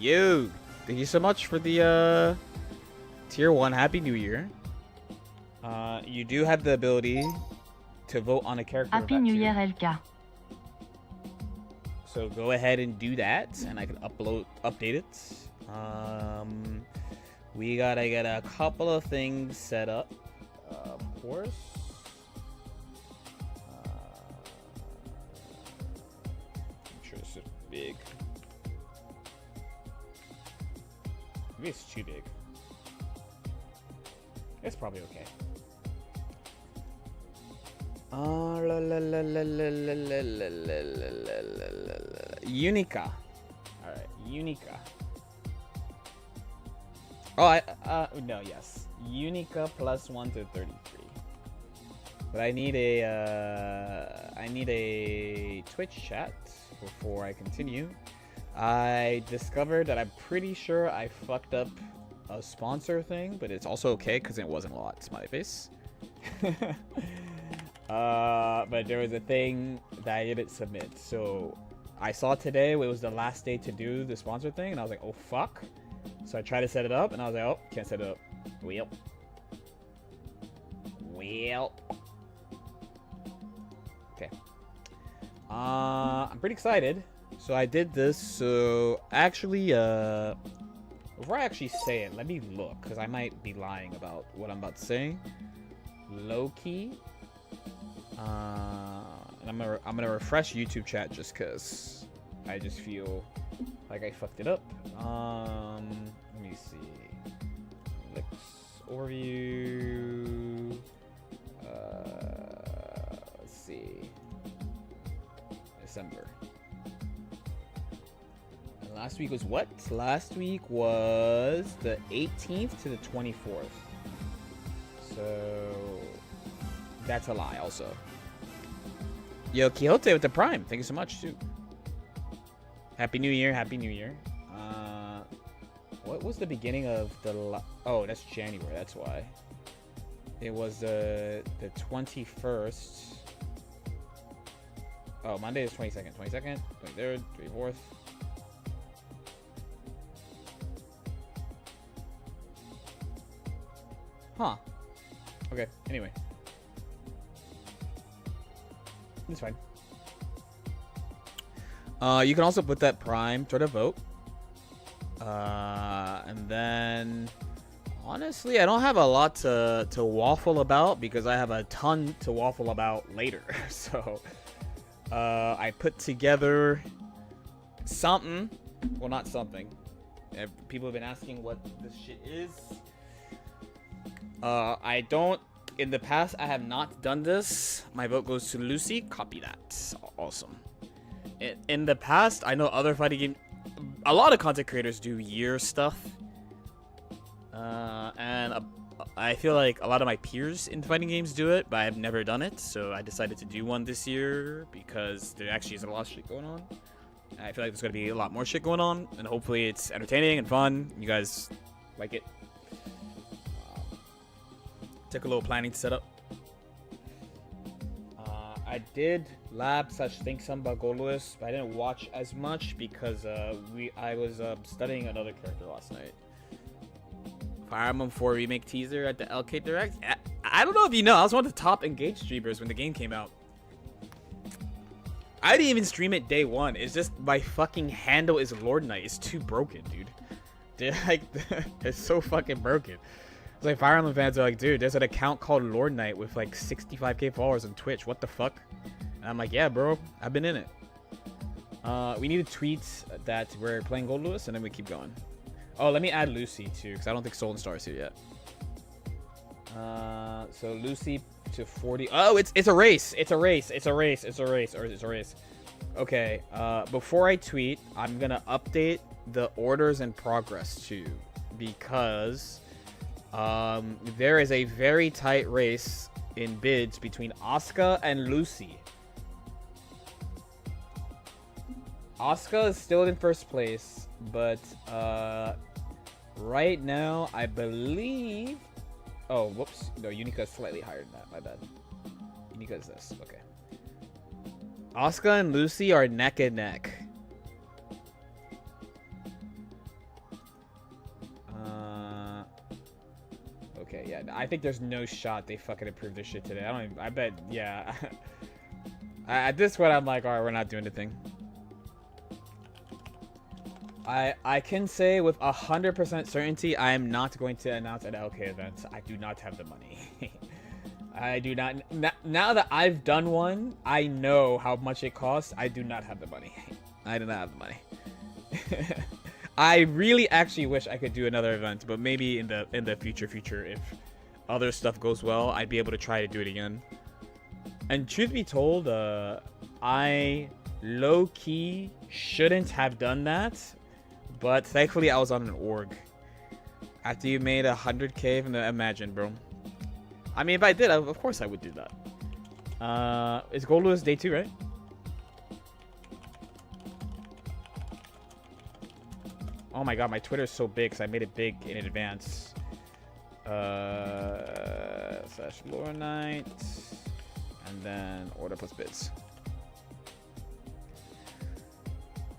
Yo, thank you so much for the tier 1 Happy New Year. You do have the ability to vote on a character. Happy New Year, LK. So go ahead and do that, and I can update it. We gotta get a couple of things set up, of course. I'm sure this is big. Maybe it's too big. It's probably okay. Unica. Alright, Unica. Oh, no, yes. Unica +1 to 33. But I need a Twitch chat before I continue. I discovered that I'm pretty sure I fucked up a sponsor thing, but it's also okay because it wasn't a lot. Smiley face. But there was a thing that I didn't submit. So I saw today it was the last day to do the sponsor thing, and I was like, oh fuck. So I tried to set it up, and I was like, oh, can't set it up. Well. Okay. I'm pretty excited. So I did this. So actually, before I actually say it, let me look, because I might be lying about what I'm about to say. Low-key. And I'm gonna refresh YouTube chat just because I just feel like I fucked it up. Let me see. Licks overview. Let's see. December. And last week was what? Last week was the 18th to the 24th. So that's a lie also. Yo, Quixote with the Prime. Thank you so much, too. Happy New Year. Happy New Year. What was the beginning of the... Oh, that's January. That's why. It was the 21st. Oh, Monday is 22nd. 22nd, 23rd, 24th. Huh. Okay, anyway. It's fine. You can also put that Prime, try to vote. And then... Honestly, I don't have a lot to waffle about because I have a ton to waffle about later. So, I put together something. Well, not something. People have been asking what this shit is. I don't... In the past, I have not done this. My vote goes to Lucy. Copy that. Awesome. In the past, I know other fighting game... A lot of content creators do year stuff. And I feel like a lot of my peers in fighting games do it, but I've never done it. So I decided to do one this year because there actually is a lot of shit going on. I feel like there's going to be a lot more shit going on. And hopefully it's entertaining and fun. You guys like it. Took a little planning to set up. I did think some about Goldless, but I didn't watch as much because I was studying another character last night. Fire Emblem 4 remake teaser at the LK Direct. I don't know if you know, I was one of the top engaged streamers when the game came out. I didn't even stream it day one. It's just my fucking handle is Lord Knight. It's too broken, dude. Dude, like, it's so fucking broken. It's like Fire Emblem fans are like, dude, there's an account called Lord Knight with like 65k followers on Twitch. What the fuck? And I'm like, yeah, bro, I've been in it. We need to tweet that we're playing Gold Lewis, and then we keep going. Oh, let me add Lucy too, because I don't think Soul and Star is here yet. So Lucy to 40. Oh, it's a race. It's a race. It's a race. It's a race. Or it's a race. Okay. Before I tweet, I'm gonna update the orders and progress too, because there is a very tight race in bids between Asuka and Lucy. Asuka is still in first place, but right now I believe... Oh, whoops. No, Unica is slightly higher than that. My bad. Unica is this. Okay. Asuka and Lucy are neck and neck. Okay, yeah. I think there's no shot they fucking approve this shit today. I bet, yeah. At this point, I'm like, alright, we're not doing the thing. I can say with 100% certainty, I am not going to announce an LK event. I do not have the money. I do not. Now that I've done one, I know how much it costs. I do not have the money. I do not have the money. I really actually wish I could do another event, but maybe in the future, if other stuff goes well, I'd be able to try to do it again. And truth be told, I low-key shouldn't have done that, but thankfully I was on an org. After you made 100K from the Imagine, bro. I mean, if I did, of course I would do that. Is Gold Lewis day 2, right? Oh my god, my Twitter is so big because I made it big in advance. Slash lore night. And then order plus bids.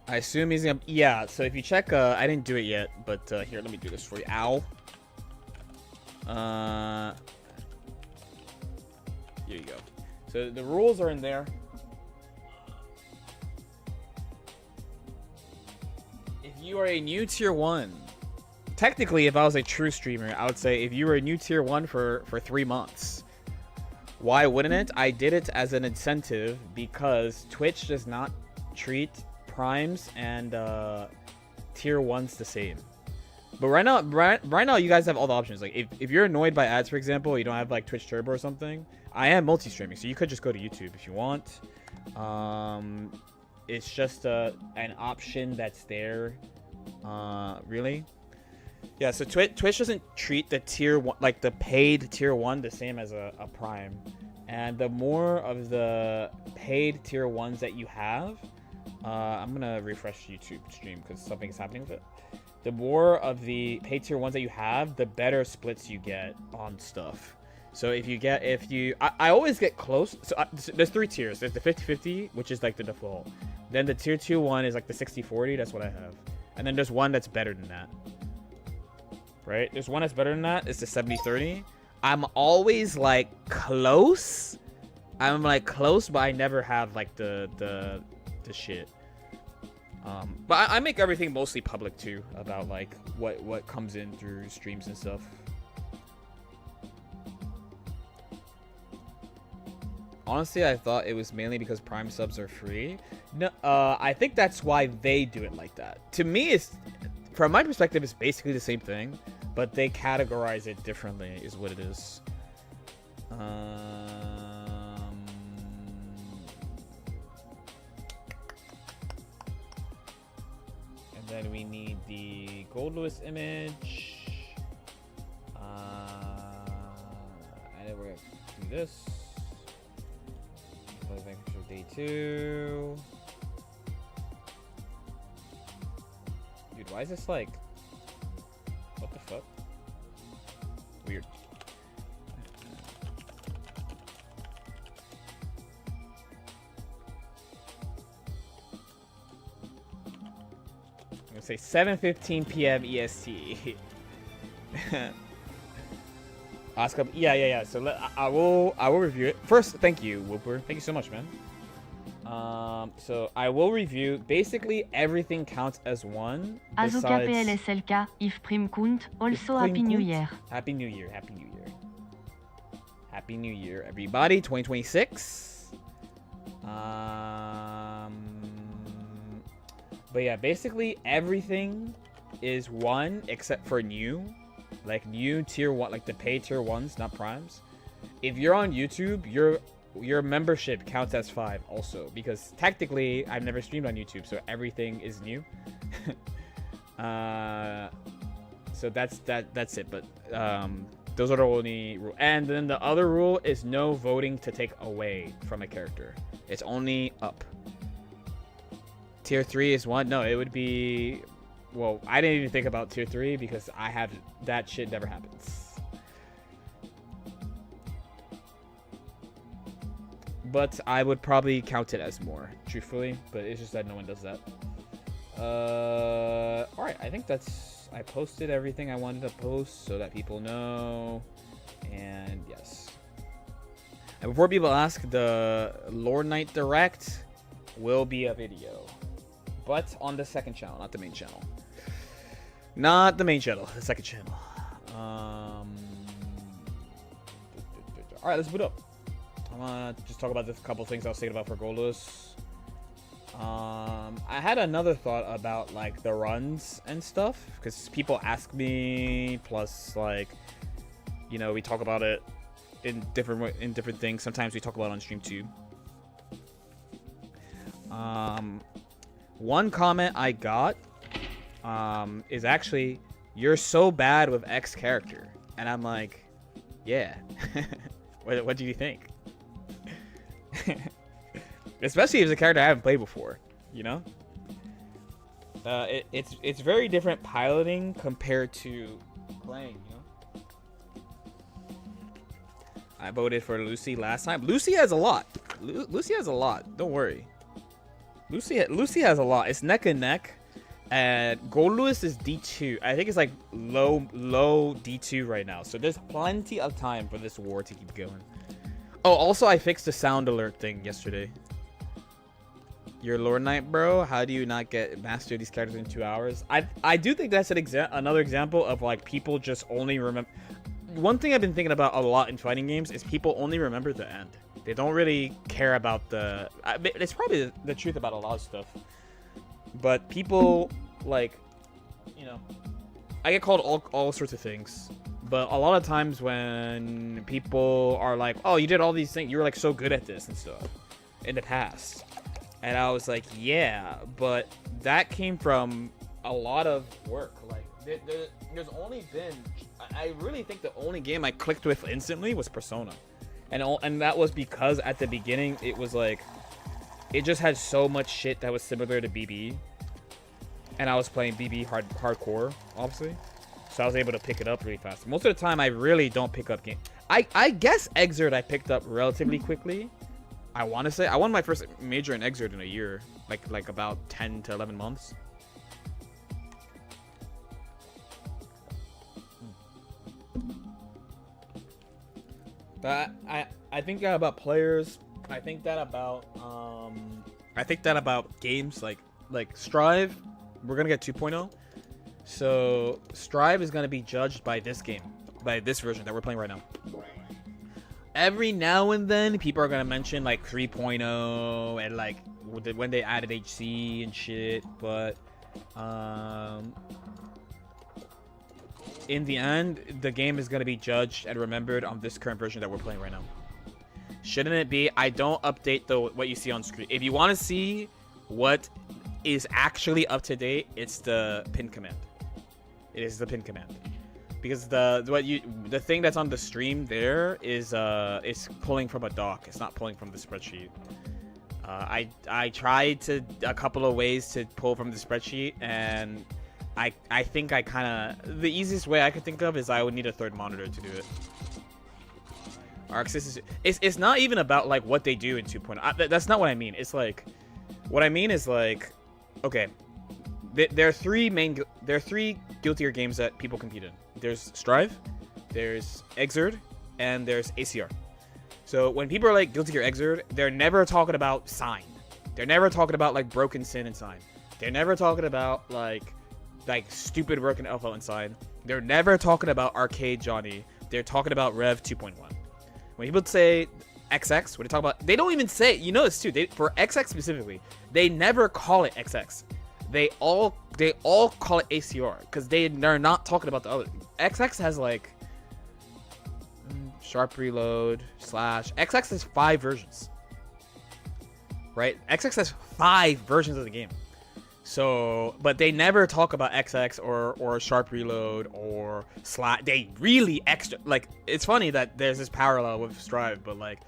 I assume he's gonna... Yeah, so if you check... I didn't do it yet, but here, let me do this for you. Ow. Here you go. So the rules are in there. If you are a new tier 1... Technically, if I was a true streamer, I would say if you were a new tier 1 for 3 months... Why wouldn't it? I did it as an incentive because Twitch does not treat primes and tier 1s the same. But right now you guys have all the options. Like if you're annoyed by ads, for example, you don't have like Twitch Turbo or something. I am multi-streaming, so you could just go to YouTube if you want. It's just an option that's there. Really. Yeah, so Twitch doesn't treat the tier 1, like the paid tier 1, the same as a prime. And the more of the paid tier 1s that you have, I'm gonna refresh YouTube stream because something's happening with it. The more of the paid tier 1s that you have, the better splits you get on stuff. So I always get close. So there's 3 tiers. There's the 50-50, which is like the default. Then the tier 2 one is like the 60-40. That's what I have. And then there's one that's better than that. Right? There's one that's better than that. It's the 70-30. I'm always like close. I'm like close, but I never have like the shit. But I make everything mostly public too about like what comes in through streams and stuff. Honestly, I thought it was mainly because Prime subs are free. No, I think that's why they do it like that. To me, it's from my perspective, it's basically the same thing, but they categorize it differently, is what it is. And then we need the Gold Lewis image. And then we're gonna do this. Vanquisher day 2. Dude, why is this like... What the fuck? Weird. I'm gonna say 7:15 p.m. EST. Oscar, yeah. So I will review it first. Thank you, Whooper. Thank you so much, man. So I will review. Basically, everything counts as one. Azoka PLSLK, if Prim Kunt, also Happy New Year. Happy New Year, Happy New Year. Happy New Year, everybody. 2026. But yeah, basically everything is one except for new. Like new tier 1, like the paid tier 1s, not primes. If you're on YouTube, your membership counts as 5 also, because technically I've never streamed on YouTube, so everything is new. So that's it. But those are the only rule. And then the other rule is no voting to take away from a character. It's only up. Tier 3 is 1. No, it would be... Well, I didn't even think about tier 3 because I have... That shit never happens. But I would probably count it as more, truthfully. But it's just that no one does that. Alright, I think that's I posted everything I wanted to post so that people know. And yes. And before people ask, the Lord Knight Direct will be a video. But on the second channel, not the main channel. Not the main channel, the second channel. Alright, let's boot up. I'm gonna just talk about this couple things I was thinking about for Goalless. I had another thought about like the runs and stuff, because people ask me, plus like, you know, we talk about it in different things. Sometimes we talk about it on stream too. One comment I got is actually, "You're so bad with X character," and I'm like, yeah. What do you think? Especially if it's a character I haven't played before, you know? It's very different piloting compared to playing, you know? I voted for Lucy last time. Lucy has a lot. Lucy has a lot. Don't worry. Lucy has a lot. It's neck and neck. And Goalless is D2. I think it's like low D2 right now. So there's plenty of time for this war to keep going. Oh, also I fixed the sound alert thing yesterday. Your Lord Knight, bro. How do you not master these characters in 2 hours? I do think that's another example of like people just only remember. One thing I've been thinking about a lot in fighting games is people only remember the end. They don't really care about the. It's probably the truth about a lot of stuff. But people, like, you know, I get called all sorts of things. But a lot of times when people are like, "Oh, you did all these things. You were like so good at this and stuff in the past," and I was like, "Yeah," but that came from a lot of work. Like, there's only been, I really think the only game I clicked with instantly was Persona, and that was because at the beginning it was like, it just had so much shit that was similar to BB, and I was playing BB hardcore, obviously, so I was able to pick it up really fast. Most of the time, I really don't pick up game. I guess Exert I picked up relatively quickly. I want to say I won my first major in Exert in a year, like about 10 to 11 months. But I think that about players. I think that about games like Strive. We're gonna get 2.0. So Strive is gonna be judged by this game, by this version that we're playing right now. Every now and then, people are gonna mention like 3.0 and like when they added HC and shit. But in the end, the game is gonna be judged and remembered on this current version that we're playing right now. Shouldn't it be? I don't update what you see on screen. If you want to see what is actually up to date, it's the pin command. It is the pin command, because the thing that's on the stream there is pulling from a doc. It's not pulling from the spreadsheet. I tried a couple of ways to pull from the spreadsheet, and I think the easiest way I could think of is I would need a third monitor to do it. It's not even about like what they do in 2.0. That's not what I mean. It's like, what I mean is like, okay, there are three Guilty Gear games that people compete in. There's Strive, there's Exert, and there's ACR. So when people are like Guilty Gear Exert, they're never talking about Sign. They're never talking about like Broken Sin and Sign. They're never talking about like stupid Broken Alpha and Sign. They're never talking about Arcade Johnny. They're talking about Rev 2.1. When people say XX, when they talk about, they don't even say, you know this too, for XX specifically, they never call it XX. They all call it ACR, because they're not talking about the other. XX has like Sharp Reload / XX has 5 versions, right? XX has 5 versions of the game. So, but they never talk about XX or Sharp Reload or they really extra, like, it's funny that there's this parallel with Strive, but like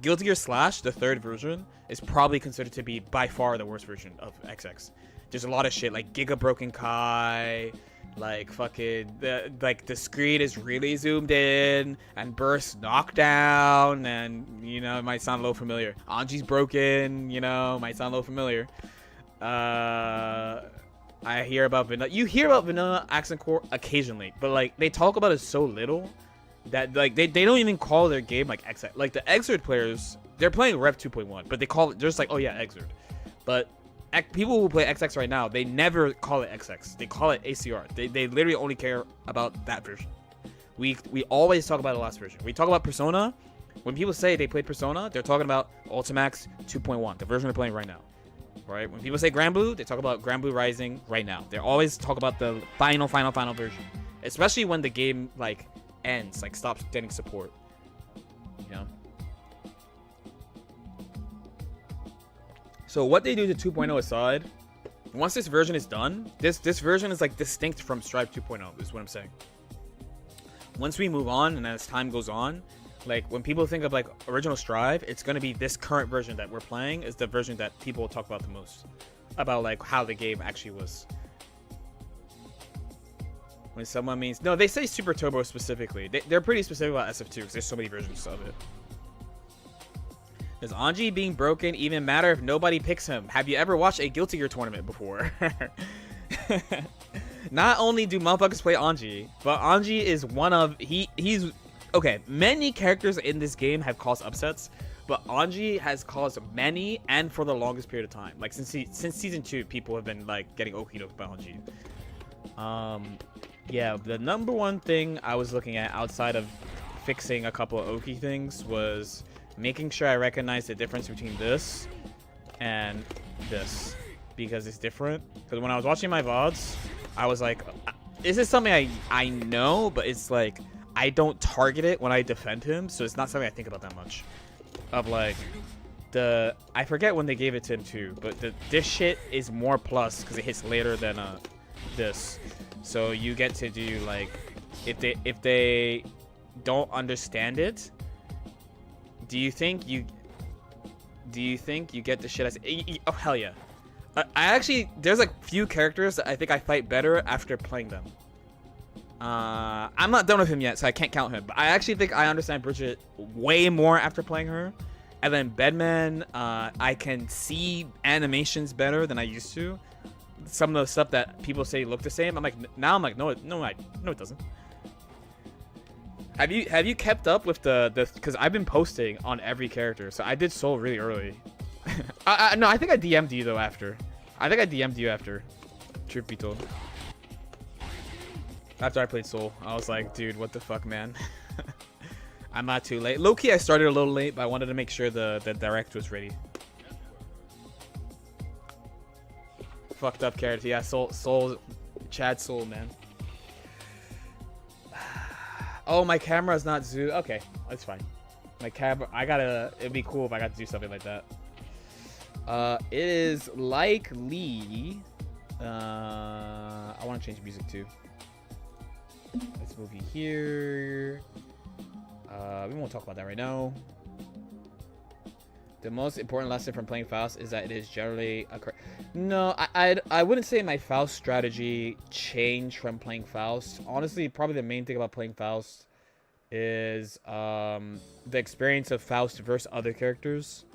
Guilty Gear Slash, the 3rd version, is probably considered to be by far the worst version of XX. There's a lot of shit like Giga Broken Kai, like fucking the screen is really zoomed in and burst knockdown, and you know, it might sound a little familiar. Anji's broken, you know, might sound a little familiar. I hear about vanilla. You hear about vanilla accent core occasionally, but like they talk about it so little that like they don't even call their game like XX. Like the Xrd players, they're playing Rev 2.1, but they call it just like, oh yeah, Xrd. But people who play XX right now, they never call it XX. They call it ACR. They literally only care about that version. We always talk about the last version. We talk about Persona. When people say they played Persona, they're talking about Ultimax 2.1, the version they're playing right now. Right? When people say Grand Blue, they talk about Grand Blue Rising right now. They always talk about the final version. Especially when the game like ends, like stops getting support. You know? So what they do to 2.0 aside, once this version is done, this version is like distinct from Strive 2.0, is what I'm saying. Once we move on and as time goes on, like when people think of like original Strive, it's going to be this current version that we're playing is the version that people will talk about the most, about like how the game actually was. When someone means, no, they say Super Turbo specifically. They're pretty specific about SF2 because there's so many versions of it. Does Anji being broken even matter if nobody picks him? Have you ever watched a Guilty Gear tournament before? Not only do motherfuckers play Anji, but Anji is one of he's okay. Many characters in this game have caused upsets, but Anji has caused many and for the longest period of time. Like since season 2, people have been like getting okied by Anji. Yeah, the number one thing I was looking at outside of fixing a couple of Oki things was making sure I recognize the difference between this and this, because it's different. Because when I was watching my VODs, I was like, this is something I know, but it's like, I don't target it when I defend him, so it's not something I think about that much. Of like, I forget when they gave it to him too, but this shit is more plus because it hits later than this. So you get to do like, if they don't understand it, do you think you get the shit as oh hell yeah. I actually, there's like few characters that I think I fight better after playing them. I'm not done with him yet, so I can't count him, but I actually think I understand Bridget way more after playing her. And then Bedman, I can see animations better than I used to. Some of the stuff that people say look the same, I'm like, no, it doesn't. Have you kept up with the because I've been posting on every character, so I did Soul really early. No, I think I DM'd you though after. I think I DM'd you after. Truth be told. After I played Soul, I was like, dude, what the fuck, man? I'm not too late. Low-key, I started a little late, but I wanted to make sure the direct was ready. Fucked up character. Yeah, Soul, Chad Soul, man. Oh, my camera's not zoomed. Okay, that's fine. My camera, it'd be cool if I got to do something like that. It is likely, I want to change music too. Let's move you here. We won't talk about that right now. The most important lesson from playing Faust is that it is generally a... No, I wouldn't say my Faust strategy changed from playing Faust. Honestly, probably the main thing about playing Faust is the experience of Faust versus other characters.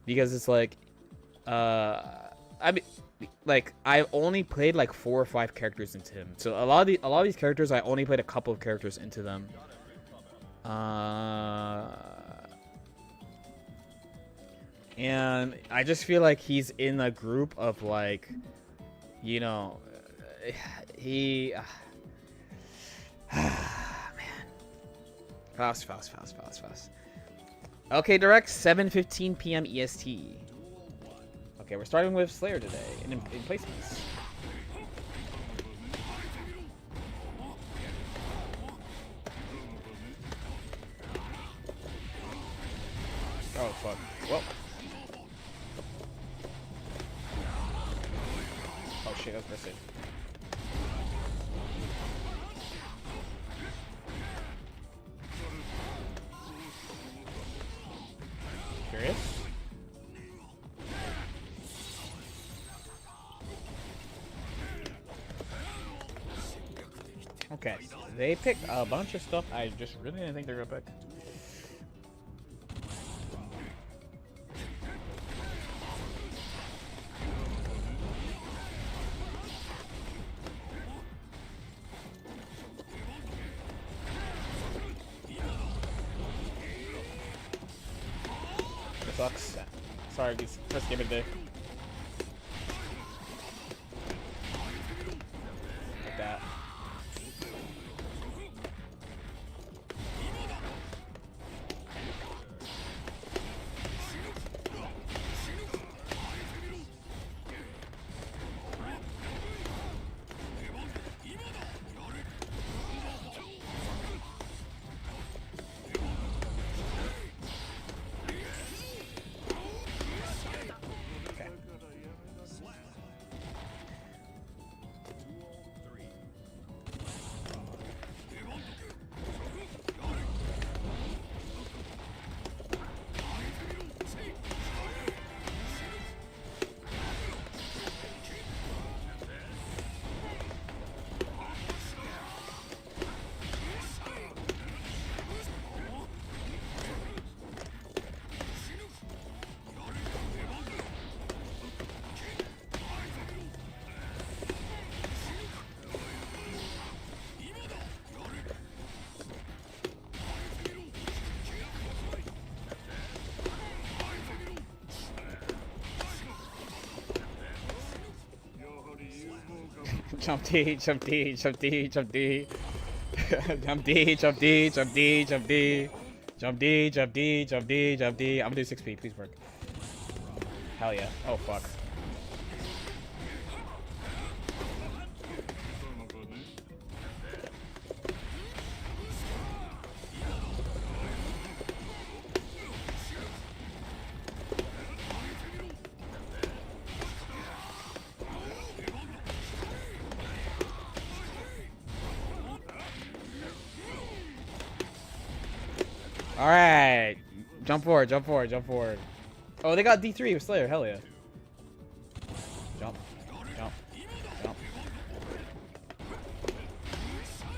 Because it's like... I mean... Like, I only played like 4 or 5 characters into him. So a lot of these characters, I only played a couple of characters into them. And I just feel like he's in a group of like, you know, man. Faust. Okay, direct 7:15 p.m. EST. Okay, we're starting with Slayer today in placements. Oh fuck. Well. Oh shit, that's missing. Curious? Okay, they picked a bunch of stuff I just really didn't think they were gonna pick. sucks. Sorry, it's first game of the day. Like that. Jump D, jump D, jump D, jump D. Jump D, jump D, jump D, jump D. Jump D, jump D, jump D, jump D. I'm gonna do 6P, please work. Hell yeah. Oh fuck. Alright. Jump forward, jump forward, jump forward. Oh, they got D3 with Slayer. Hell yeah. Jump. Jump. Jump. Jump.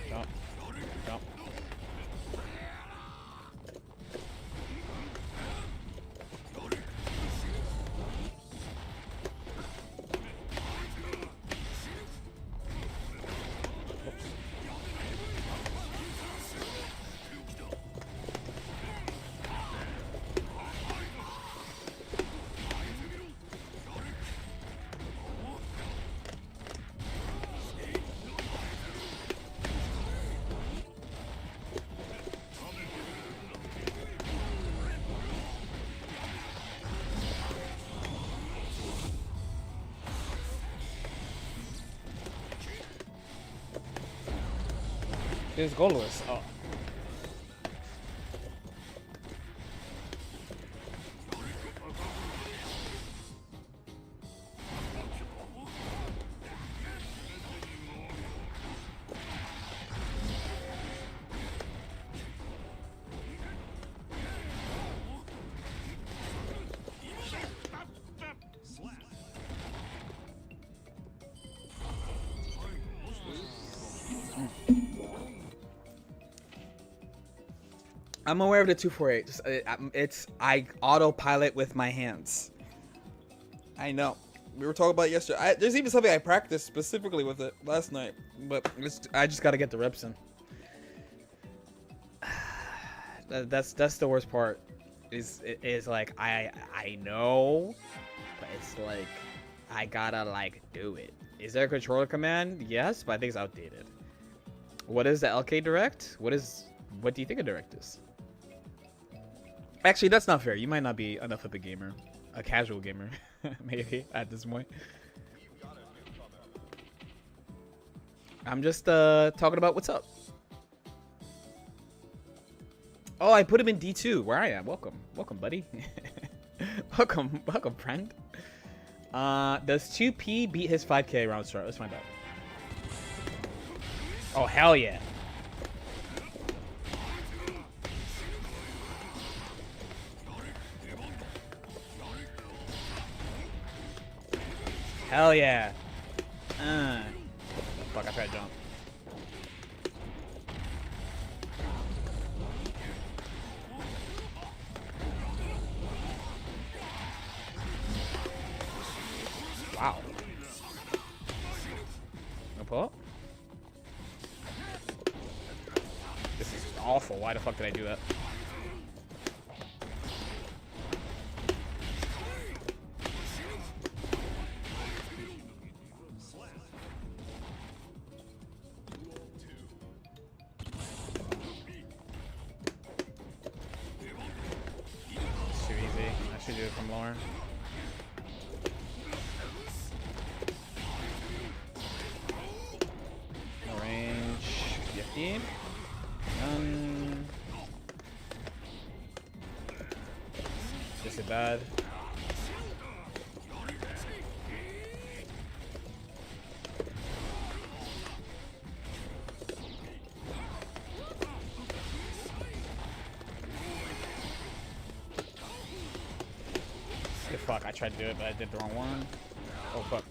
Jump. It's goalless. Oh. I'm aware of the 248. Just, I autopilot with my hands. I know. We were talking about it yesterday. There's even something I practiced specifically with it last night, but I just gotta get the reps in. That's the worst part. Is like I know, but it's like I gotta like do it. Is there a controller command? Yes, but I think it's outdated. What is the LK Direct? What do you think a Direct is? Actually, that's not fair. You might not be enough of a gamer. A casual gamer, maybe, at this point. I'm just talking about what's up. Oh, I put him in D2, where I am. Welcome. Welcome, buddy. Welcome, friend. Does 2P beat his 5K round start? Let's find out. Oh, hell yeah. Hell yeah. Fuck, I tried to jump. Wow. No pull up? This is awful. Why the fuck did I do that? it from lower. No range. 50. This is bad. Fuck, I tried to do it, but I did the wrong one. Oh, fuck.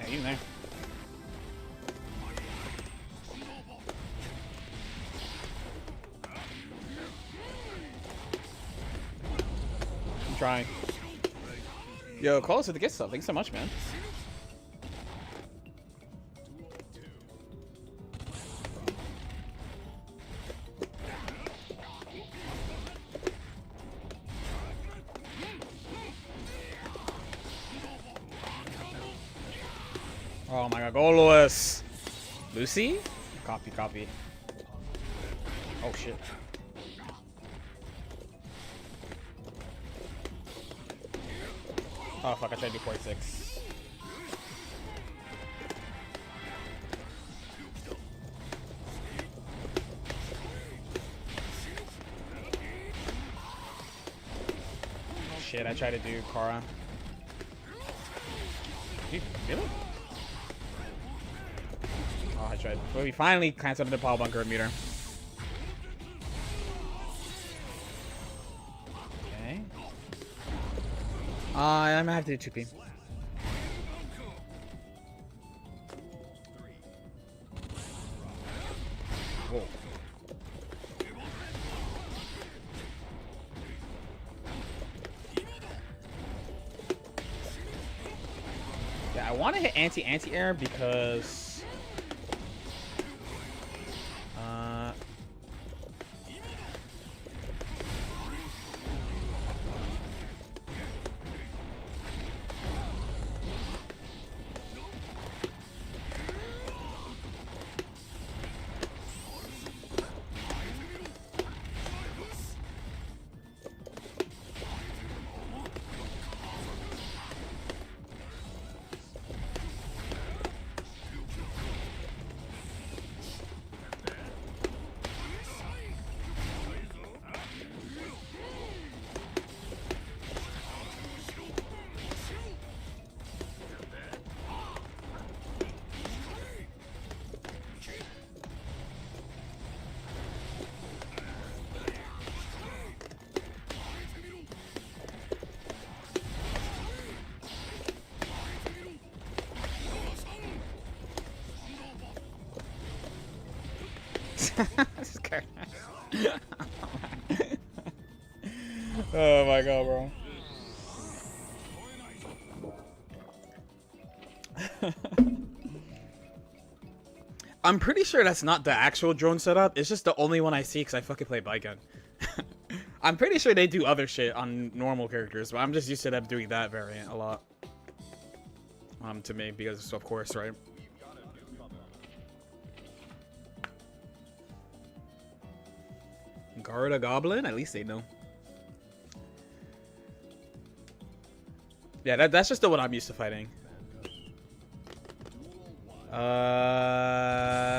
You there. I'm trying. Yo, call us with the gift stuff. Thanks so much, man. Oh my god, go Lewis. Lucy? Copy, copy. Oh shit. Oh fuck, I tried to do 46. Oh shit, I tried to do Kara. Dude, really? Oh, I tried. Well, we finally canceled the power bunker meter. Okay. I'm gonna have to do 2P. Whoa. Yeah, I want to hit anti-air because oh my god, bro. I'm pretty sure that's not the actual drone setup. It's just the only one I see because I fucking play Baiken. I'm pretty sure they do other shit on normal characters, but I'm just used to them doing that variant a lot. To me, because of course, right? Guard a goblin? At least they know. Yeah, that's just the one I'm used to fighting.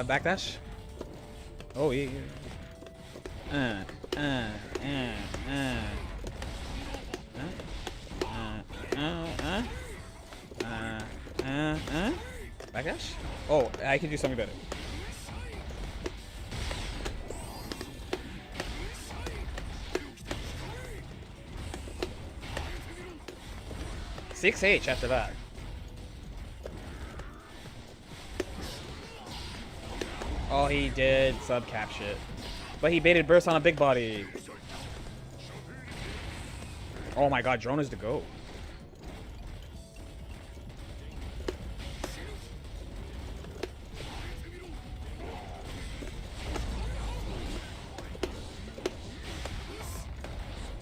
Backdash? Oh, yeah. dash? Oh, I can do something better. Six H after that. Oh, he did sub-cap shit. But he baited burst on a big body. Oh my god, drone is the GOAT.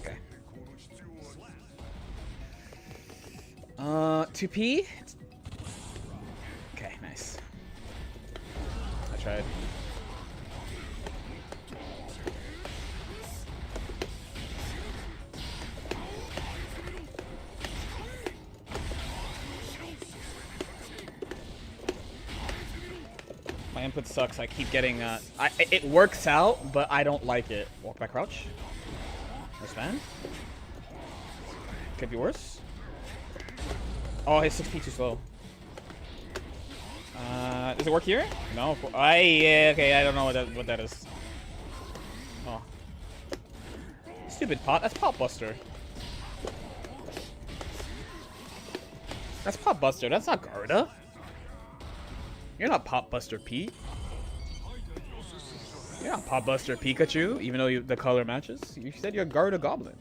Okay. 2P? Okay, nice. I tried. My input sucks. I keep getting, it works out, but I don't like it. Walk back crouch. Understand? Could be worse. Oh, his 6P too slow. Does it work here? No. Yeah, okay, I don't know what that is. Oh. Stupid pot. That's Pot Buster. That's Pot Buster. That's not Garda. You're not Pot Buster Pete. You're not Pot Buster Pikachu, even though the color matches. You said you're Garda Goblin.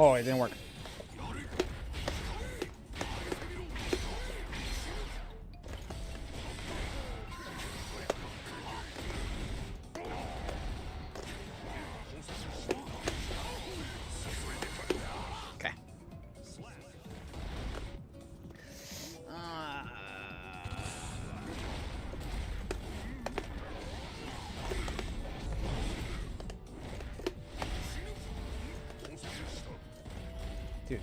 Oh, it didn't work. Okay. Dude.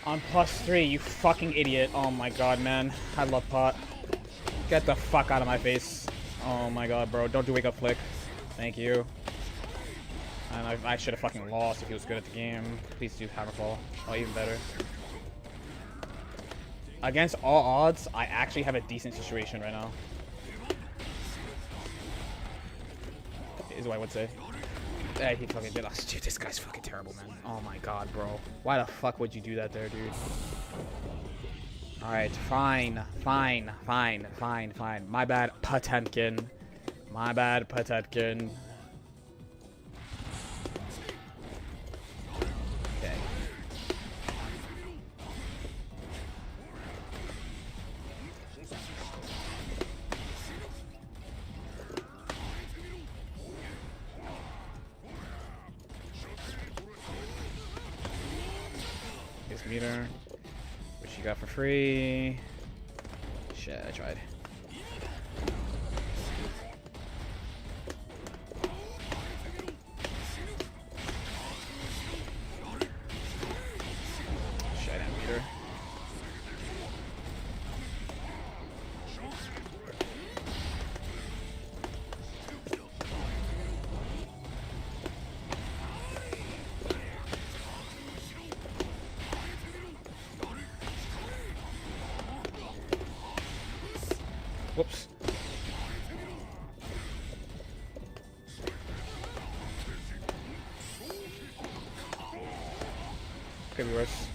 On +3, you fucking idiot. Oh my god, man. I love Pot. Get the fuck out of my face. Oh my god, bro. Don't do wake up flick. Thank you. And I should have fucking lost if he was good at the game. Please do Hammerfall. Oh, even better. Against all odds, I actually have a decent situation right now. Is what I would say. Yeah, he fucking did. Oh, dude, this guy's fucking terrible, man. Oh my god, bro. Why the fuck would you do that there, dude? Alright, fine. My bad, Potemkin. My bad, Potemkin. Okay. His meter, which you got for free. Shit, I tried. Shit, I didn't meter. Whoops. Could be worse.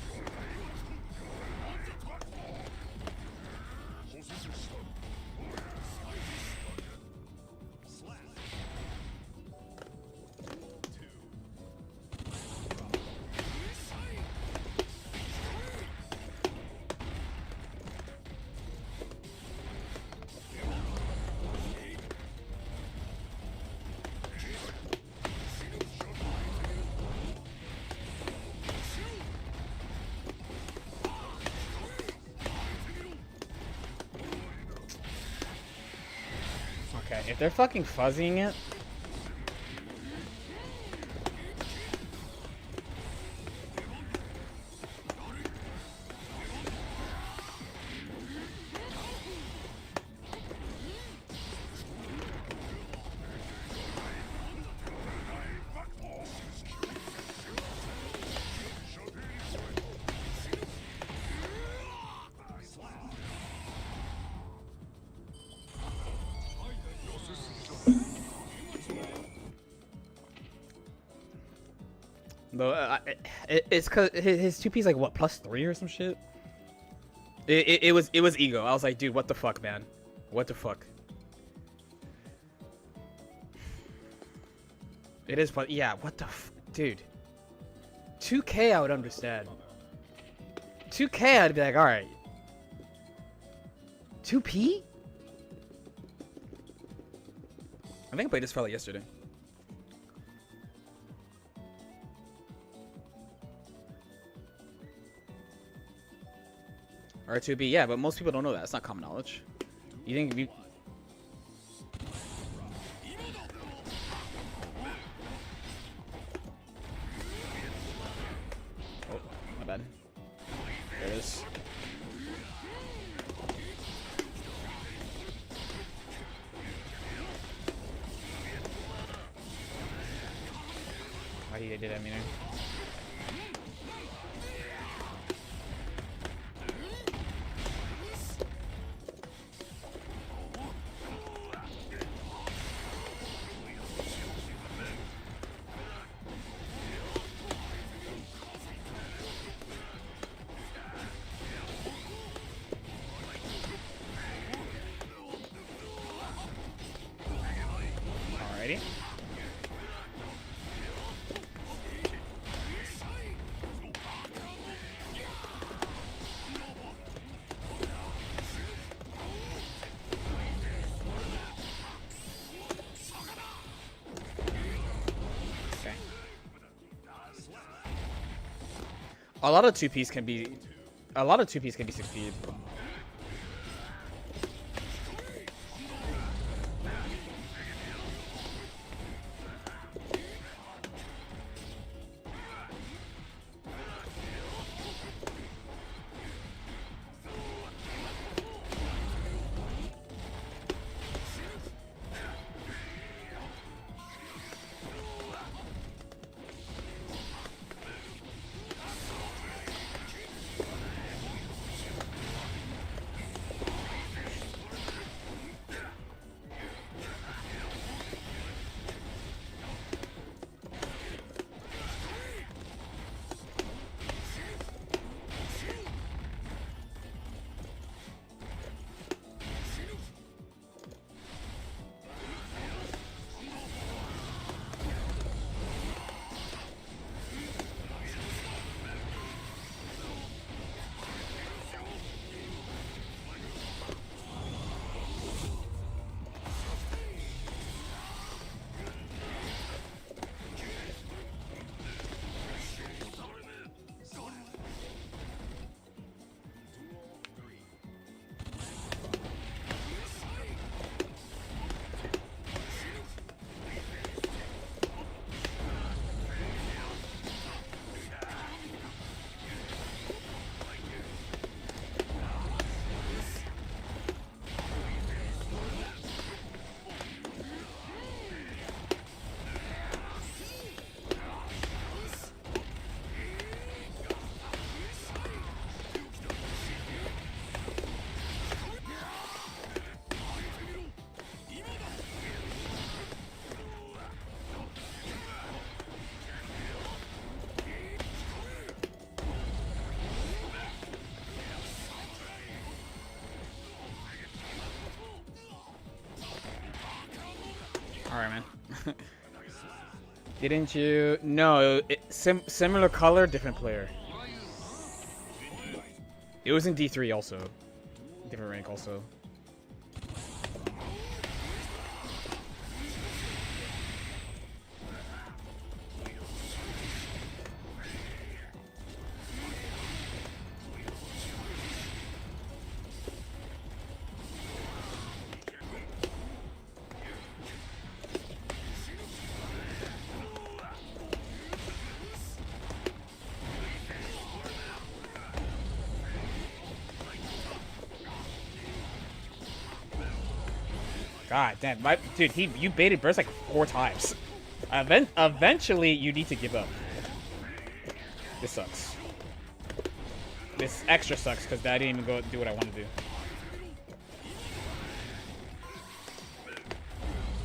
If they're fucking fuzzying it. Though it's cause his 2P is like what +3 or some shit. It was ego. I was like, dude, what the fuck, man? What the fuck? It is fun. Yeah, what the dude? 2K I would understand. 2K I'd be like, all right. 2P? I think I played this probably yesterday. R2B, yeah, but most people don't know that. It's not common knowledge. You think you... Oh, my bad. There it is. Why did he do that, meaner? Alrighty. Okay. A lot of 2Ps can be 6P'd. Alright, man. Didn't you? No, similar color, different player. It was in D3 also. Different rank also. God damn, dude, you baited burst like 4 times. Eventually, you need to give up. This sucks. This extra sucks because I didn't even go do what I want to do.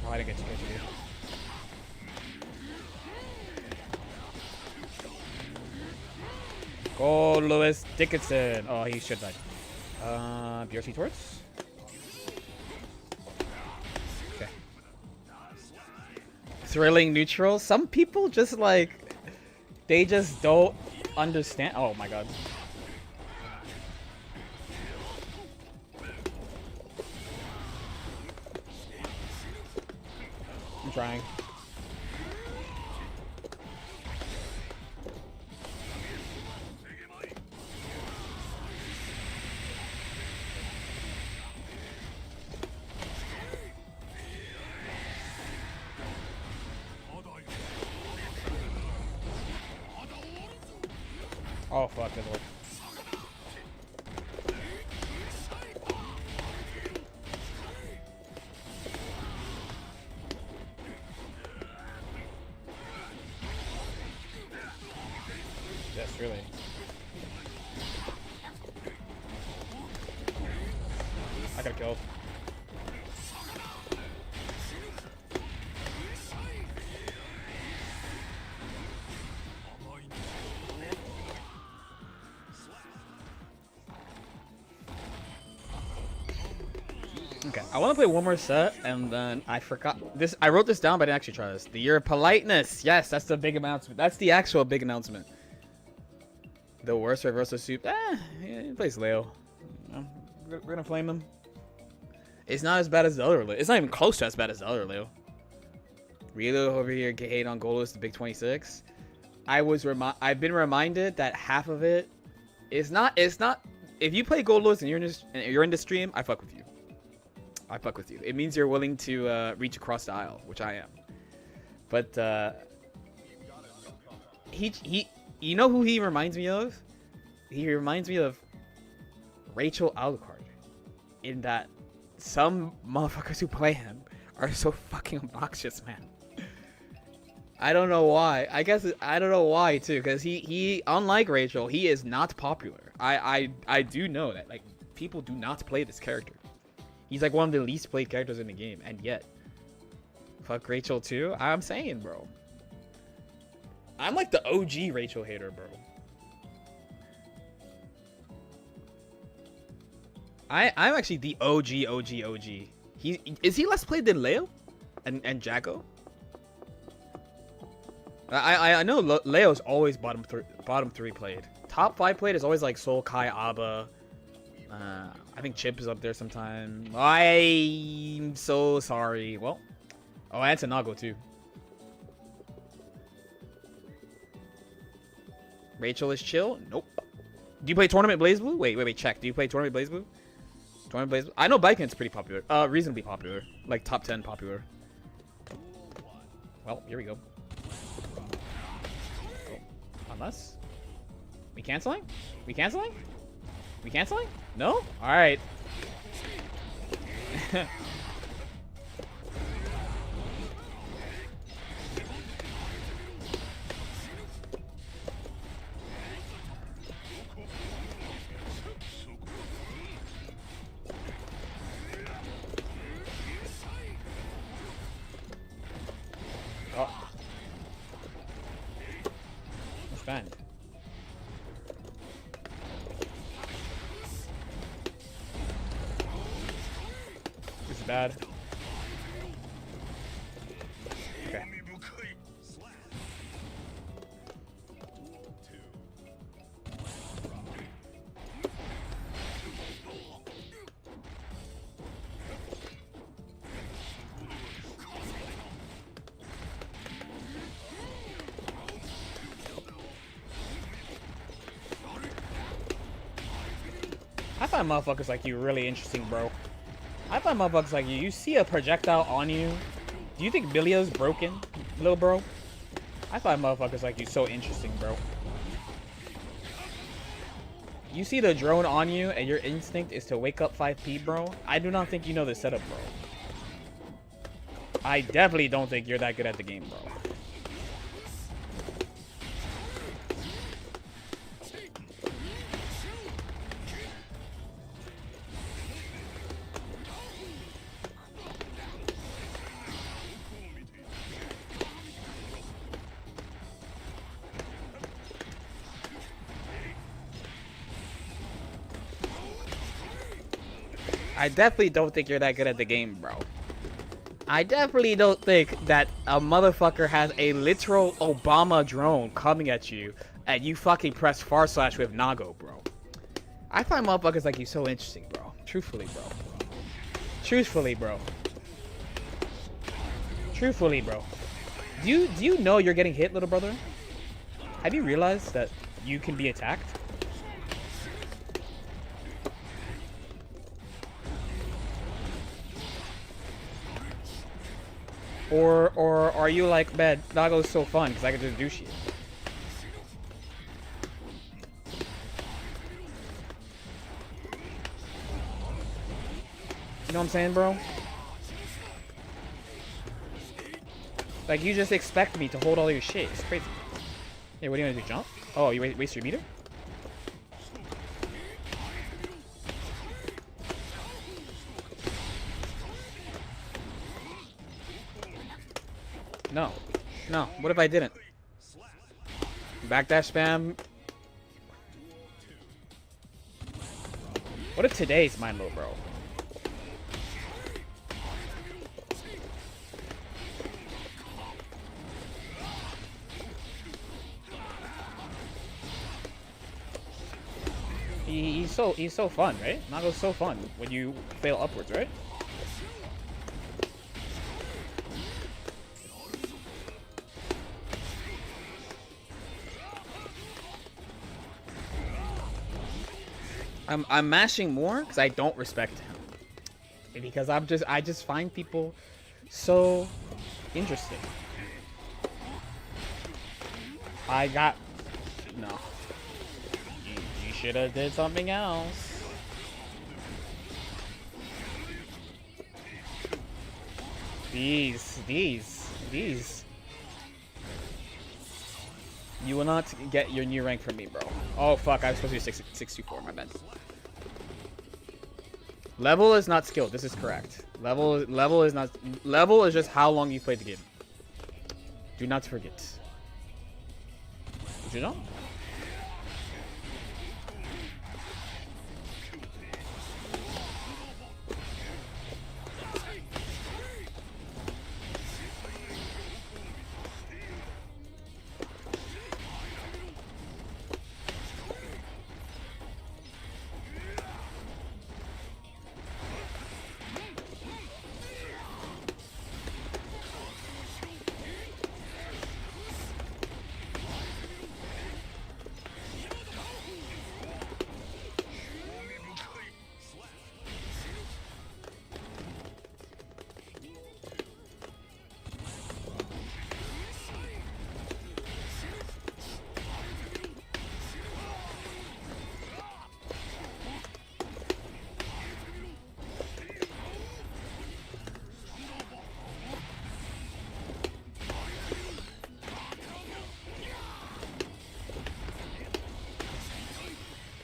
Oh, I didn't get to catch you. Go, Lewis Dickinson. Oh, he should die. BRC torch. Okay. Thrilling neutral. Some people just like, they just don't understand. Oh my god. I'm trying. Oh fuck, good lord. Yes, really. I got killed. Okay, I want to play one more set, and then I forgot this. I wrote this down, but I didn't actually try this. The year of politeness. Yes, that's the big announcement. That's the actual big announcement. The worst reversal soup. Yeah, he plays Leo. We're gonna flame him. It's not as bad as the other Leo. It's not even close to as bad as the other Leo. Relo over here get hate on Golos, the big 26. I've been reminded that half of it is not. It's not. If you play Golos and you're in the stream, I fuck with you. I fuck with you. It means you're willing to reach across the aisle, which I am. But you know who he reminds me of? He reminds me of Rachel Alucard, in that some motherfuckers who play him are so fucking obnoxious, man. I don't know why. I don't know why too, because he unlike Rachel, he is not popular. I do know that, like, people do not play this character. He's like one of the least played characters in the game, and yet, fuck Rachel too. I'm saying, bro. I'm like the OG Rachel hater, bro. I'm actually the OG. Is he less played than Leo and Jacko? I know Leo's always bottom three played. Top 5 played is always like Soul, Kai, Abba. I think Chip is up there sometime. I'm so sorry. Well, oh, and Tanago too. Rachel is chill? Nope. Do you play Tournament BlazBlue? Wait, check. Do you play Tournament BlazBlue? Tournament BlazBlue? I know Baiken's pretty popular. Reasonably popular. Like top 10 popular. Well, here we go. Oh. Unless? We canceling? We canceling? We canceling? No? Alright. Oh. Let's bend. This is bad. Okay. I find motherfuckers like you really interesting, bro. I find motherfuckers like you see a projectile on you. Do you think Bilio's broken, little bro? I find motherfuckers like you so interesting, bro. You see the drone on you and your instinct is to wake up 5P, bro? I do not think you know the setup, bro. I definitely don't think you're that good at the game, bro. I definitely don't think you're that good at the game, bro. I definitely don't think that a motherfucker has a literal Obama drone coming at you and you fucking press // with Nago, bro. I find motherfuckers like you so interesting, bro. Truthfully, bro. Truthfully, bro. Truthfully, bro. Do you know you're getting hit, little brother? Have you realized that you can be attacked? Or are you like, man, Nago's so fun because I can just do shit? You know what I'm saying, bro? Like, you just expect me to hold all your shit. It's crazy. Hey, what do you want to do, jump? Oh, you waste your meter? No. No. What if I didn't? Backdash spam. What if today's mind low, bro? He's so fun, right? Nago's so fun when you fail upwards, right? I'm mashing more because I don't respect him. Because I just find people so interesting. I got no. You should have did something else. These. You will not get your new rank from me, bro. Oh fuck, I was supposed to do 624, my bad. Level is not skill, this is correct. Level is just how long you played the game. Do not forget. Did you know?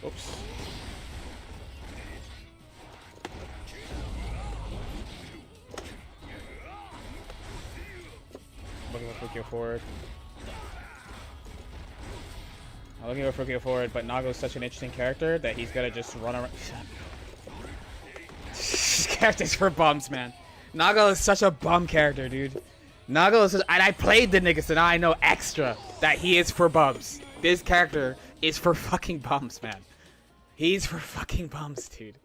Oops. Looking for Fukio forward. I'm looking for Fukio forward, but Nago's such an interesting character that he's gonna just run around. This character's for bums, man. Nago is such a bum character, dude. Nago is such, and I played the nigga, so now I know extra that he is for bums. This character is for fucking bums, man. He's for fucking bums, dude.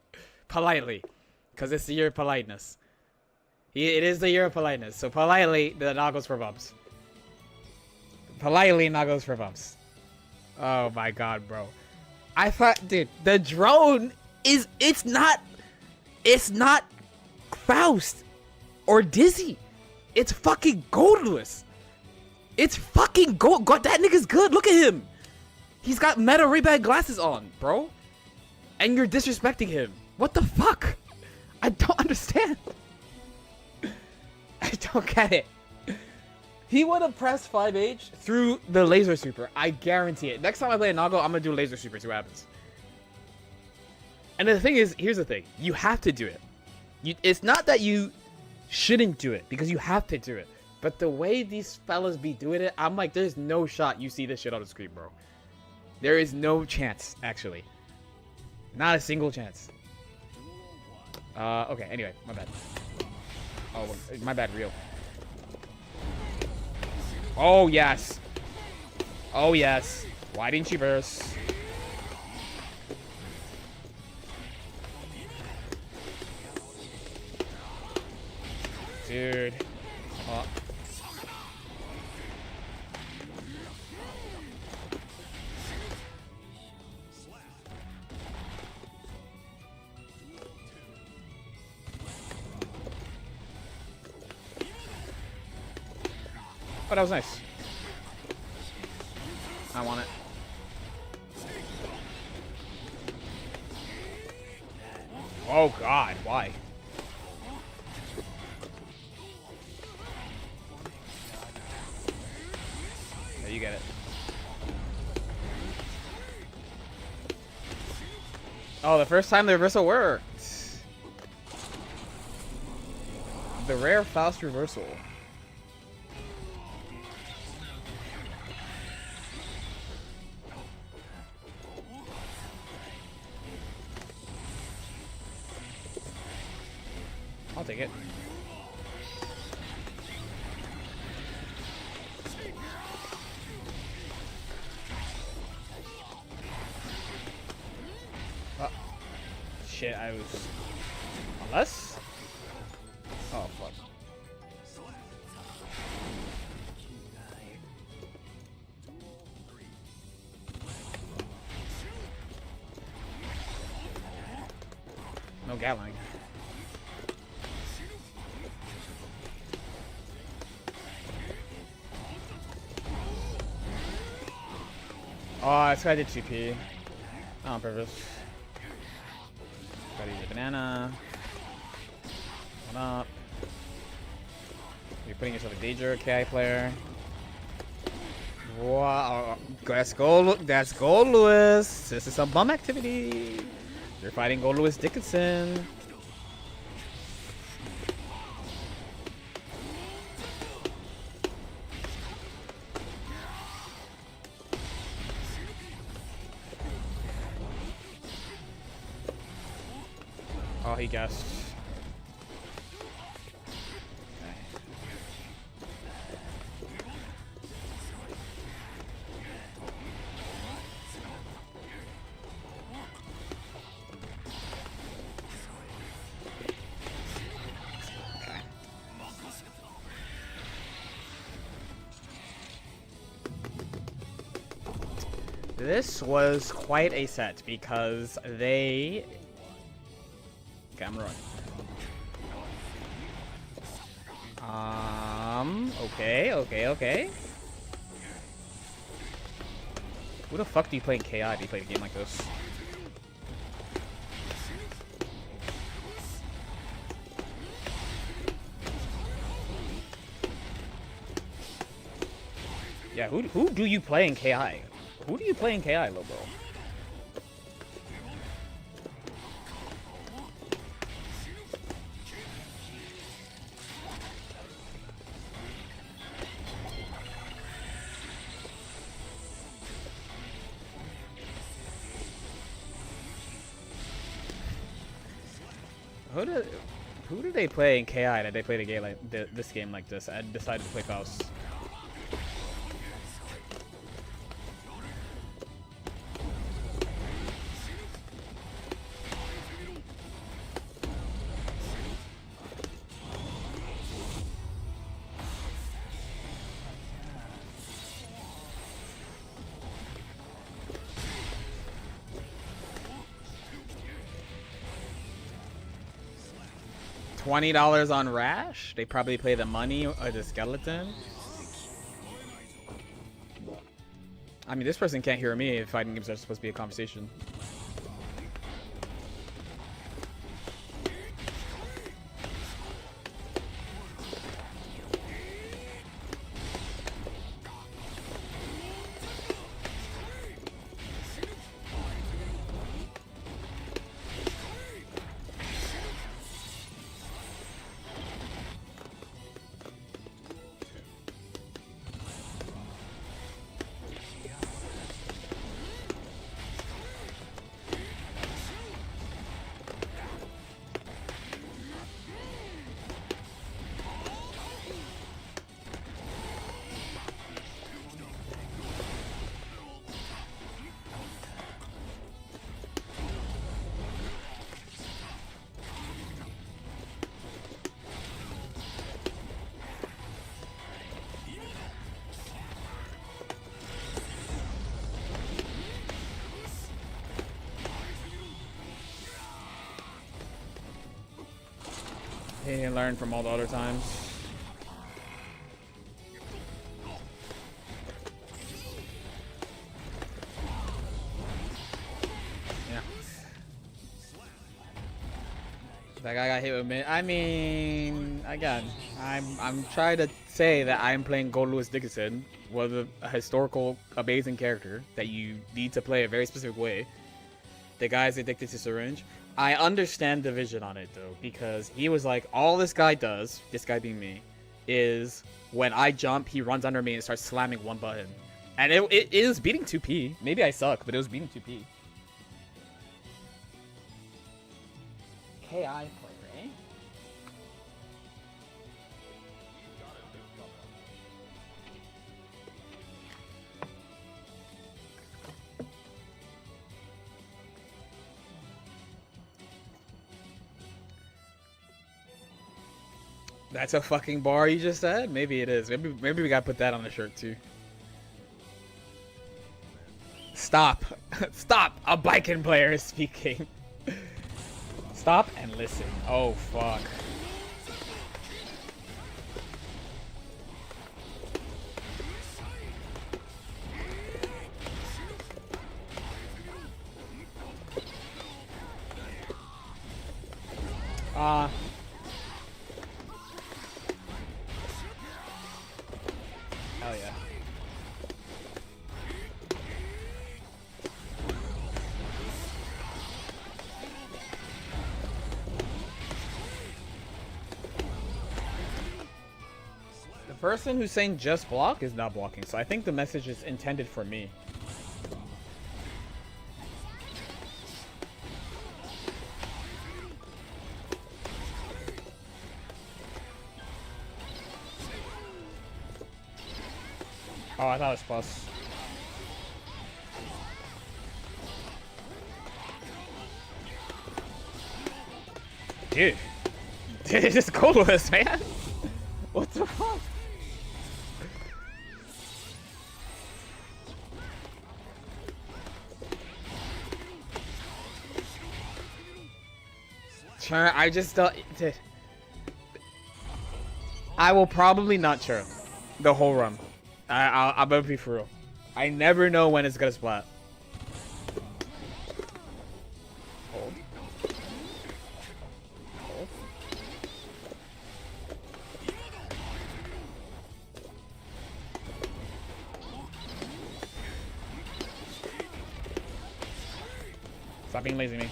Politely. Because it's the year of politeness. It is the year of politeness. So politely, the Nago's for bums. Politely, Nago's for bums. Oh my god, bro. I thought, dude, the drone is, it's not Faust or Dizzy. It's fucking Goldless. It's fucking gold. God, that nigga's good. Look at him. He's got meta Ray-Ban glasses on, bro. And you're disrespecting him. What the fuck? I don't understand. I don't get it. He would have pressed 5H through the laser super. I guarantee it. Next time I play a Nago, I'm gonna do laser super, see what happens. And the thing is, here's the thing. You have to do it. It's not that you shouldn't do it, because you have to do it. But the way these fellas be doing it, I'm like, there's no shot you see this shit on the screen, bro. There is no chance, actually. Not a single chance. Okay, anyway, my bad. Oh, my bad, real. Oh, yes. Oh, yes. Why didn't you burst? Dude. Oh. Oh, that was nice. I want it. Oh God, why? Yeah, you get it. Oh, the first time the reversal worked. The rare Faust reversal. I'll take it. Oh. Shit, I was... Unless? Oh, fuck. No Gatling. Oh, this guy did TP. Not on purpose. Gotta use a banana. One up. You're putting yourself a danger, KI player. Wow. Let's go, Lewis. This is some bum activity. You're fighting Gold Lewis Dickinson. Oh, he guessed. This was quite a set because they... Okay, I'm running. Okay. Who the fuck do you play in KI if you play a game like this? Yeah, who do you play in KI? Who do you play in KI, Lobo? Who do they play in KI that they played a game like this game like this? I decided to play Faust. $20 on Rash? They probably play the money or the skeleton. I mean, this person can't hear me if fighting games are supposed to be a conversation. He didn't learn from all the other times. Yeah. That guy got hit with me. I mean, again, I'm trying to say that I'm playing Gold Lewis Dickinson, was a historical, amazing character that you need to play a very specific way. The guy's addicted to syringe. I understand the vision on it though, because he was like, all this guy does, this guy being me, is when I jump, he runs under me and starts slamming one button. And it is beating 2P. Maybe I suck, but it was beating 2P. KI player, eh? That's a fucking bar you just said? Maybe it is. Maybe we gotta put that on the shirt too. Stop. Stop. A Biken player is speaking. Stop and listen. Oh, fuck. Hell yeah. The person who's saying just block is not blocking, so I think the message is intended for me. Oh, I thought it was plus. Dude. Dude, just go with us, man. What the fuck? I just don't. I will probably not churn the whole run. I'm gonna be for real. I never know when it's gonna splat. Hold. Hold. Stop being lazy, me.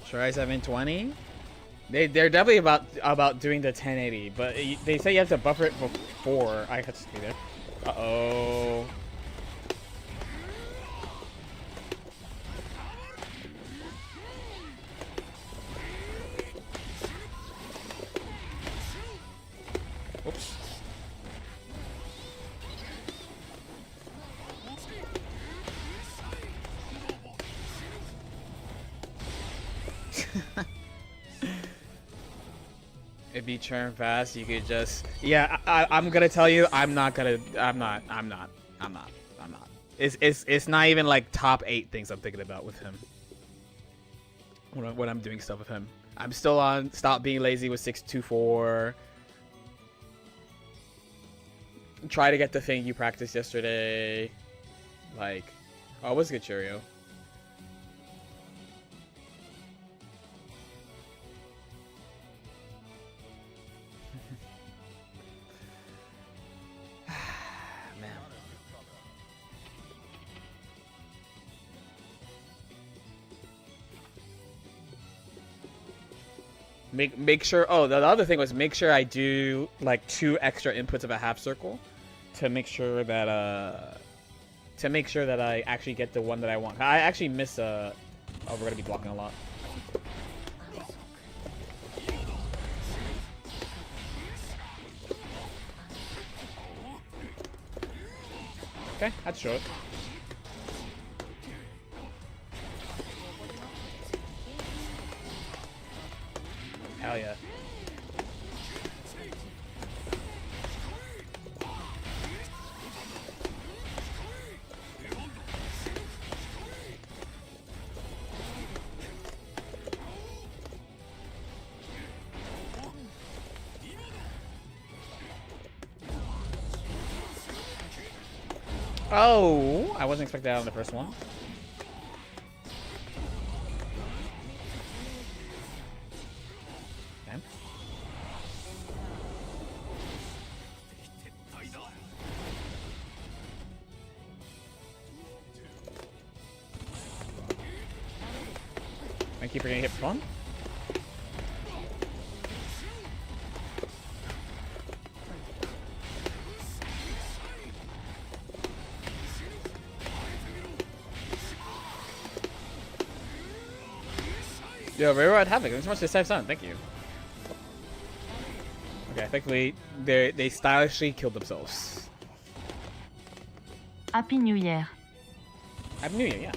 Try 720. They're definitely about doing the 1080, but they say you have to buffer it before I have to stay there. Uh-oh. Oops. It'd be churn fast. You could just, yeah. I'm gonna tell you, I'm not. It's not even like top 8 things I'm thinking about with him when I'm doing stuff with him. I'm still on stop being lazy with 624. Try to get the thing you practiced yesterday. Like, oh, what's good, Cheerio? Make sure. Oh, the other thing was make sure I do like 2 extra inputs of a half circle to make sure that I actually get the one that I want. I actually miss oh, we're gonna be blocking a lot. Okay, I'd show it. Hell yeah. Oh, I wasn't expecting that on the first one. Okay. I keep getting hit for fun. Yo, Railroad Havoc, thanks so much to save sound, thank you. Okay, effectively, they stylishly killed themselves. Happy New Year. Happy New Year, yeah.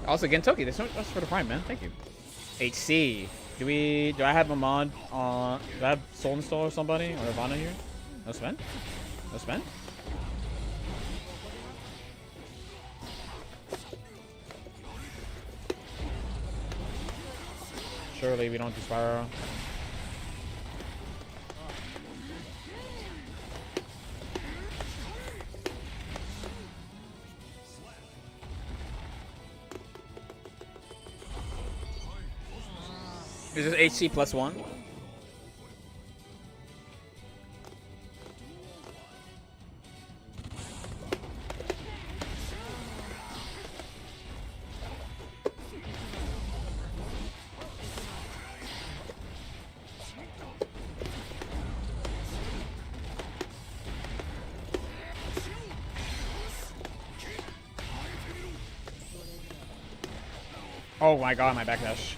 Also, Gentoki, that's for the Prime, man. Thank you. HC. Do I have a mod on... Do I have Soul Install or somebody? Or Ivana here? No spend? No spend? Surely we don't do Spyro. Is this HC +1? Oh my god, my backdash.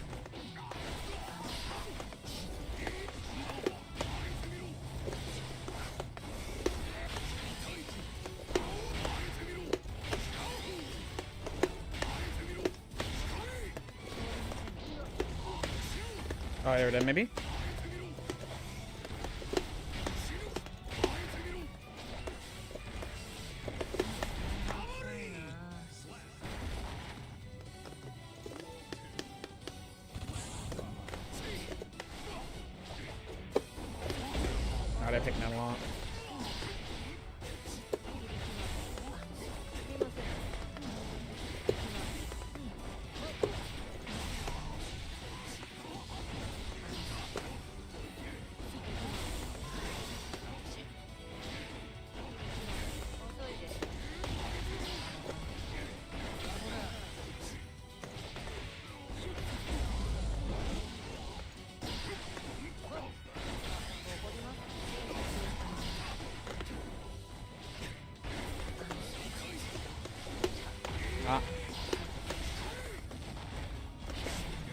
Oh, there it is, maybe? Oh, that took me long.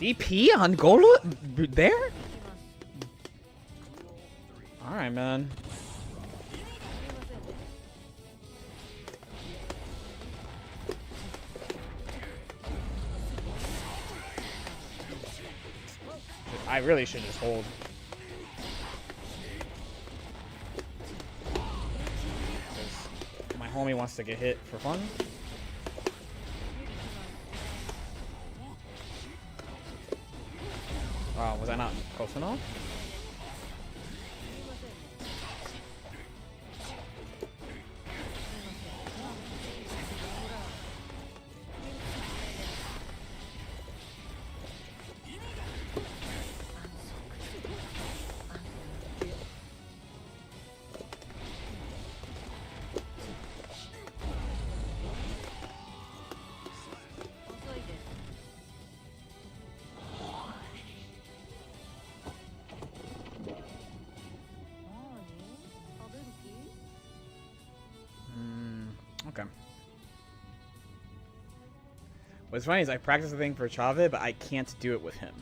DP on Golo? There? Alright, man. I really should just hold. My homie wants to get hit for fun. Wow, was I not close enough? Okay. What's funny is I practice the thing for Chave, but I can't do it with him.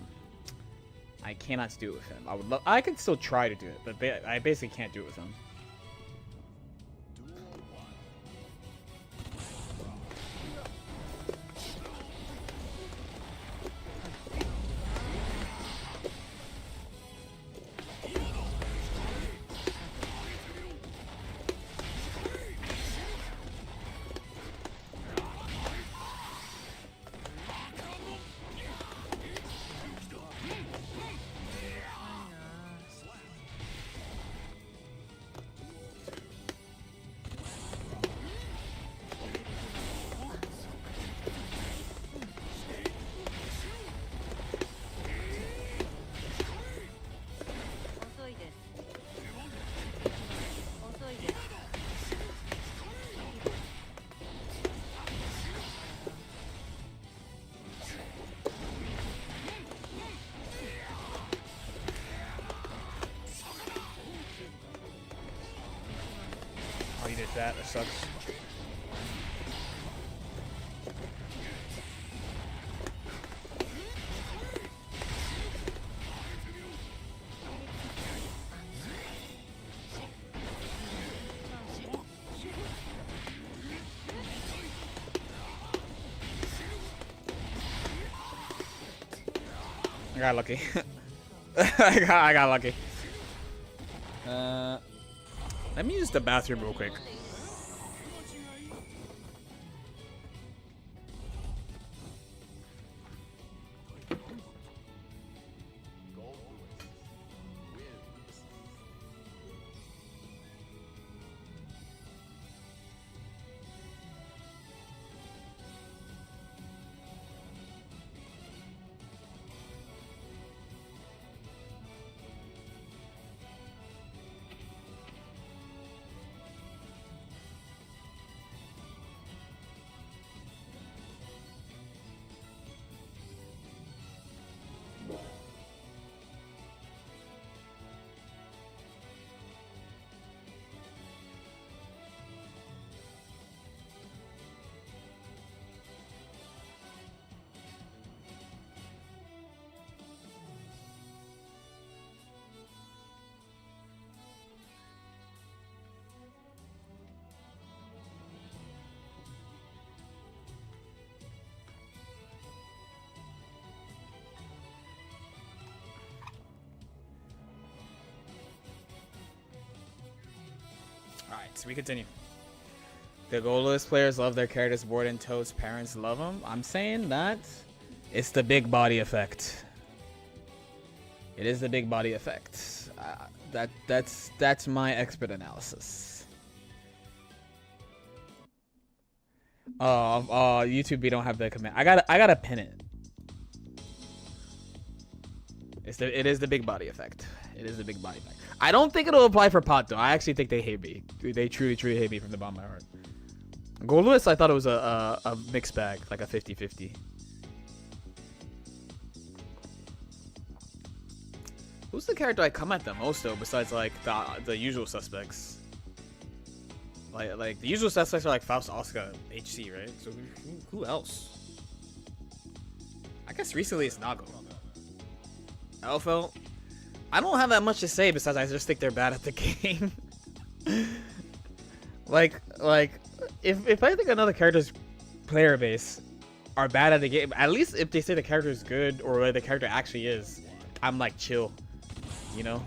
I cannot do it with him. I could still try to do it, but I basically can't do it with him. You did that. That sucks. I got lucky. I got lucky. Let me use the bathroom real quick. Alright, so we continue. The goalless players love their characters bored and Toad's parents love them. I'm saying that it's the big body effect. It is the big body effect. That's my expert analysis. YouTube, we don't have the command. I gotta pin it. It is the big body effect. It is the big body effect. I don't think it'll apply for Pot though. I actually think they hate me. They truly hate me from the bottom of my heart. Goalless, I thought it was a mixed bag, like a 50-50. Who's the character I come at the most though, besides like the usual suspects? Like the usual suspects are like Faust, Oscar, HC, right? So who else? I guess recently it's Nago. Elfel. I don't have that much to say besides I just think they're bad at the game. like if I think another character's player base are bad at the game, at least if they say the character is good or where the character actually is, I'm like chill, you know?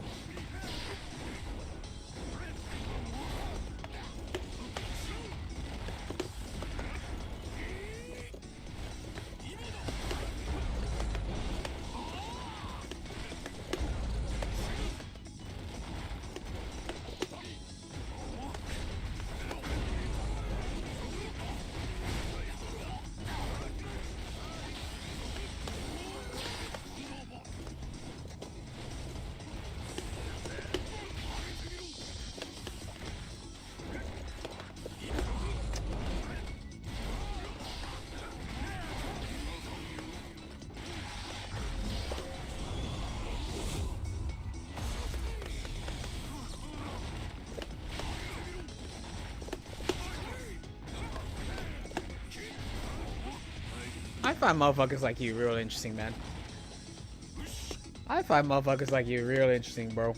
find motherfuckers like you real interesting, man. I find motherfuckers like you real interesting, bro.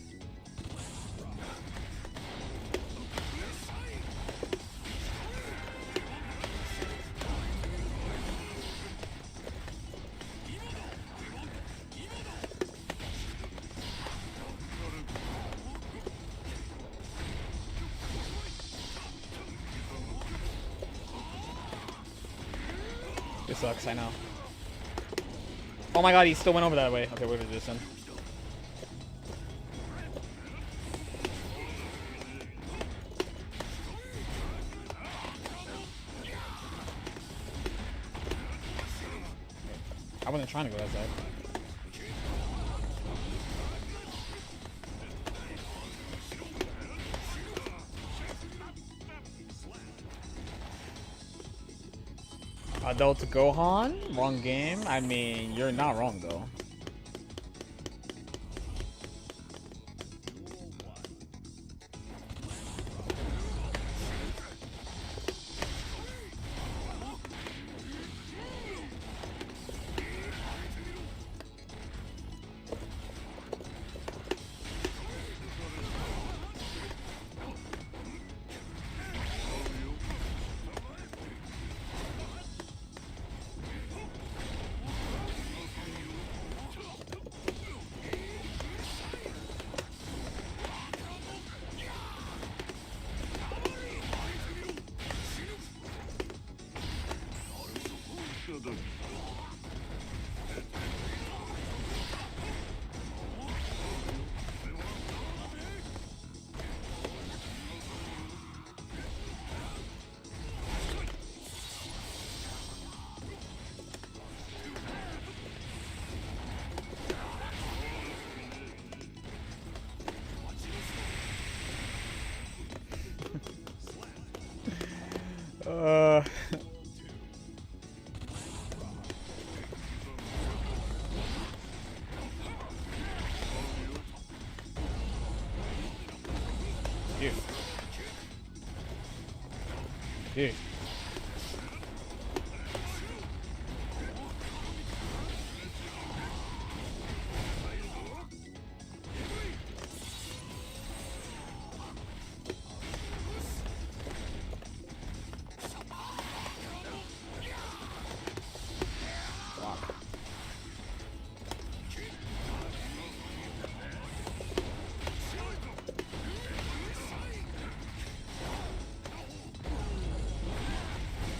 This sucks, I know. Oh my god, he still went over that way. Okay, we're gonna do this then. I wasn't trying to go that side. Adult Gohan? Wrong game? I mean, you're not wrong though. Dude. Dude.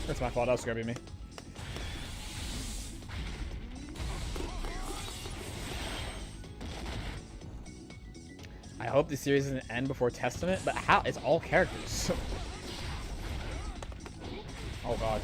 That's my fault, that was grabbing me. I hope the series doesn't end before Testament, but how? It's all characters. Oh god.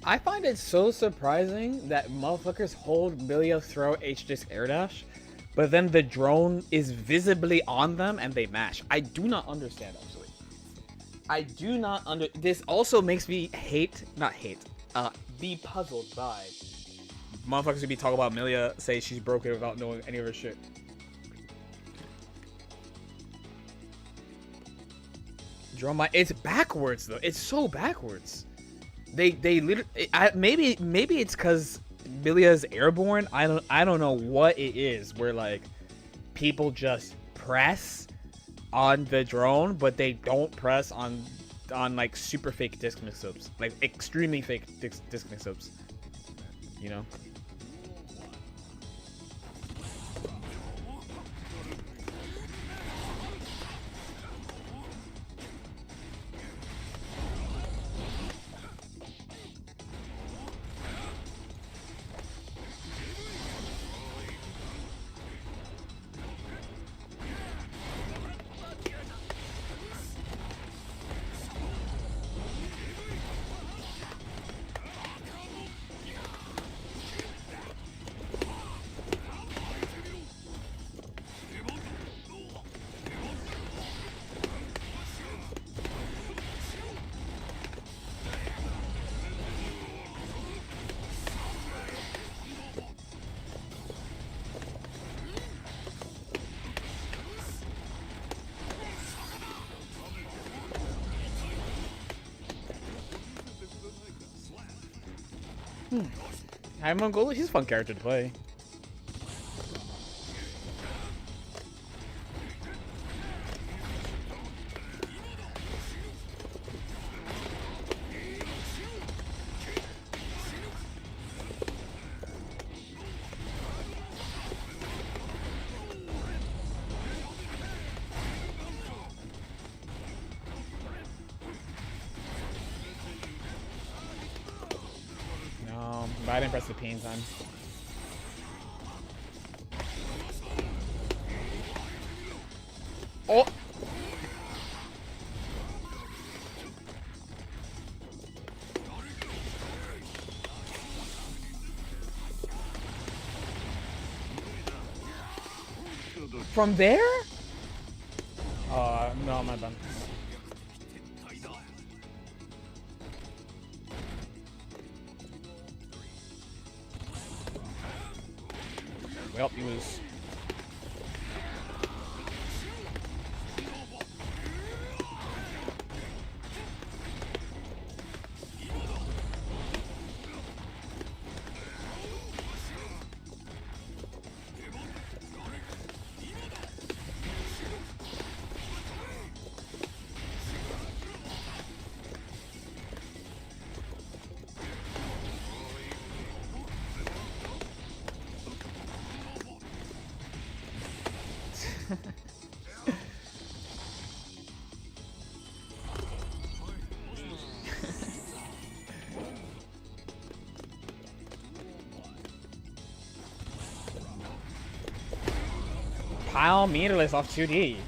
I find it so surprising that motherfuckers hold Milia throw H-Disc air dash, but then the drone is visibly on them and they mash. I do not understand, actually. I do not this also makes me be puzzled by motherfuckers who be talking about Milia say she's broken without knowing any of her shit. Drone it's backwards though. It's so backwards. They literally maybe it's because Milia's airborne. I don't know what it is where like people just press on the drone but they don't press on like super fake disc mix-ups, like extremely fake disc mix-ups, you know. I'm Mongolian. He's a fun character to play. But I didn't press the P in time. Oh! From there? No, my bad. Well, you lose. Pile meterless off 2D.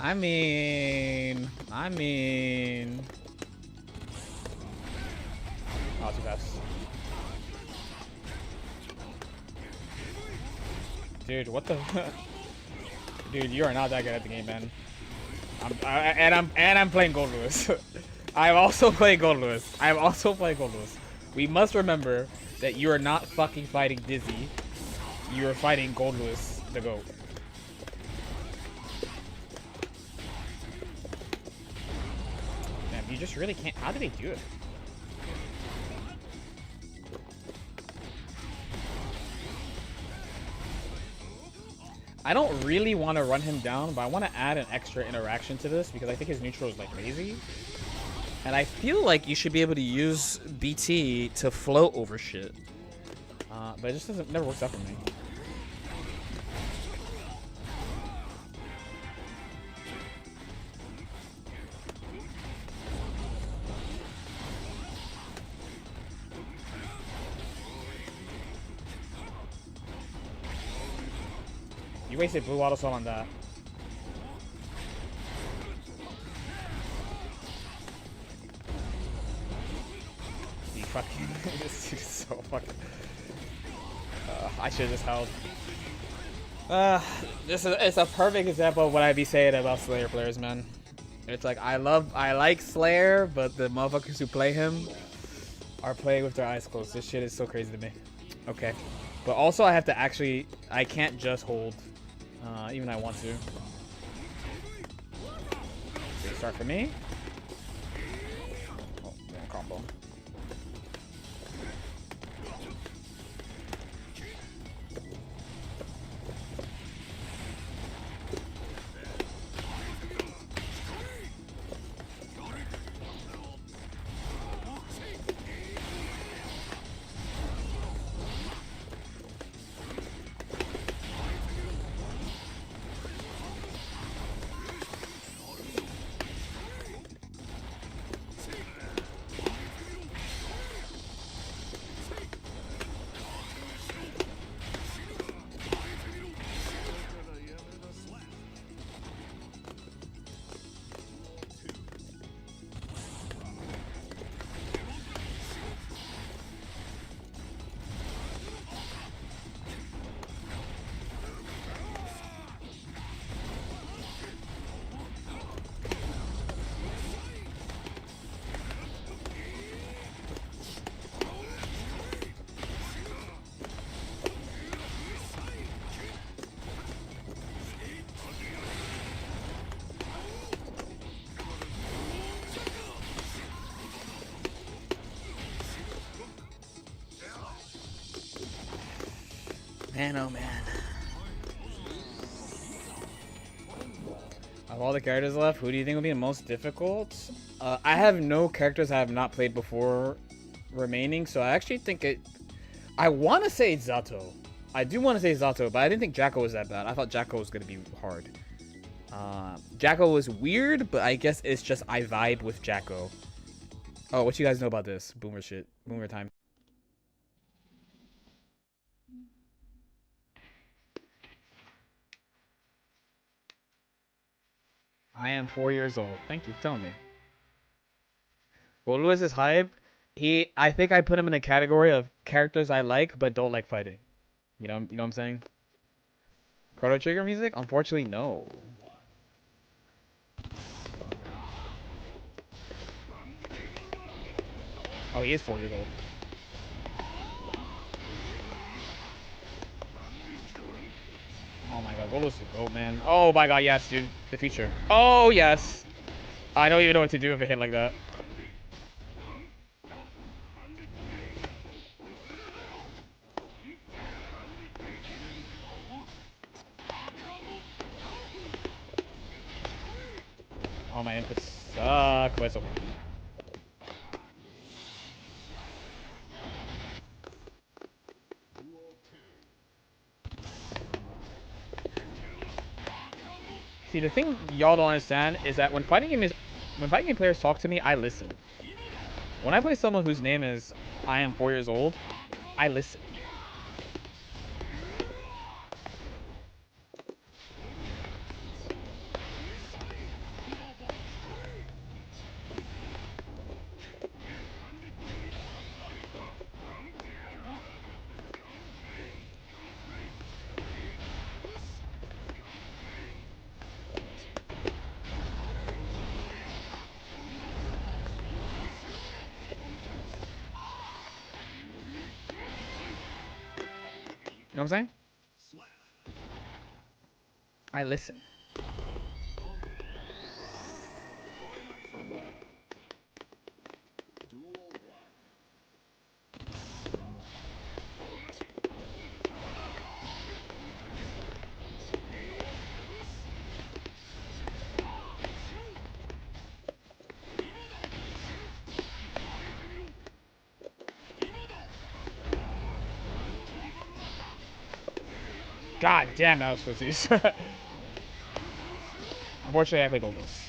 I mean... Oh, too fast. Dude, what the... Dude, you are not that good at the game, man. I'm playing Gold Lewis. I'm also playing Gold Lewis. We must remember that you are not fucking fighting Dizzy. You are fighting Gold Lewis, the GOAT. You just really can't. How do they do it? I don't really want to run him down, but I want to add an extra interaction to this because I think his neutral is like lazy. And I feel like you should be able to use BT to float over shit. But it just never works out for me. You wasted blue auto soul on that. You fucking... This dude is so fucking... I should've just held. It's a perfect example of what I'd be saying about Slayer players, man. It's like, I like Slayer, but the motherfuckers who play him are playing with their eyes closed. This shit is so crazy to me. Okay. But also I have to actually... I can't just hold. Even I want to. Great start for me. Oh, yeah, combo. Man, oh man. Of all the characters left, who do you think will be the most difficult? I have no characters I have not played before remaining, so I actually think I want to say Zato. I do want to say Zato, but I didn't think Jacko was that bad. I thought Jacko was going to be hard. Jacko was weird, but I guess it's just I vibe with Jacko. Oh, what you guys know about this? Boomer shit. Boomer time. I am 4 years old. Thank you for telling me. What was his hype? I think I put him in a category of characters I like but don't like fighting. You know what I'm saying? Chrono Trigger music? Unfortunately, no. Oh, he is 4 years old. Oh my god, Golos is the GOAT, man. Oh my god, yes, dude. The future. Oh, yes. I don't even know what to do if it hit like that. Oh, my inputs suck, but it's okay. See, the thing y'all don't understand is that when fighting game players talk to me, I listen. When I play someone whose name is I am 4 years old, I listen. You know what I'm saying? I listen. God damn, that was pussies. Unfortunately, I played Golos.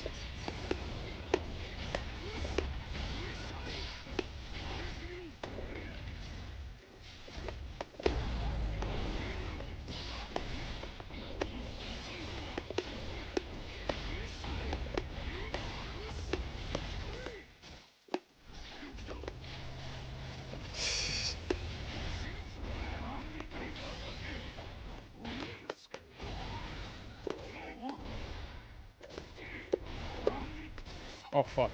Oh, fuck.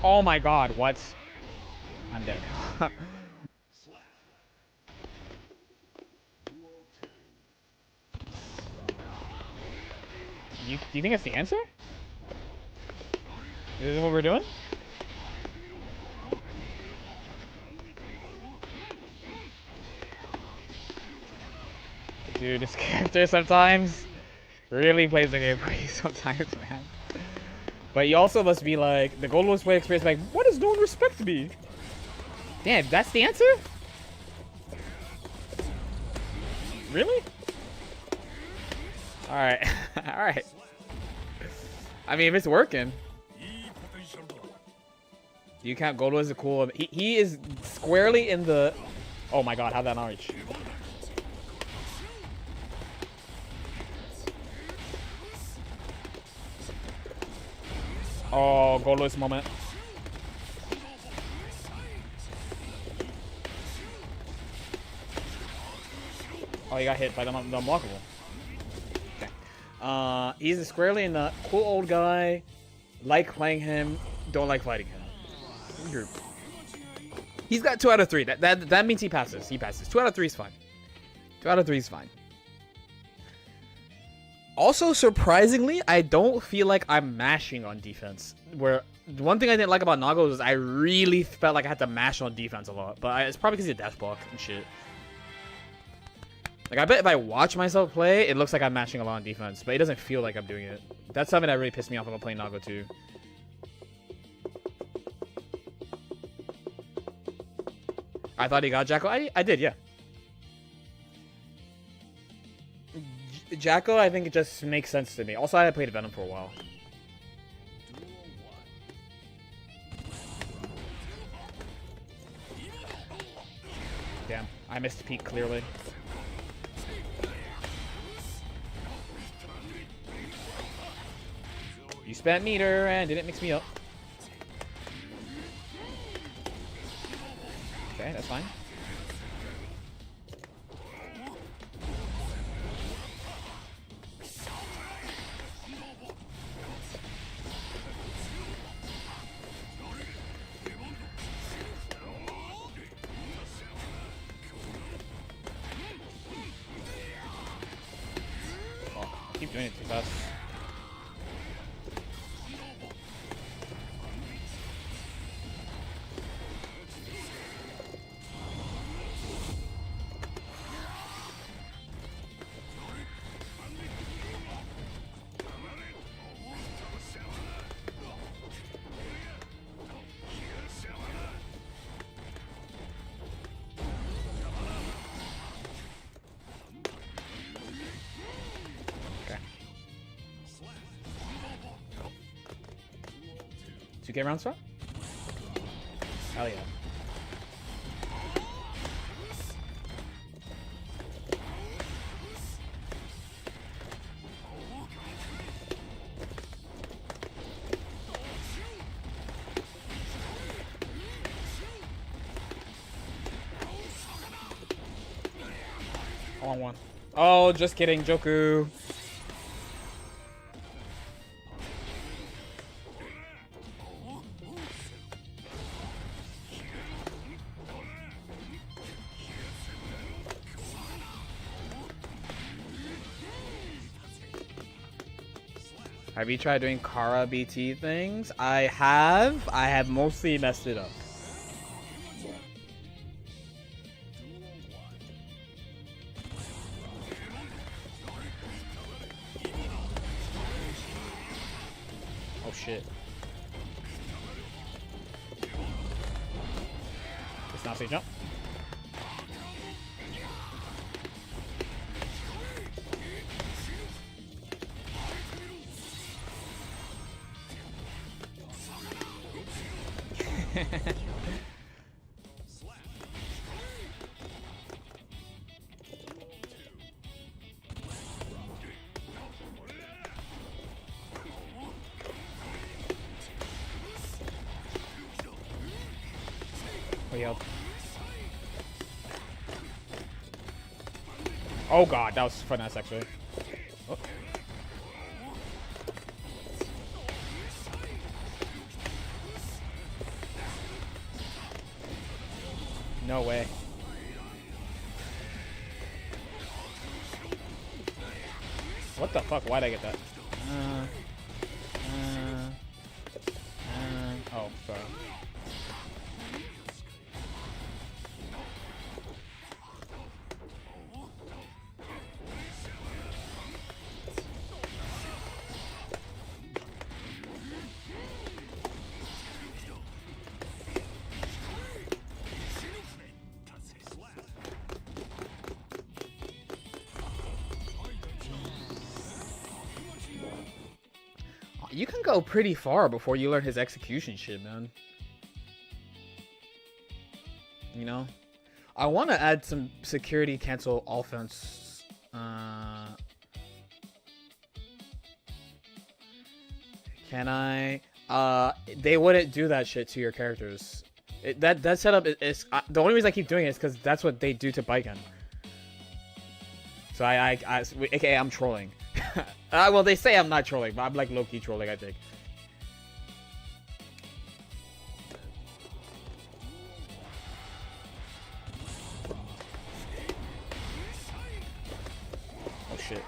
Oh my god, what? I'm dead. Do you think that's the answer? Is this what we're doing? Dude, this character sometimes really plays the game for you sometimes, man. But you also must be like, the Golos play experience, like, what does no one respect me? Damn, that's the answer? Really? Alright. Alright. I mean, if it's working. You count Golos as a cool... He is squarely in the... Oh my god, how'd that not reach? Oh, Golos moment. Oh, he got hit by the unblockable. Okay. He's squarely in the cool old guy. Like playing him, don't like fighting him. Weird. He's got 2 out of 3. That means he passes. He passes. 2 out of 3 is fine. 2 out of 3 is fine. Also, surprisingly, I don't feel like I'm mashing on defense. Where one thing I didn't like about Nago is I really felt like I had to mash on defense a lot. But it's probably because of dash block and shit. Like, I bet if I watch myself play, it looks like I'm mashing a lot on defense. But it doesn't feel like I'm doing it. That's something that really pissed me off about playing Nago too. I thought he got Jacko. I did, yeah. Jacko, I think it just makes sense to me. Also, I had played Venom for a while. Damn, I missed peak clearly. You spent meter and didn't mix me up. Okay, that's fine. Keep doing it too fast. Did you get round swap? Hell yeah. All on one. Oh, just kidding, Joku. Have you tried doing Kara BT things? I have. I have mostly messed it up. Oh shit. It's not safe jump. Oh god, that was finesse actually. Oh. No way. What the fuck? Why'd I get that? Oh, sorry. You can go pretty far before you learn his execution shit, man. You know? I want to add some security cancel offense. Can I? They wouldn't do that shit to your characters. That setup is the only reason I keep doing it is because that's what they do to Baiken. So aka I'm trolling. Well, they say I'm not trolling, but I'm like low-key trolling, I think. Oh shit.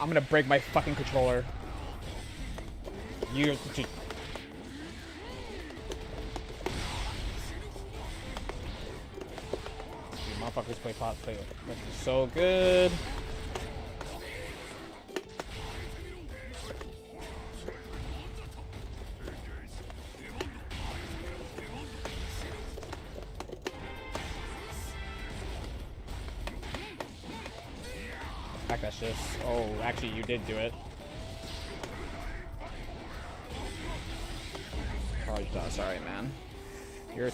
I'm gonna break my fucking controller. You. Dude. Motherfuckers play pot play. This is so good. Back that shit. Oh, actually, you did do it. Oh, you're sorry, man. You're.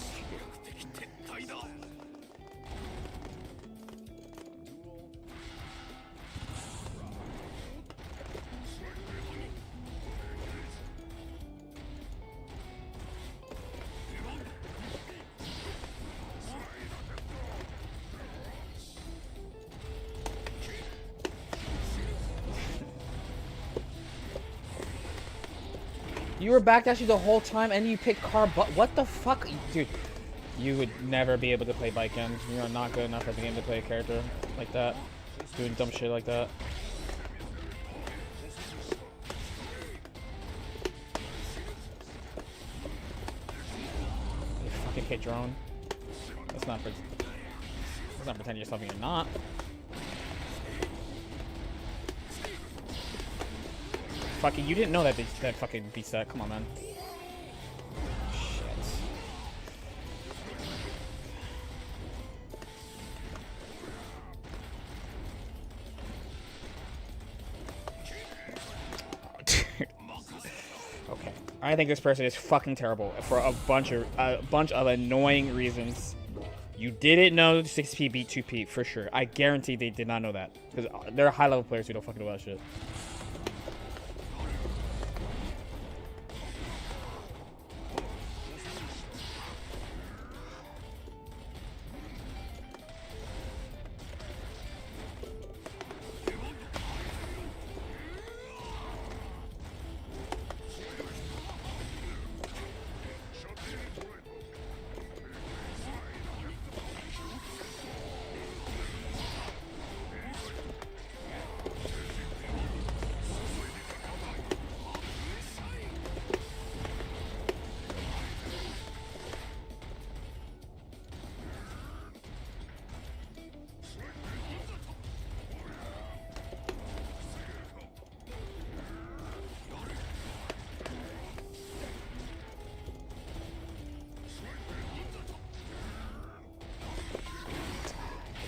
You were backdashing the whole time and you picked car, but what the fuck? Dude, you would never be able to play bike end. You are not good enough at the game to play a character like that. Doing dumb shit like that. You fucking hit drone. Let's not pretend you're something you're not. Fucking, you didn't know that that fucking beats that. Come on, man. Shit. Okay, I think this person is fucking terrible for a bunch of annoying reasons. You didn't know 6P beat 2P for sure. I guarantee they did not know that because there are high level players who don't fucking know that shit.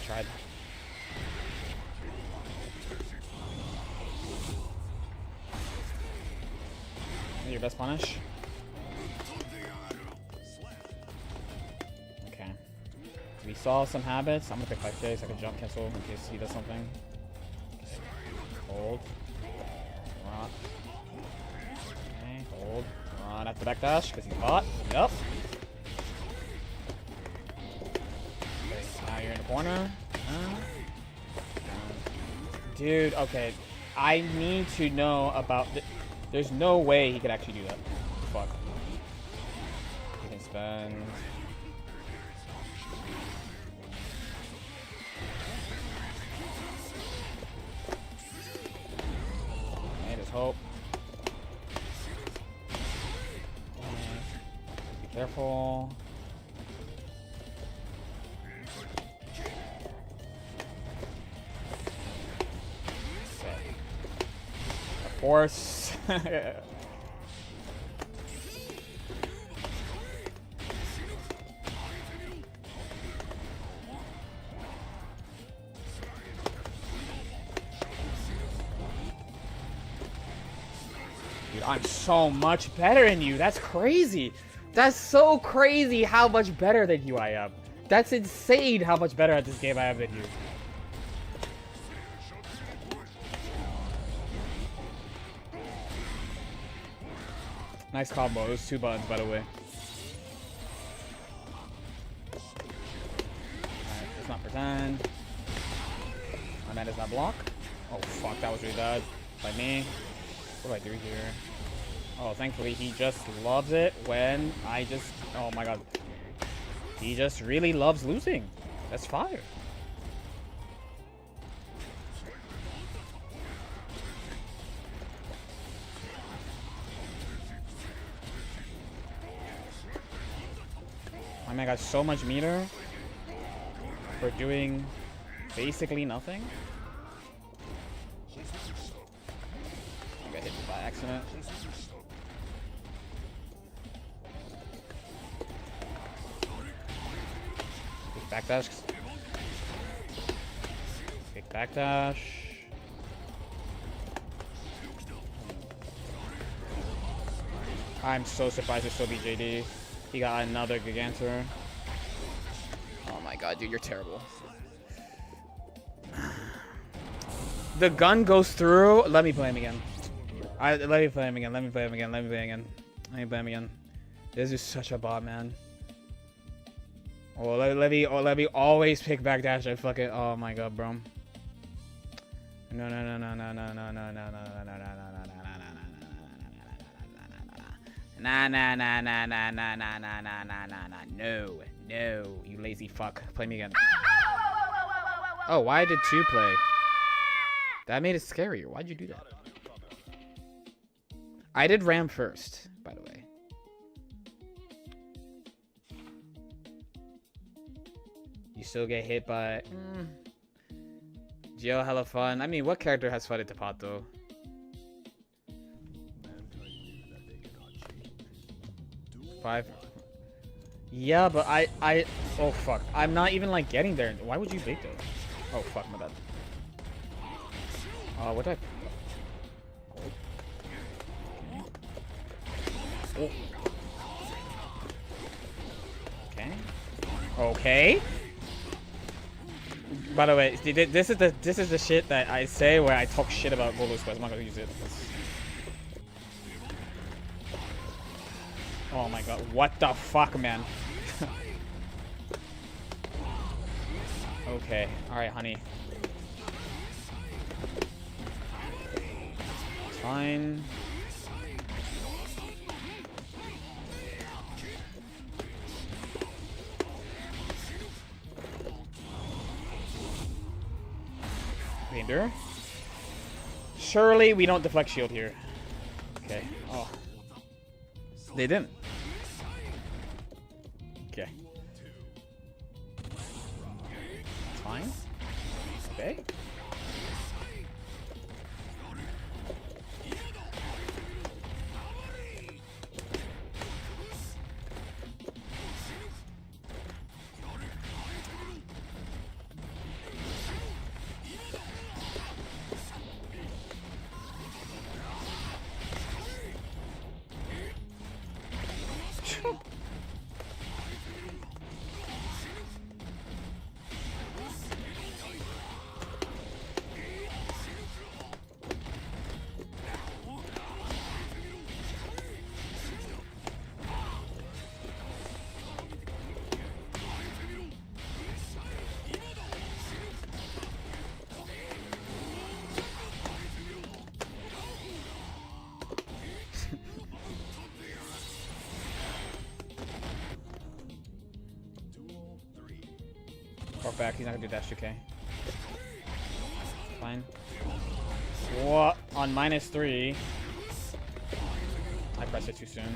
Tried. Your best punish. Okay. We saw some habits. I'm gonna pick 5K so I can jump cancel in case he does something. Okay. Hold. Rock. Okay. Hold. Run after backdash because he's hot. Yep. Now you're in the corner. Dude, okay. I need to know about... There's no way he could actually do that. Fuck. He can spend... Okay, there's hope. Be careful. Force. Dude, I'm so much better than you. That's crazy. That's so crazy how much better than you I am. That's insane how much better at this game I am than you. Nice combo. Those 2 buttons, by the way. Alright, let's not pretend. My man does not block. Oh, fuck. That was really bad. By me. What do I do here? Oh, thankfully, he just loves it when I just... Oh, my God. He just really loves losing. That's fire. I mean, I got so much meter for doing basically nothing. I got hit by accident. Big backdash. Big backdash. I'm so surprised it's still BJD. He got another Gigantor. Oh my god, dude, you're terrible. The gun goes through. Let me play him again. Let me play him again. Let me play him again. Let me play him again. Let me play him again. This is such a bot, man. Oh, let me always pick backdash. I fucking. Oh my god, bro. No. No, you lazy fuck. Play me again. Oh, why did 2 play? That made it scarier. Why'd you do that? I did Ram first, by the way. You still get hit by... Geo, hella fun. I mean, what character has fun at Tepat, though? Five. Yeah, but I... Oh, fuck. I'm not even, like, getting there. Why would you bait, though? Oh, fuck, my bad. What did I... Oh. Okay. Okay. By the way, this is the shit that I say where I talk shit about Golo's Quest. I'm not gonna use it. Oh my god, what the fuck, man? Okay, alright, honey. Fine. Reindeer. Surely we don't deflect shield here. Okay. Oh. They didn't. Okay. Fine. Okay. Back, he's not gonna do dash 2k. Fine. What? On -3. I pressed it too soon.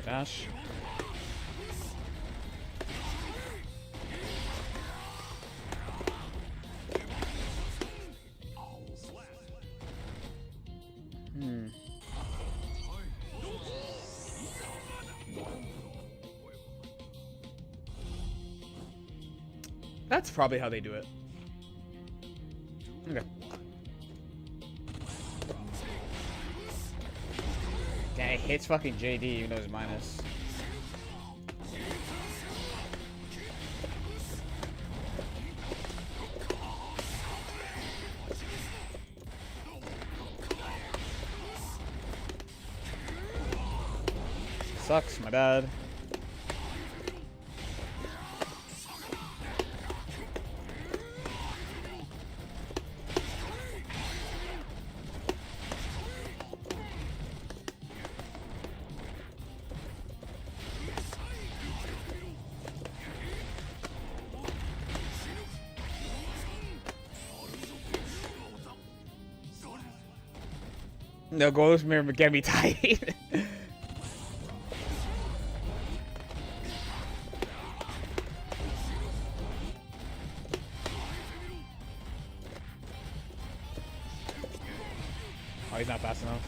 Dash. That's probably how they do it. Okay. Yeah, it hits fucking JD even though it's minus. sucks. My bad. No goals get me tight. Oh, he's not fast enough.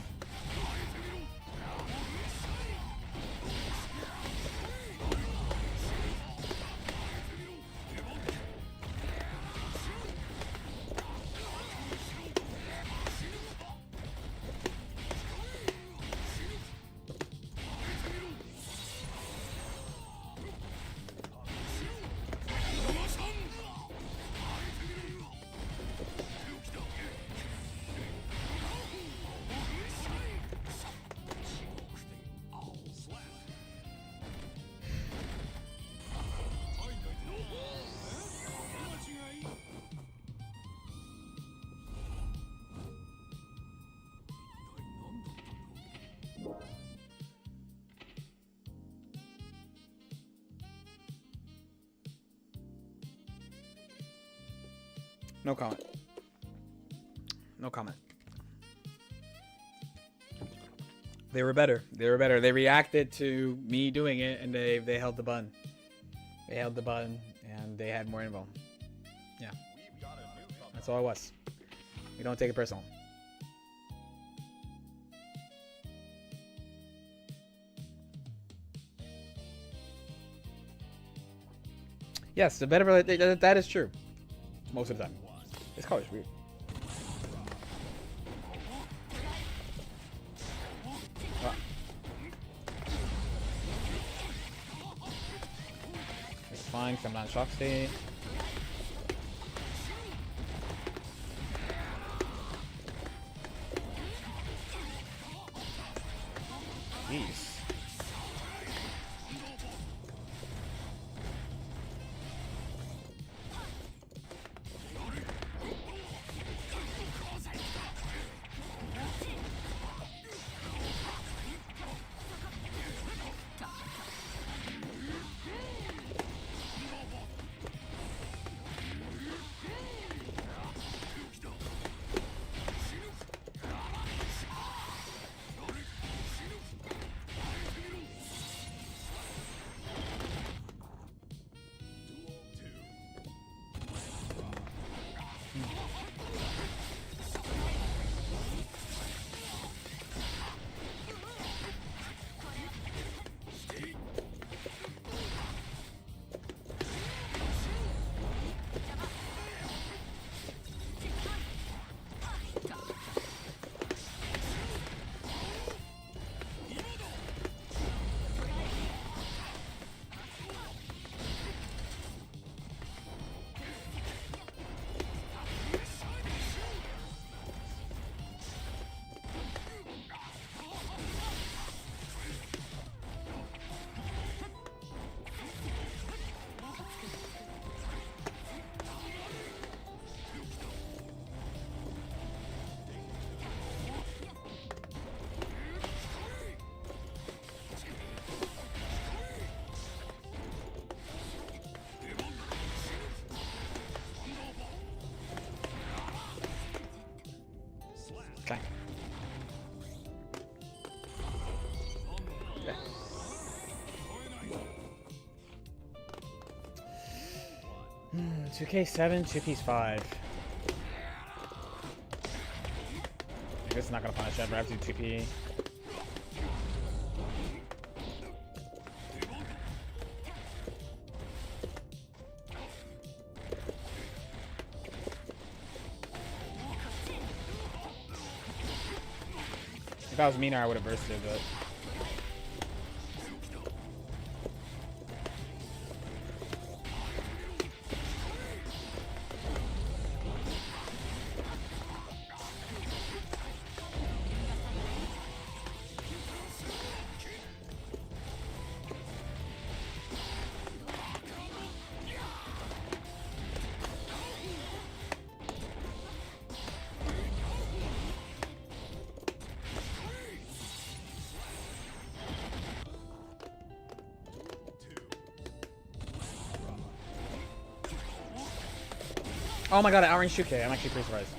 No comment. No comment. They were better. They were better. They reacted to me doing it, and they held the button. They held the button, and they had more info. Yeah. That's all it was. We don't take it personal. Yes, the better that is true. Most of the time. This color is weird. Ah. It's fine, because I'm not in shock state. Jeez. Okay. 2K7, 2P5. I guess it's not gonna punish ever. I have to do 2P. If I was meaner, I would have bursted, but. Oh my god, an outrange 2K. I'm actually pretty surprised.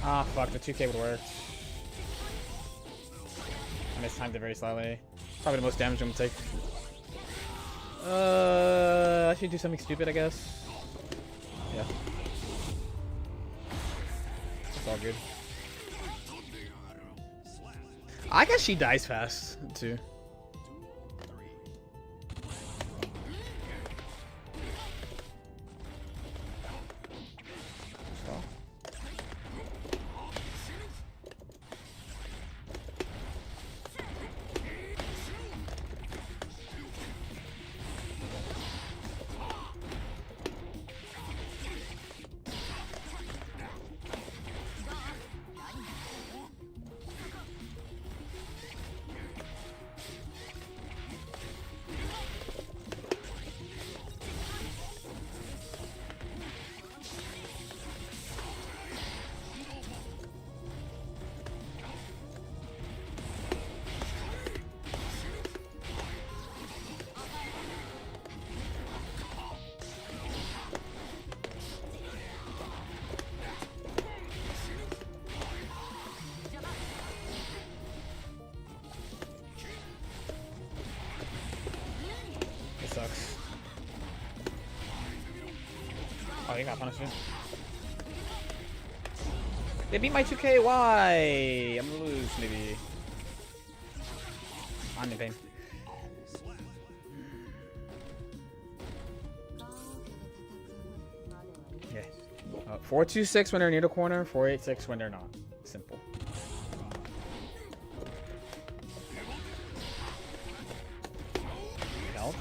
Ah, fuck, the 2K would work. I mistimed it very slightly. Probably the most damage I'm gonna take. I should do something stupid, I guess. Yeah. It's all good. I guess she dies fast, too. Sucks. Oh, you got punished. They beat my 2K. Why? I'm gonna lose, maybe. I'm in pain. Yeah. 426 when they're near the corner. 486 when they're not. Simple. Help.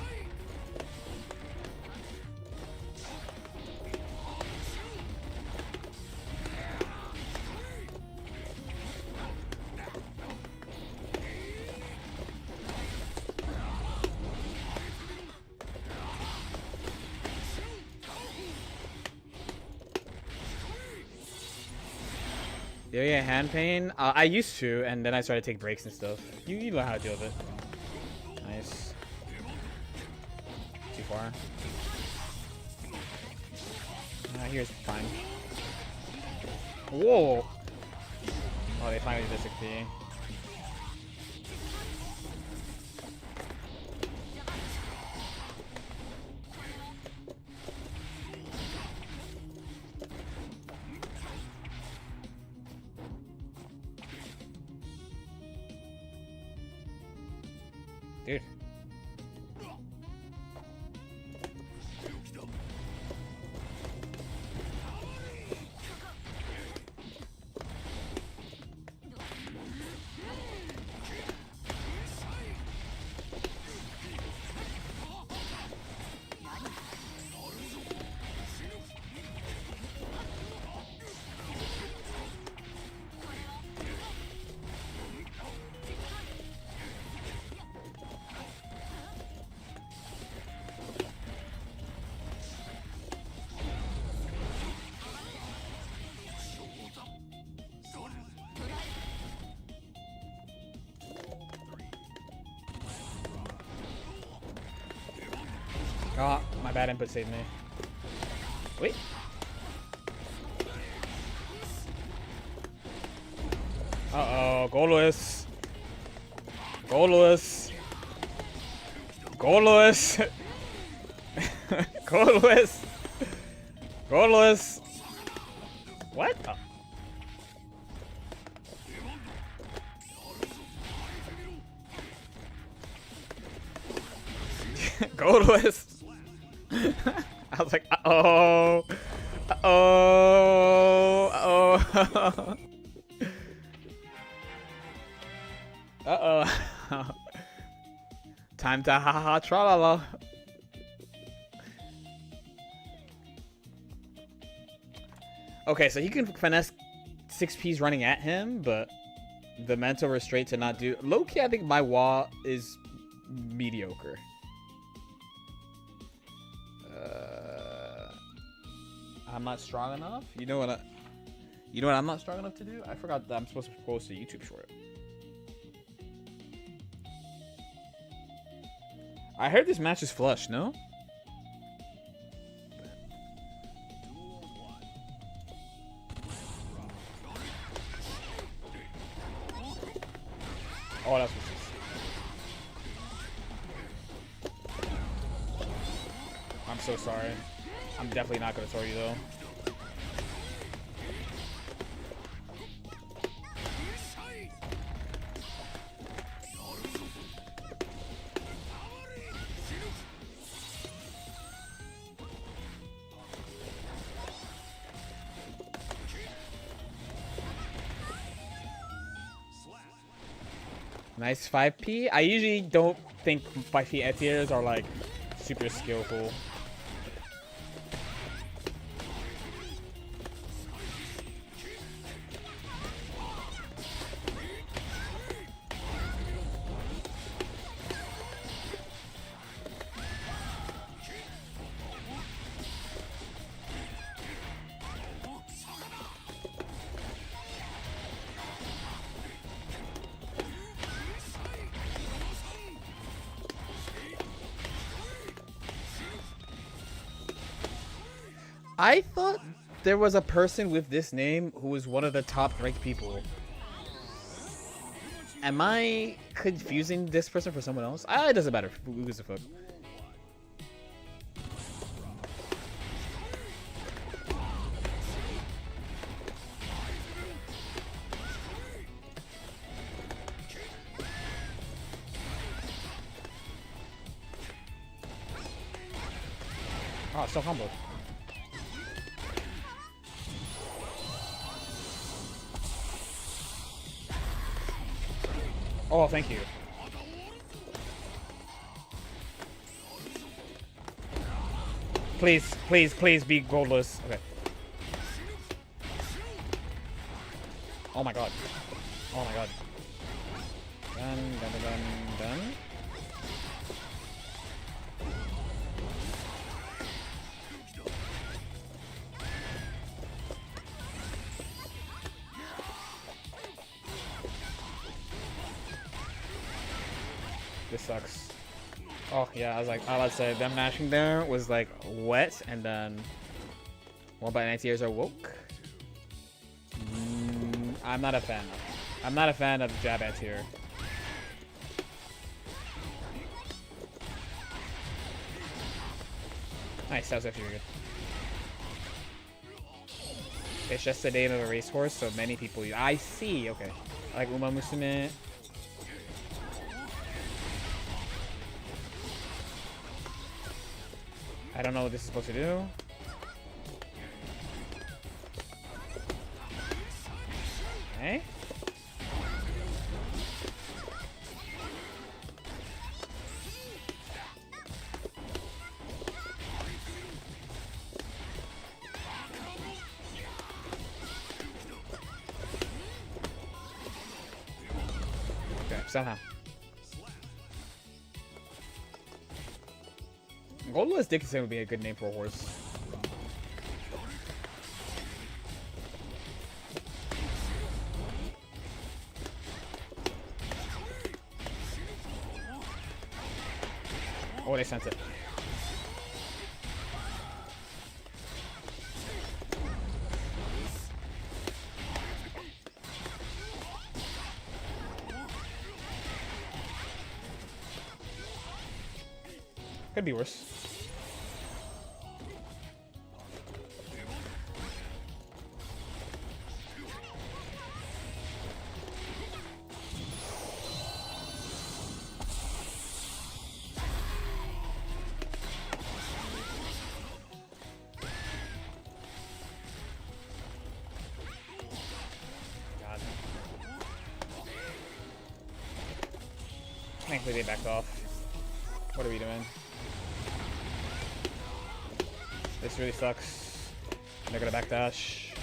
Yeah, hand pain. I used to, and then I started to take breaks and stuff. You know how to deal with it. Nice. Too far. Here's fine. Whoa! Oh, they finally did 6P. Dude. Oh, my bad input saved me. Wait. Uh-oh, goalless. Goalless. Goalless. Goalless. Goalless. What? Oh. Goalless. I was like, uh-oh. Uh-oh. Uh-oh. Uh-oh. Time to ha-ha tra-la-la. Okay, so he can finesse 6Ps running at him, but the mental restraint to not do. Low-key, I think my wall is mediocre. I'm not strong enough. You know what I'm not strong enough to do? I forgot that I'm supposed to post a YouTube short. I heard this match is flush, no? Oh, that's what's this. I'm so sorry. I'm definitely not gonna throw you though. Nice 5p. I usually don't think 5p A tiers are like super skillful. I thought there was a person with this name who was one of the top ranked people. Am I confusing this person for someone else? It doesn't matter. Who gives a fuck? Oh, still combo. Oh, thank you. Please, please, please be goldless. Okay. Oh my god. Oh my god. Done, done, done, done. This sucks. Oh yeah, I was like, I was say them mashing there was like wet, and then one by 90 years are woke. I'm not a fan. I'm not a fan of jab anti-air. Nice, that was actually good. It's just the name of a racehorse, so many people use. I see. Okay, like Uma Musume. I don't know what this is supposed to do. Okay. Okay, somehow. Goldless Dickinson would be a good name for a horse. Oh, they sent it. Could be worse. Thankfully they backed off. What are we doing? This really sucks. They're gonna backdash.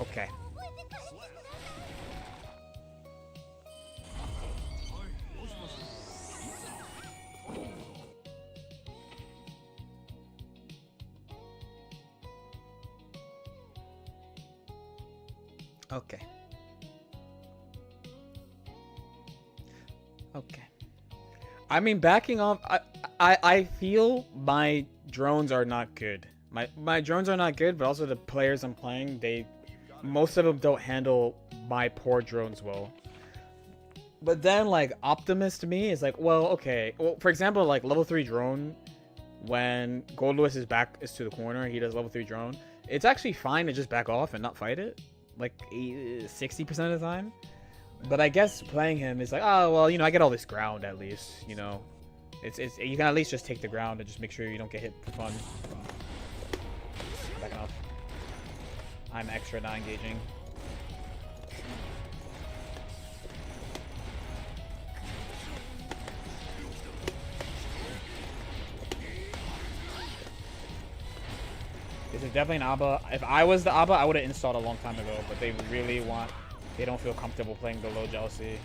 Okay. Okay. Okay. I mean, backing off, I feel my drones are not good. My drones are not good, but also the players I'm playing, most of them don't handle my poor drones well. But then, like, Optimus to me is like, well, okay. Well, for example, like, level 3 drone, when Gold Lewis' back is to the corner, he does level 3 drone. It's actually fine to just back off and not fight it, like, 60% of the time. But I guess playing him is like, oh, well, you know, I get all this ground at least, you know. It's you can at least just take the ground and just make sure you don't get hit for fun. Back off. I'm extra not engaging. This is definitely an ABBA. If I was the ABBA, I would have installed a long time ago, but they really want... They don't feel comfortable playing the low jealousy.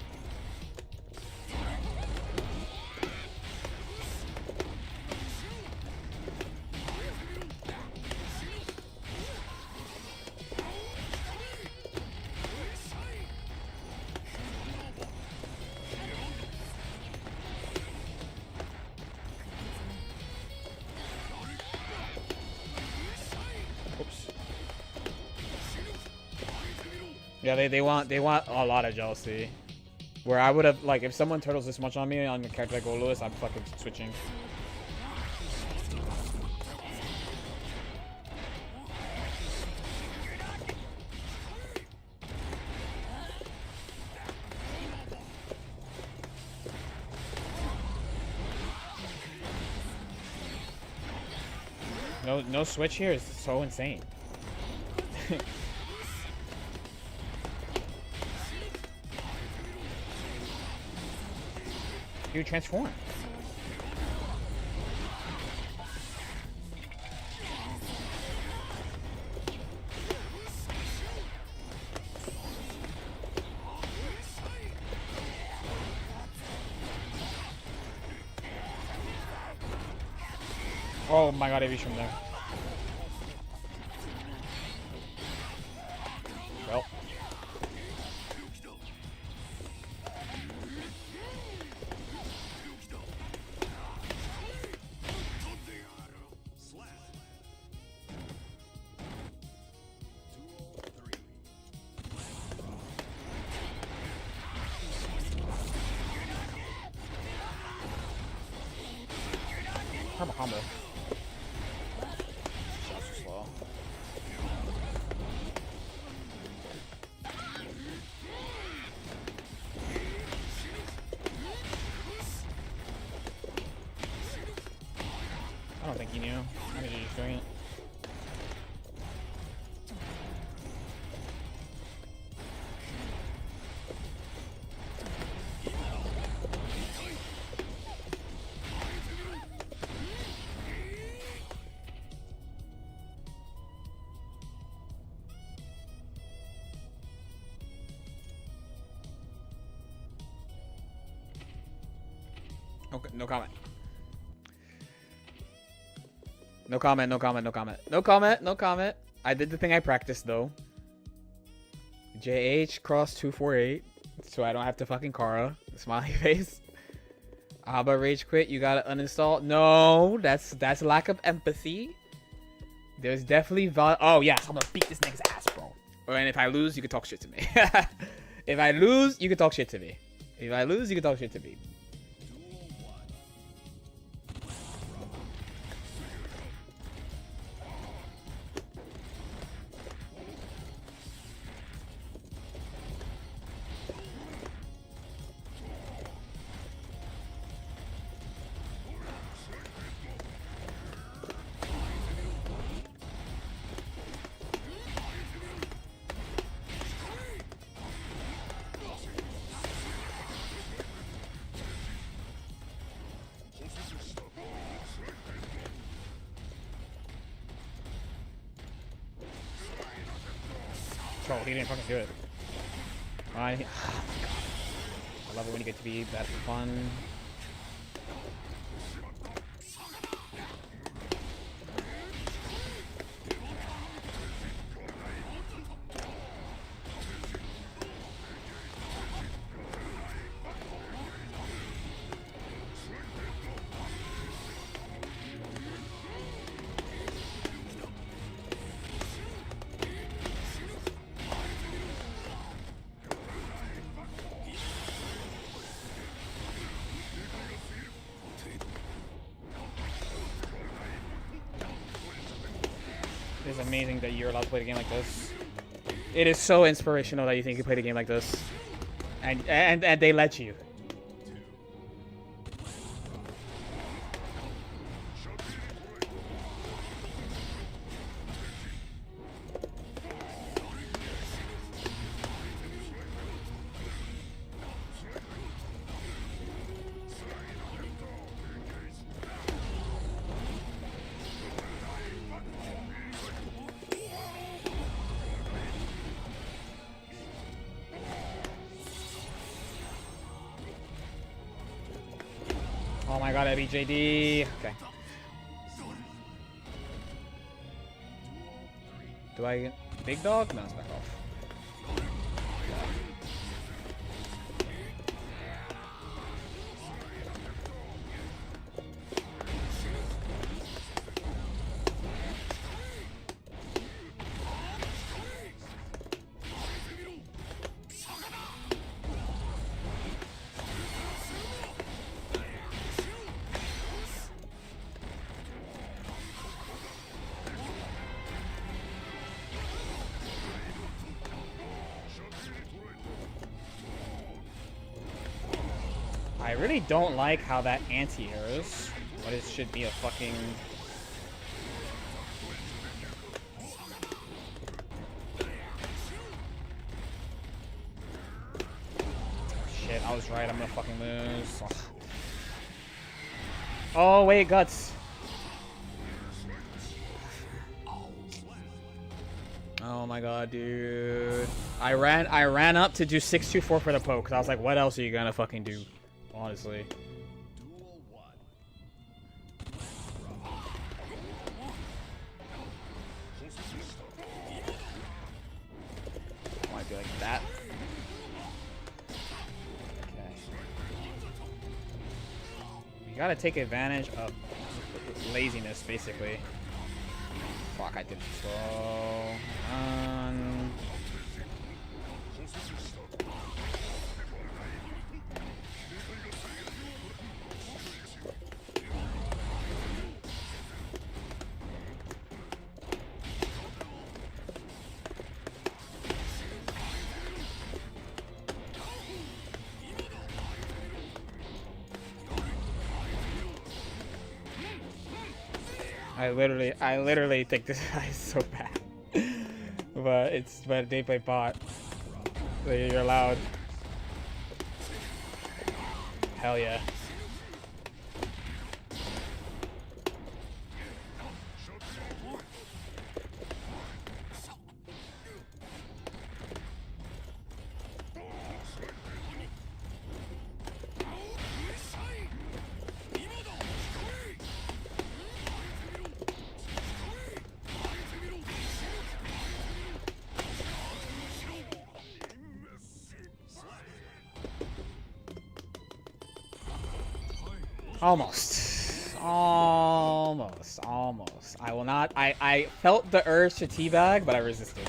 Yeah, they want a lot of jealousy. Where I would have, like, if someone turtles this much on me on the character like Gold Lewis, I'm fucking switching. No switch here is so insane. You transform. Oh my god, I reached from there. Well. Combo. Shots are slow. I don't think he knew. I think he was just doing it. Okay, no comment. No comment, no comment, no comment. No comment, no comment. I did the thing I practiced though. JH cross 248. So I don't have to fucking Kara. Smiley face. Abba rage quit. You gotta uninstall. No, that's lack of empathy. There's definitely oh yes, I'm gonna beat this nigga's ass, bro. And if I lose, you can talk shit to me. If I lose, you can talk shit to me. If I lose, you can talk shit to me. Troll, he didn't fucking do it. I love it when you get to be bad for fun. It's amazing that you're allowed to play the game like this. It is so inspirational that you think you play the game like this. And they let you. Oh my god, BJD. Okay. Do I get big dog? No, it's back off. I really don't like how that anti-airs, but it should be a fucking... Shit, I was right, I'm gonna fucking lose. Ugh. Oh wait, guts. Oh my god, dude. I ran up to do 624 for the poke, cause I was like, what else are you gonna fucking do? Honestly. Might be like that. Okay. You gotta take advantage of laziness, basically. Fuck, I did slow. I literally think this guy is so bad. but they play bot. So you're allowed. Hell yeah. Almost. I will not. I felt the urge to teabag, but I resisted.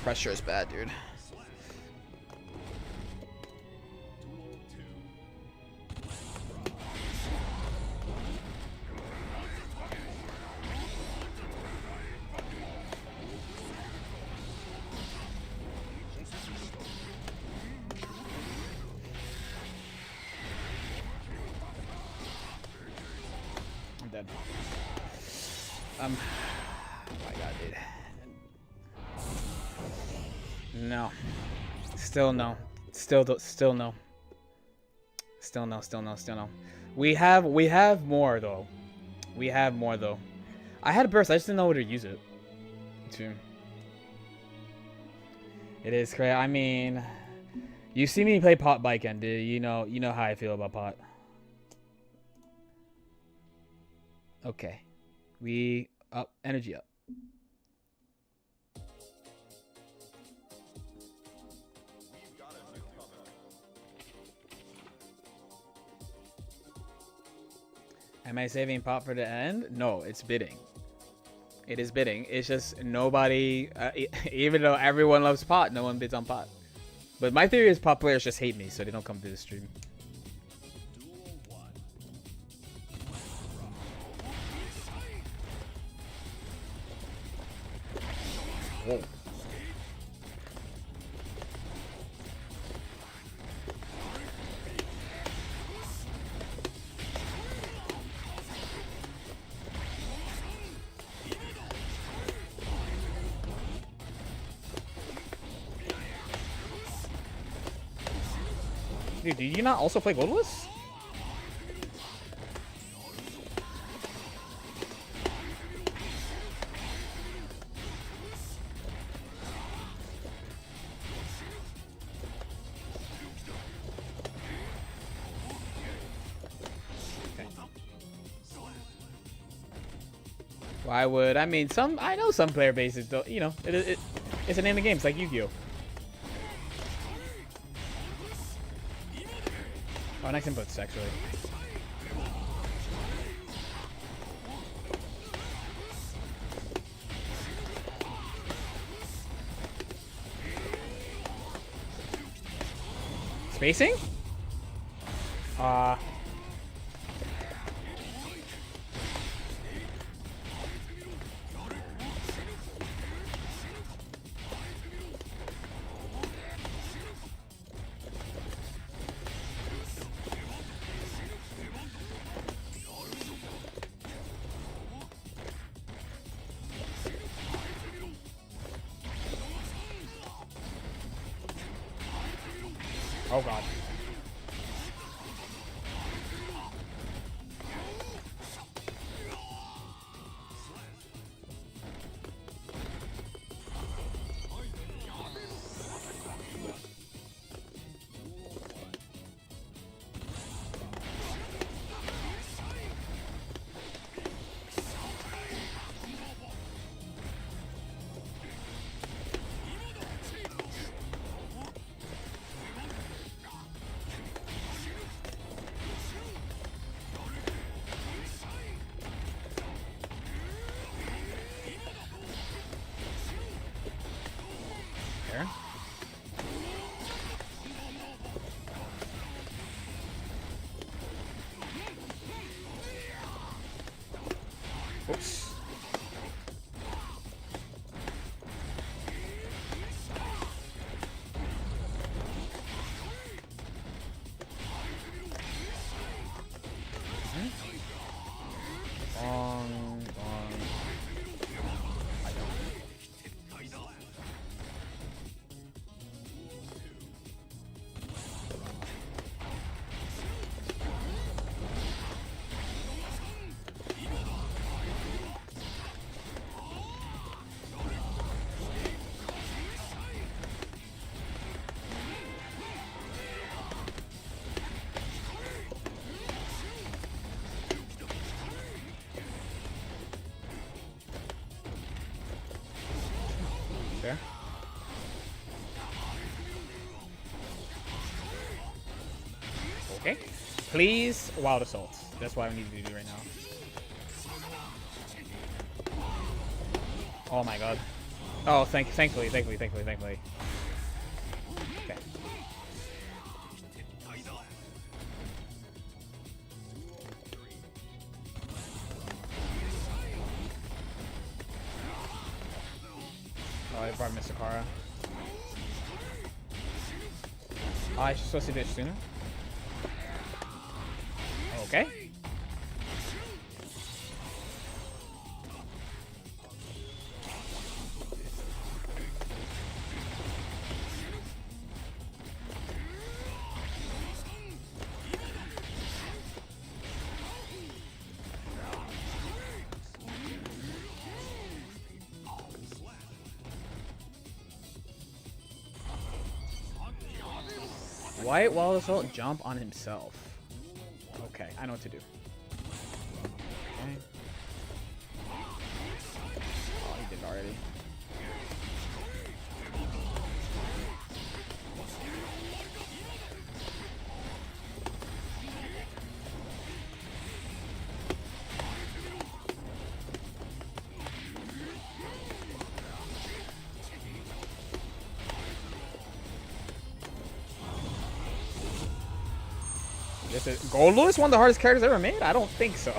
pressure is bad, dude. I'm dead. Oh my god, dude. No. Still no. Still no. Still no. Still no. We have more though. We have more though. I had a burst, I just didn't know where to use it. Too. It is crazy. I mean, you see me play pot bike end, dude. You know how I feel about pot. Okay. We up, energy up. Am I saving pot for the end? No, it's bidding. It is bidding. It's just nobody, even though everyone loves pot, no one bids on pot. But my theory is pot players just hate me, so they don't come to the stream. Whoa. Dude, do you not also play Goldless? Why would I mean I know some player bases though, you know, it's a name of the game, it's like Yu-Gi-Oh! Oh, next inputs actually. Spacing? Oh god. There. Oops. There. Okay. Please, Wild Assault. That's what I need to do right now. Oh my god. Oh, thankfully. Okay. Oh, I brought Mr. Kara. Oh, I should supposed to do it sooner. Okay. White wall assault jump on himself. Okay, I know what to do. Okay. Oh, he did it already. Gold Lewis, one of the hardest characters ever made? I don't think so.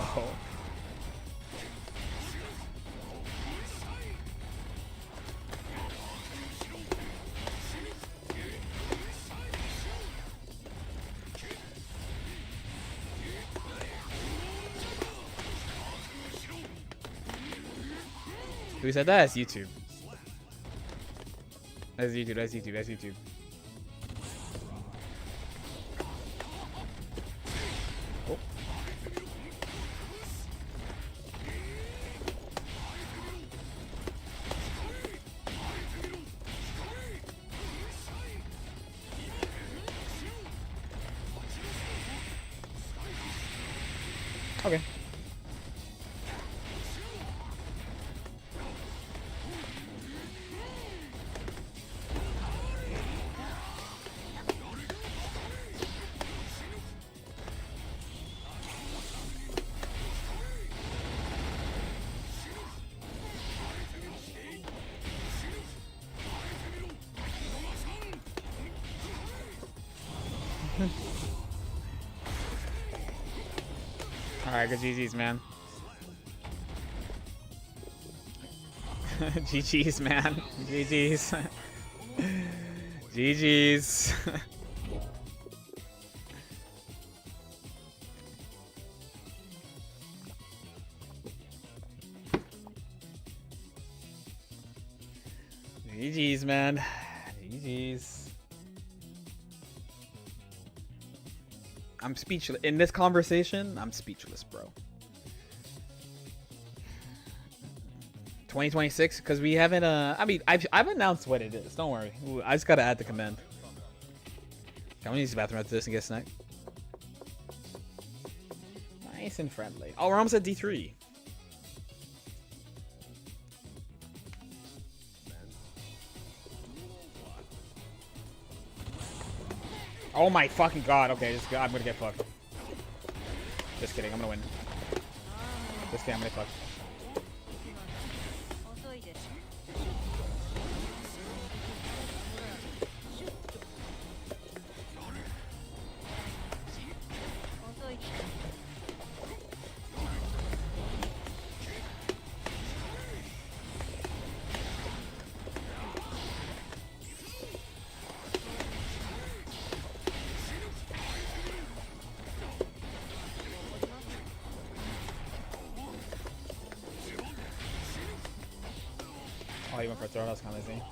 Who said that? That's YouTube. That's YouTube. Oh. Okay. Alright, good GG's, man. GG's, man. GG's. GG's. GG's, man. GG's. I'm speechless. In this conversation, I'm speechless, bro. 2026, because we haven't, I mean, I've announced what it is. Don't worry. Ooh, I just gotta add the command. Can we use the bathroom after this and get a snack? Nice and friendly. Oh, we're almost at D3. Oh my fucking god. Okay, I'm gonna get fucked. Just kidding, I'm gonna win. Just kidding, I'm gonna get fucked. Oh, he went for a throw. That was kind of easy.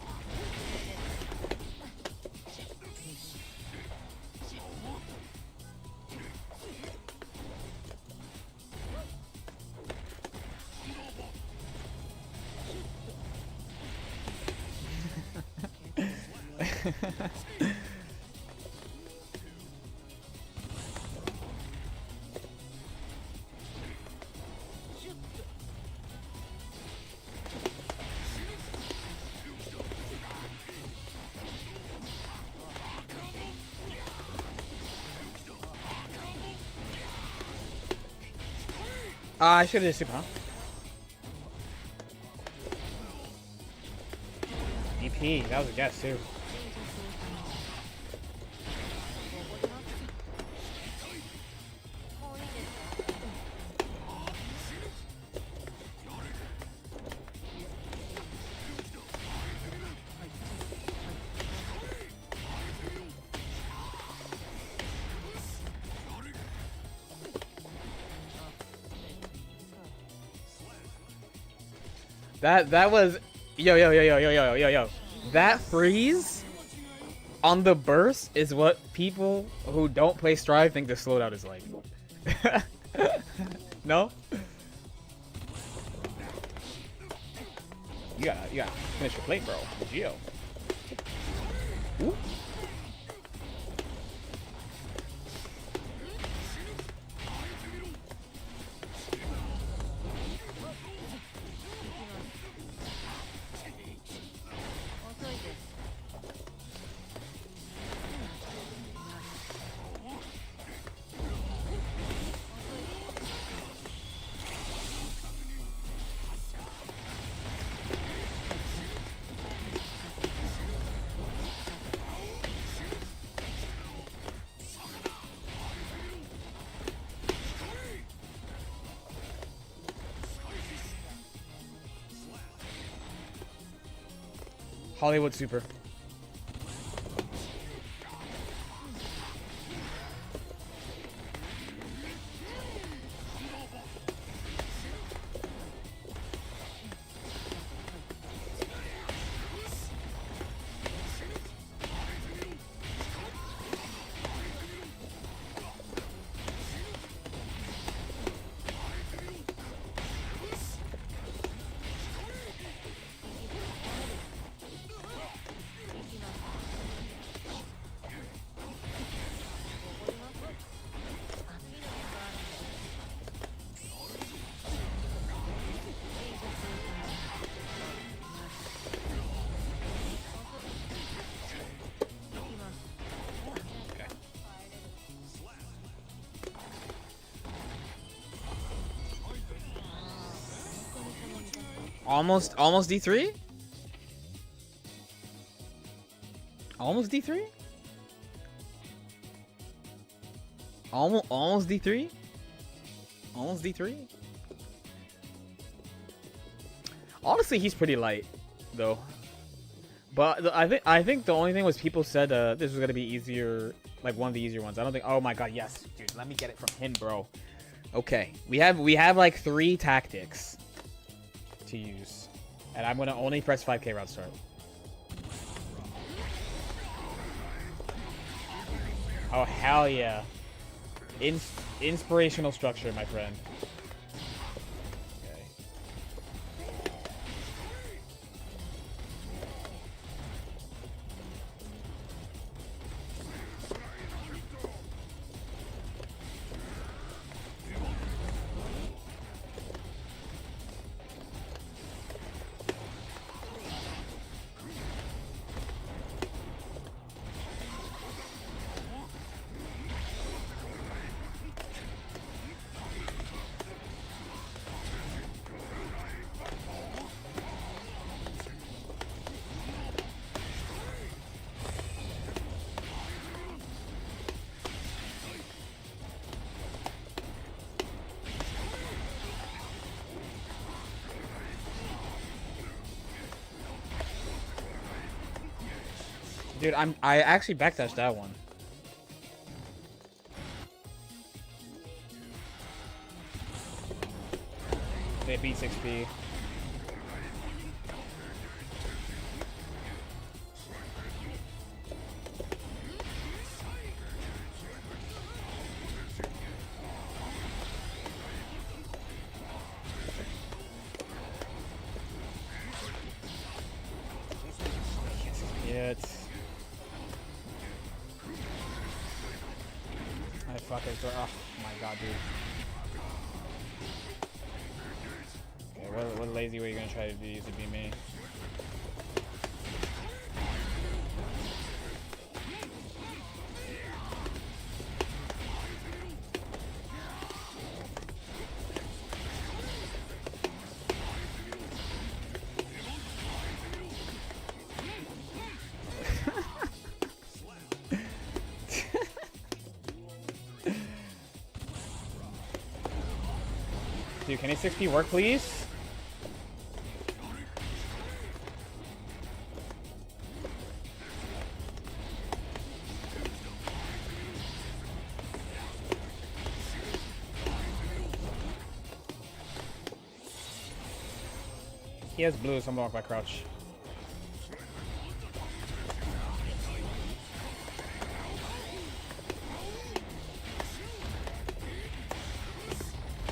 I should have did super, huh? EP. That was a guess too. That was yo. That freeze on the burst is what people who don't play Strive think the slowdown is like. No? You gotta finish your plate, bro. Geo. Ooh. Hollywood Super. Almost D3? Almost D3? Almost D3? Almost D3? Honestly, he's pretty light, though. But I think the only thing was people said this was gonna be easier, like one of the easier ones. I don't think. Oh my god, yes, dude. Let me get it from him, bro. Okay, we have like 3 tactics to use, and I'm gonna only press 5K round start. Oh hell yeah! Inspirational structure, my friend. Okay. Dude, I actually backdashed that one. They beat 6P. Oh my god, dude. Okay, what lazy way are you gonna try to use to beat me? Dude, can a 6P work, please? He has blue, so I'm gonna block my crouch.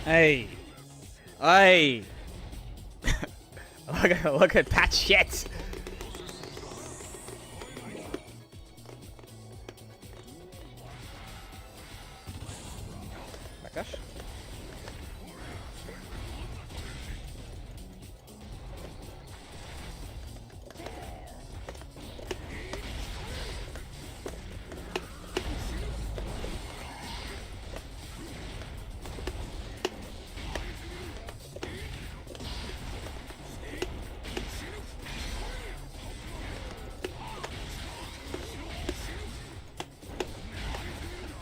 Hey. Hey. look at that shit. Backdash.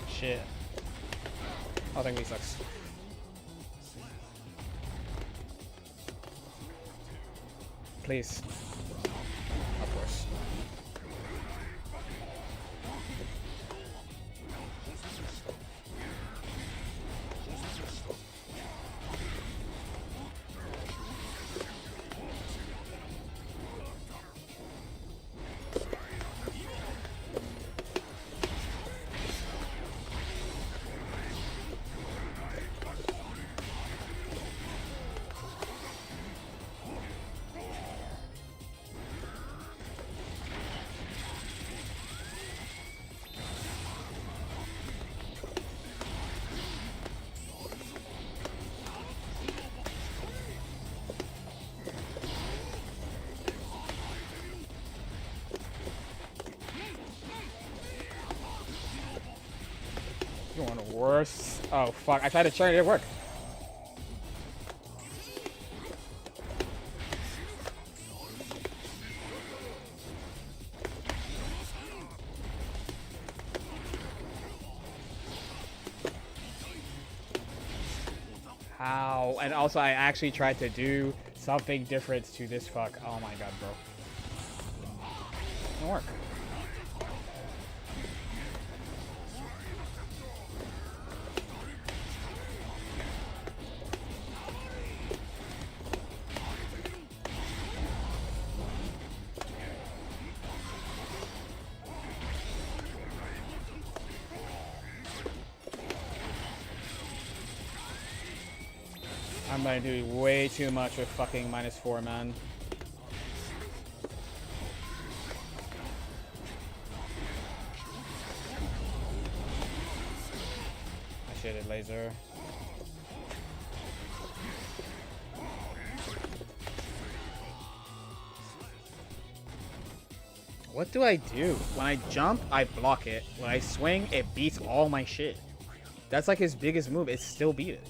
Shit. I think he sucks. Please. Of course. You want worse? Oh fuck! I tried to turn it, it didn't work. How? And also, I actually tried to do something different to this fuck. Oh my god, bro. Didn't work. I'm gonna do way too much with fucking -4, man. I shaded laser. What do I do? When I jump, I block it. When I swing, it beats all my shit. That's like his biggest move. It still beat it.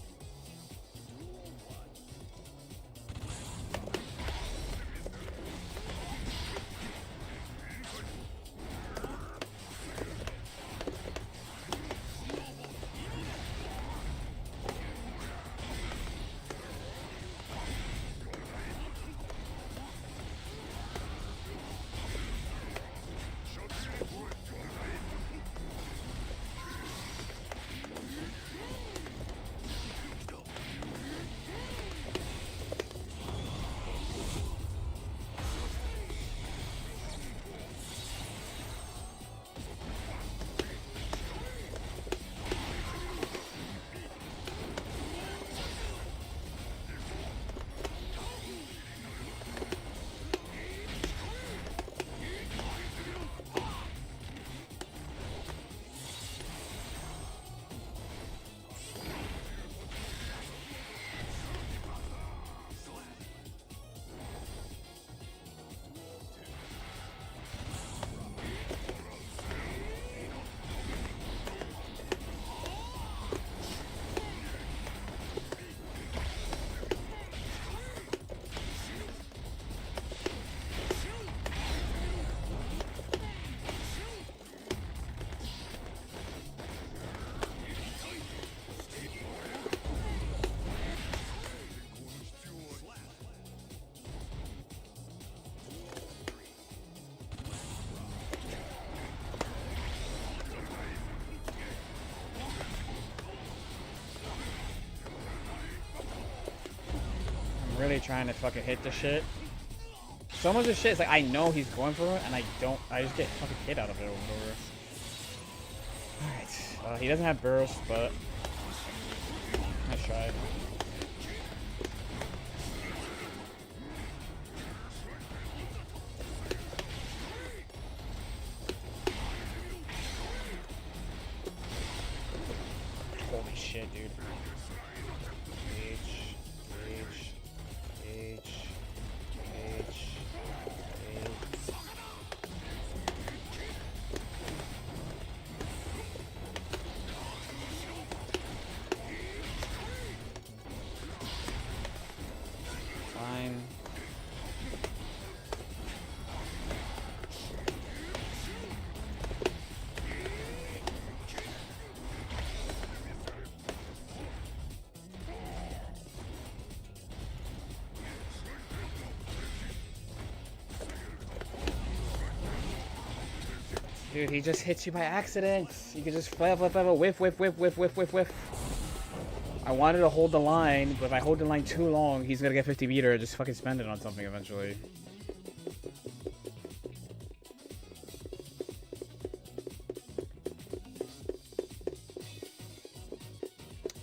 really trying to fucking hit the shit. So much of shit is like I know he's going for it, and I just get fucking hit out of it or whatever. Alright. He doesn't have burst, but nice try. Holy shit, dude. Fine. Dude, he just hits you by accident. You can just whiff. I wanted to hold the line, but if I hold the line too long, he's gonna get 50 meter. Just fucking spend it on something eventually.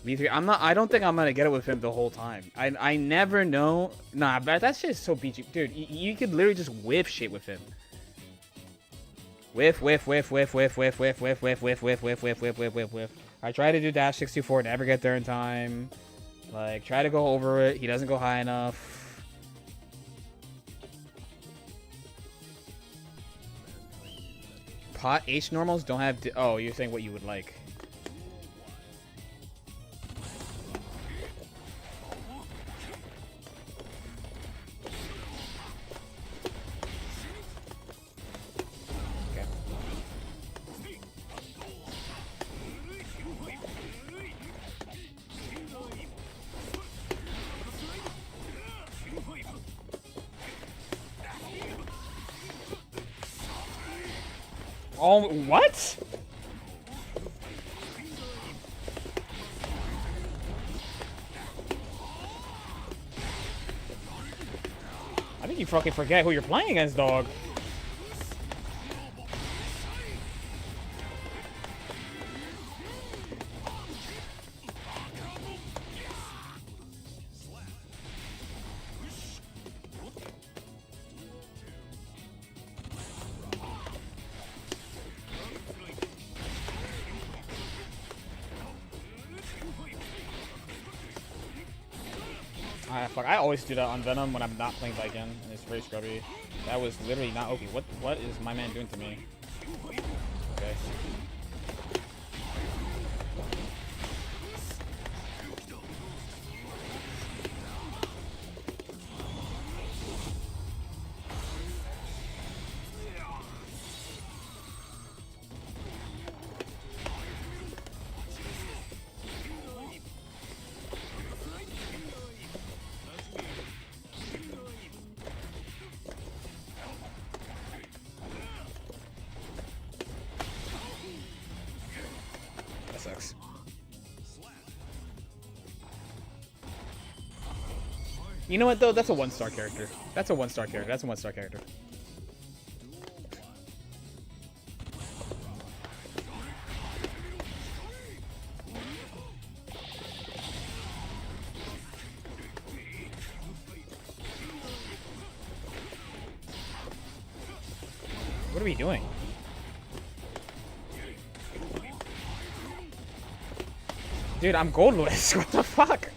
V3. I don't think I'm gonna get it with him the whole time. I never know. Nah, but that shit is so beachy. Dude, you could literally just whiff shit with him. Whiff. I try to do dash 64, never get there in time. Like, try to go over it. He doesn't go high enough. Pot H normals don't have... Oh, you're saying what you would like. Oh, what? I think you fucking forget who you're playing against, dog. Fuck, I always do that on Venom when I'm not playing Viking, and it's very scrubby. That was literally not okay. What is my man doing to me? Okay. Sucks. You know what though? That's a 1-star character. That's a 1-star character. That's a 1-star character. What are we doing? Dude, I'm goldless. What the fuck?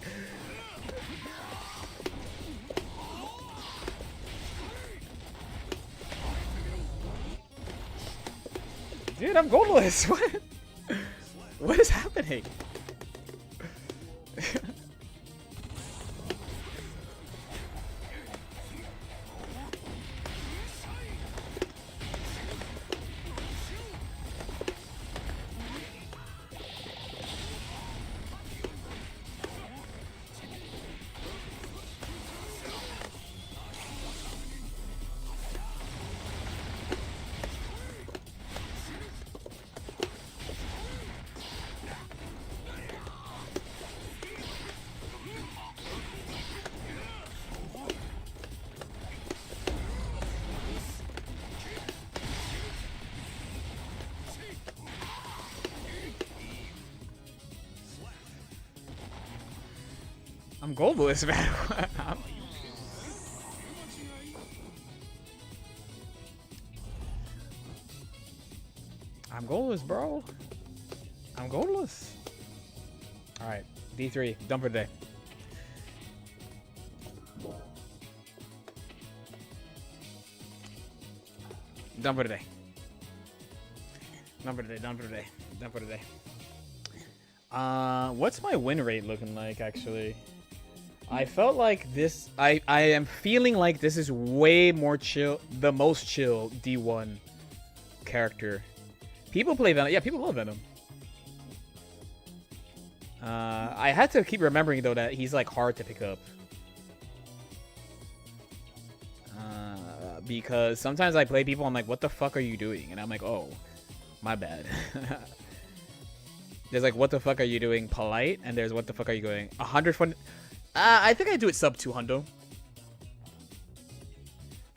Dude, I'm goldless. What? What is happening? I'm goalless, man. I'm goalless, bro. I'm goalless. All right, D3, done for today. Done for today. Done for today. Done for today. Done for today. What's my win rate looking like, actually? I felt like this... I am feeling like this is way more chill... The most chill D1 character. People play Venom. Yeah, people love Venom. I had to keep remembering, though, that he's, like, hard to pick up. Because sometimes I play people, I'm like, what the fuck are you doing? And I'm like, oh, my bad. There's like, what the fuck are you doing polite? And there's what the fuck are you going 100 fun. I think I do it sub 200.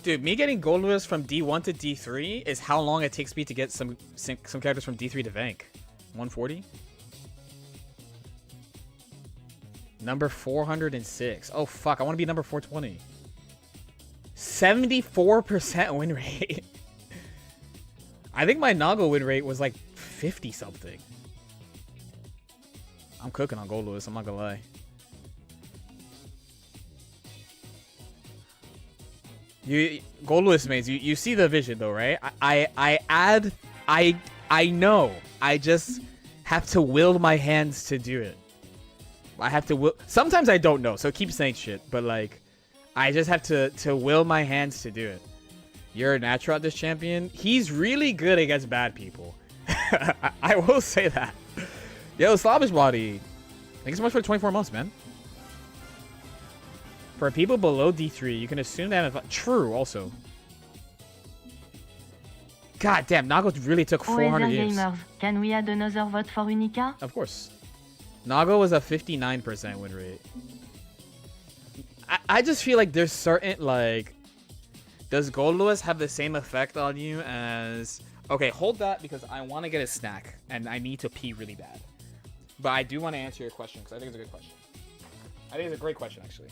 Dude, me getting goalless from D1 to D3 is how long it takes me to get some characters from D3 to Vank. 140? Number 406. Oh, fuck. I want to be number 420. 74% win rate. I think my Nago win rate was like 50 something. I'm cooking on goalless, I'm not gonna lie. Goalless mates, you see the vision though, right? I know. I just have to will my hands to do it. I have to will. Sometimes I don't know, so keep saying shit, but like I just have to will my hands to do it. You're a natural at this champion. He's really good against bad people. I will say that. Yo, Slavish Body. Thanks so much for 24 months, man. For people below D3, you can assume that... True, also. God damn, Nago really took 400 years. Gamers, can we add another vote for Unica? Of course. Nago was a 59% win rate. I just feel like there's certain, like... Does Goldlewis have the same effect on you as... Okay, hold that because I want to get a snack and I need to pee really bad. But I do want to answer your question because I think it's a good question. I think it's a great question, actually.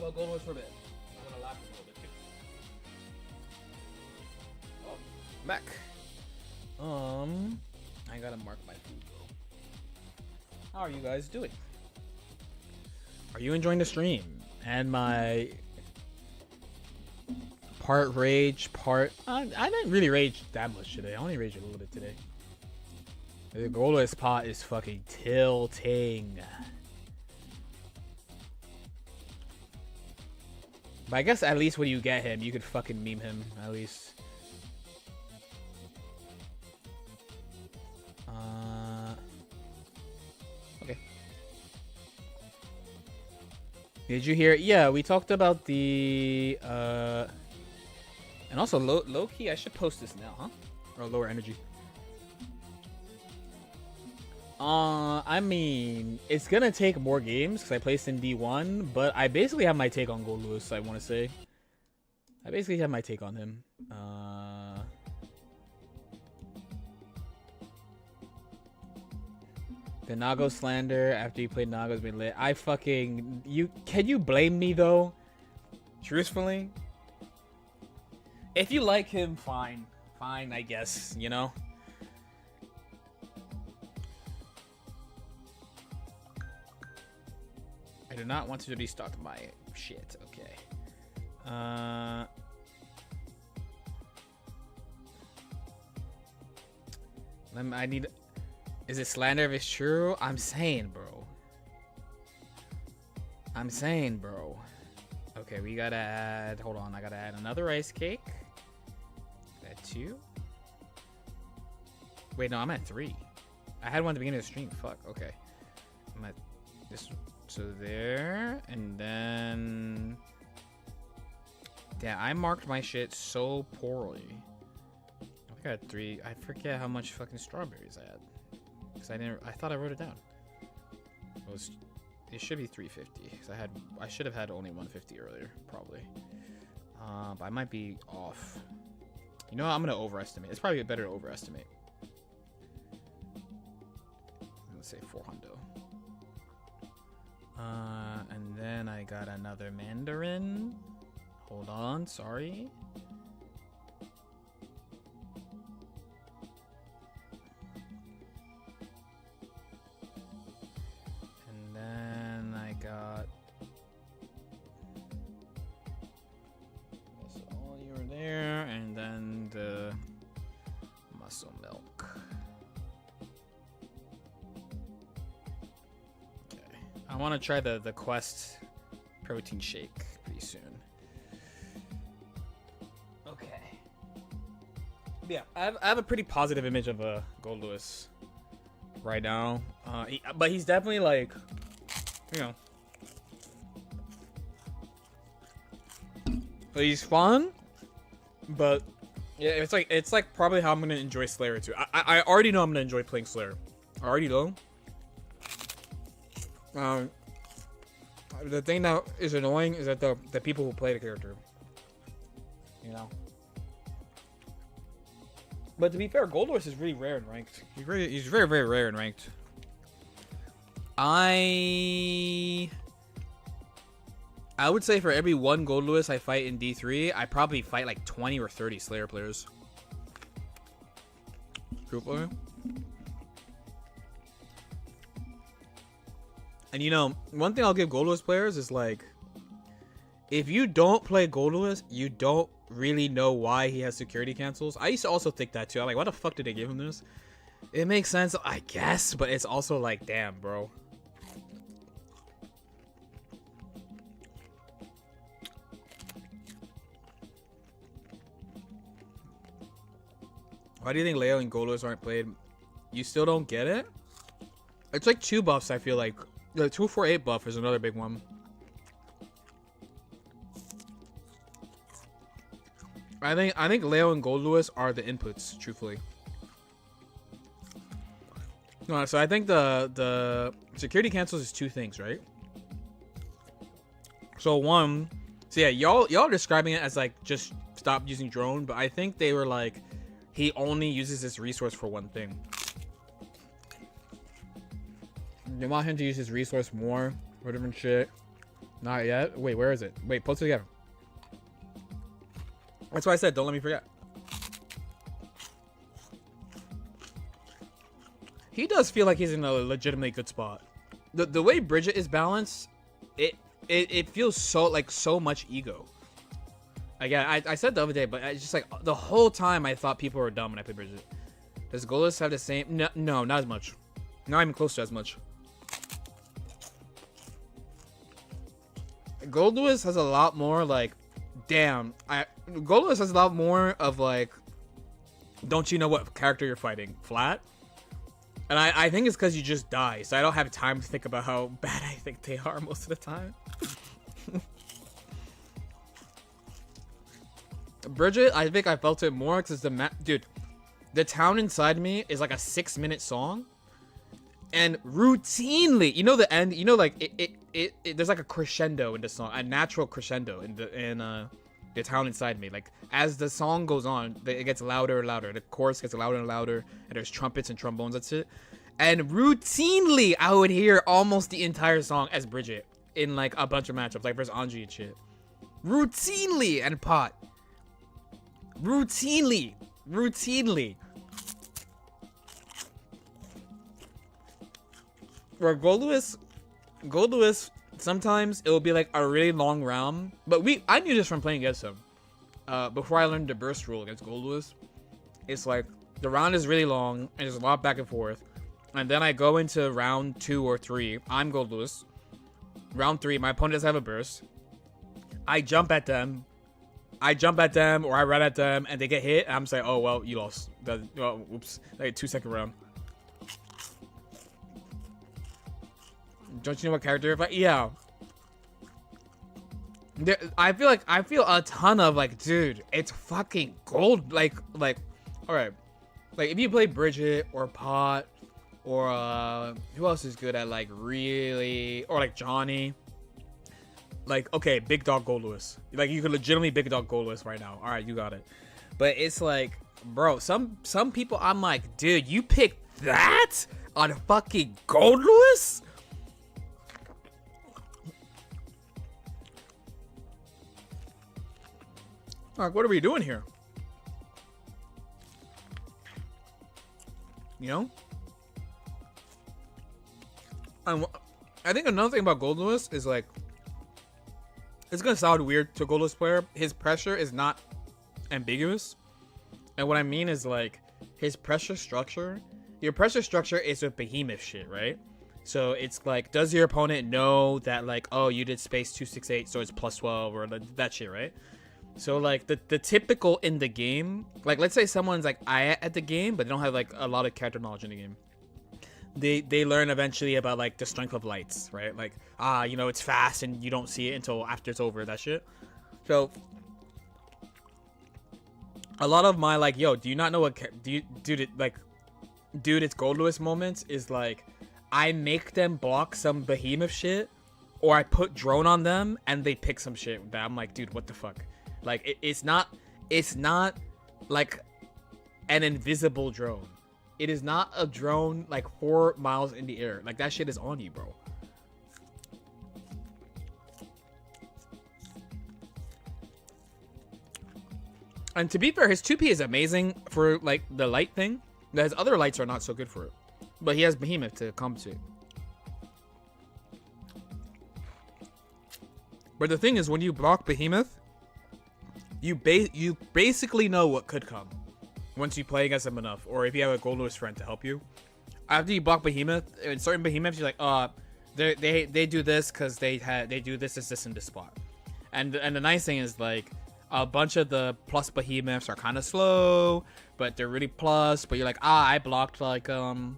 talk about Gold Wars for a bit. I want to laugh a little bit too. Oh, back. I gotta mark my food though. How are you guys doing? Are you enjoying the stream? And my part rage, part... I didn't really rage that much today. I only raged a little bit today. The goalless pot is fucking tilting. But I guess at least when you get him, you could fucking meme him, at least. Okay. Did you hear? Yeah, we talked about the... And also, low key, I should post this now, huh? Or lower energy. I mean, it's gonna take more games because I placed in D1, but I basically have my take on Gold Lewis, I want to say. I basically have my take on him. The Nago slander after you played Nago's been lit. I fucking... Can you blame me, though? Truthfully? If you like him, fine. Fine, I guess, you know? I do not want to restock my shit. Okay. I need... Is it slander if it's true? I'm saying, bro. Okay, we gotta add... Hold on, I gotta add another rice cake. At 2. Wait, no, I'm at 3. I had one at the beginning of the stream. Fuck, okay. I'm at this... So there, and then... Yeah, I marked my shit so poorly. I think I had 3. I forget how much fucking strawberries I had. Because I thought I wrote it down. It should be 350. Because I should have had only 150 earlier, probably. But I might be off. You know what? I'm going to overestimate. It's probably better to overestimate. Let's say 400. And then I got another mandarin. Hold on, sorry. And then I got... So you were there, and then the muscle milk. I want to try the Quest protein shake pretty soon. Okay. Yeah, I have a pretty positive image of Gold Lewis right now. But he's definitely like, you know. But he's fun. But yeah, it's like probably how I'm gonna enjoy Slayer too. I already know I'm gonna enjoy playing Slayer. I already know. The thing that is annoying is that the people who play the character, you know. But to be fair, Gold Lewis is really rare in ranked. He's very, very rare in ranked. I would say for every 1 Gold Lewis I fight in D3, I probably fight like 20 or 30 Slayer players. Truthfully. And you know, one thing I'll give Gold Lewis players is like, if you don't play Gold Lewis, you don't really know why he has security cancels. I used to also think that too. I'm like, why the fuck did they give him this? It makes sense, I guess, but it's also like, damn, bro. Why do you think Leo and Gold Lewis aren't played? You still don't get it? It's like 2 buffs, I feel like. The 248 buff is another big one. I think Leo and Gold Lewis are the inputs, truthfully. No, so I think the security cancels is 2 things, right? So yeah, y'all describing it as like just stop using drone, but I think they were like, he only uses this resource for 1 thing. They want him to use his resource more for different shit. Not yet. Wait, where is it? Wait, post it again. That's why I said don't let me forget. He does feel like he's in a legitimately good spot. The way Bridget is balanced, it feels so much ego. Again, I said the other day, but I just like the whole time I thought people were dumb when I played Bridget. Does Goldless have the same? No, not as much. Not even close to as much. Goldless has a lot more like, damn. Goldless has a lot more of like, don't you know what character you're fighting? Flat. And I think it's because you just die, so I don't have time to think about how bad I think they are most of the time. Bridget, I think I felt it more because dude, the town inside me is like a 6-minute song, and routinely, you know the end, you know like it there's like a crescendo in the song, a natural crescendo in the town inside me. Like as the song goes on, it gets louder and louder. The chorus gets louder and louder, and there's trumpets and trombones. That's it. And routinely, I would hear almost the entire song as Bridget in like a bunch of matchups, like versus Anji and shit. Routinely and Pot. Routinely. Where Goldless, sometimes it will be like a really long round, but I knew this from playing against him. Before I learned the burst rule against Goldless, it's like the round is really long and there's a lot back and forth, and then I go into round 2 or 3. I'm Goldless. Round 3, my opponent doesn't have a burst. I jump at them, or I run at them, and they get hit. And I'm just like, oh well, you lost. Oh, oops, like 2-second round. Don't you know what character? But yeah, I feel a ton of like, dude, it's fucking gold. Like, all right, like if you play Bridget or Pot or who else is good at like really, or like Johnny. Like, okay, Big Dog Goldless. Like, you could legitimately Big Dog Goldless right now. All right, you got it. But it's like, bro, some people, I'm like, dude, you picked that on fucking Goldless? Like, what are we doing here? You know? And I think another thing about Goldless is like, it's gonna sound weird to a Goldless player. His pressure is not ambiguous. And what I mean is like, his pressure structure, your pressure structure is with behemoth shit, right? So it's like, does your opponent know that like, oh, you did space 268, so it's plus 12 or that shit, right? So like the typical in the game, like let's say someone's like at the game, but they don't have like a lot of character knowledge in the game. They learn eventually about like the strength of lights, right? Like, you know, it's fast and you don't see it until after it's over, that shit. So a lot of my like, yo, do you not know what dude, it's Goldless moments is like, I make them block some behemoth shit, or I put drone on them and they pick some shit that I'm like, dude, what the fuck? Like, it's not like an invisible drone. It is not a drone like 4 miles in the air. Like, that shit is on you, bro. And to be fair, his 2P is amazing for like the light thing. His other lights are not so good for it. But he has Behemoth to compensate. But the thing is, when you block Behemoth, you basically know what could come once you play against him enough, or if you have a Goldless friend to help you. After you block Behemoth, in certain Behemoths, you're like, they do this because they do this in this spot. And the nice thing is like, a bunch of the plus Behemoths are kind of slow, but they're really plus. But you're like, I blocked like a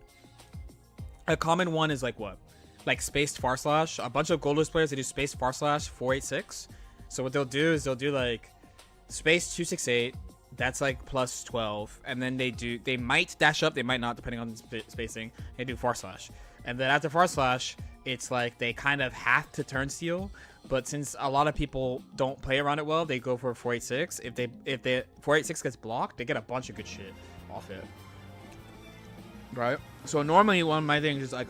common one is like what? Like spaced far slash. A bunch of Goldless players, they do spaced far slash 486. So what they'll do is they'll do like space 268. That's like plus 12, and then they might dash up, they might not, depending on the spacing. They do far slash, and then after far slash, it's like they kind of have to turn steal. But since a lot of people don't play around it well, they go for 486. If they 486 gets blocked, they get a bunch of good shit off it. Right? So normally one of my things is like,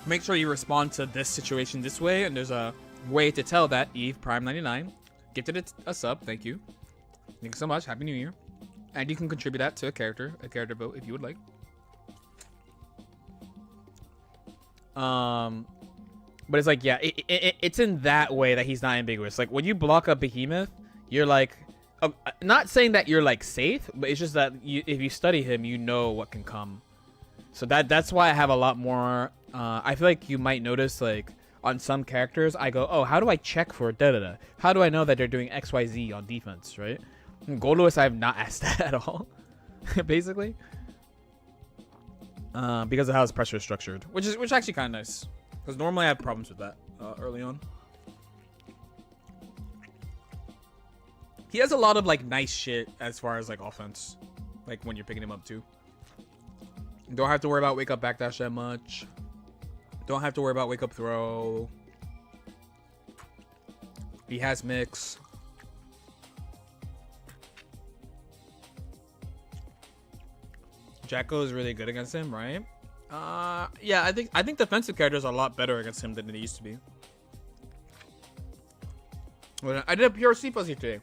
make sure you respond to this situation this way, and there's a way to tell that Eve Prime 99 gifted a sub. Thank you. Thank you so much. Happy New Year. And you can contribute that to a character vote if you would like. But it's like, yeah, it's in that way that he's not ambiguous. Like when you block a behemoth, you're like, not saying that you're like safe, but it's just that if you study him, you know what can come. So that's why I have a lot more. I feel like you might notice like on some characters, I go, oh, how do I check for da-da-da? How do I know that they're doing XYZ on defense, right? Gold Lewis, I have not asked that at all, basically. Because of how his pressure is structured, which is actually kind of nice. Because normally I have problems with that early on. He has a lot of like nice shit as far as like offense, like when you're picking him up too. Don't have to worry about wake up backdash that much. Don't have to worry about wake up throw. He has mix. Jacko is really good against him, right? Yeah, I think defensive characters are a lot better against him than they used to be. Well, I did a pure C fuzzy today.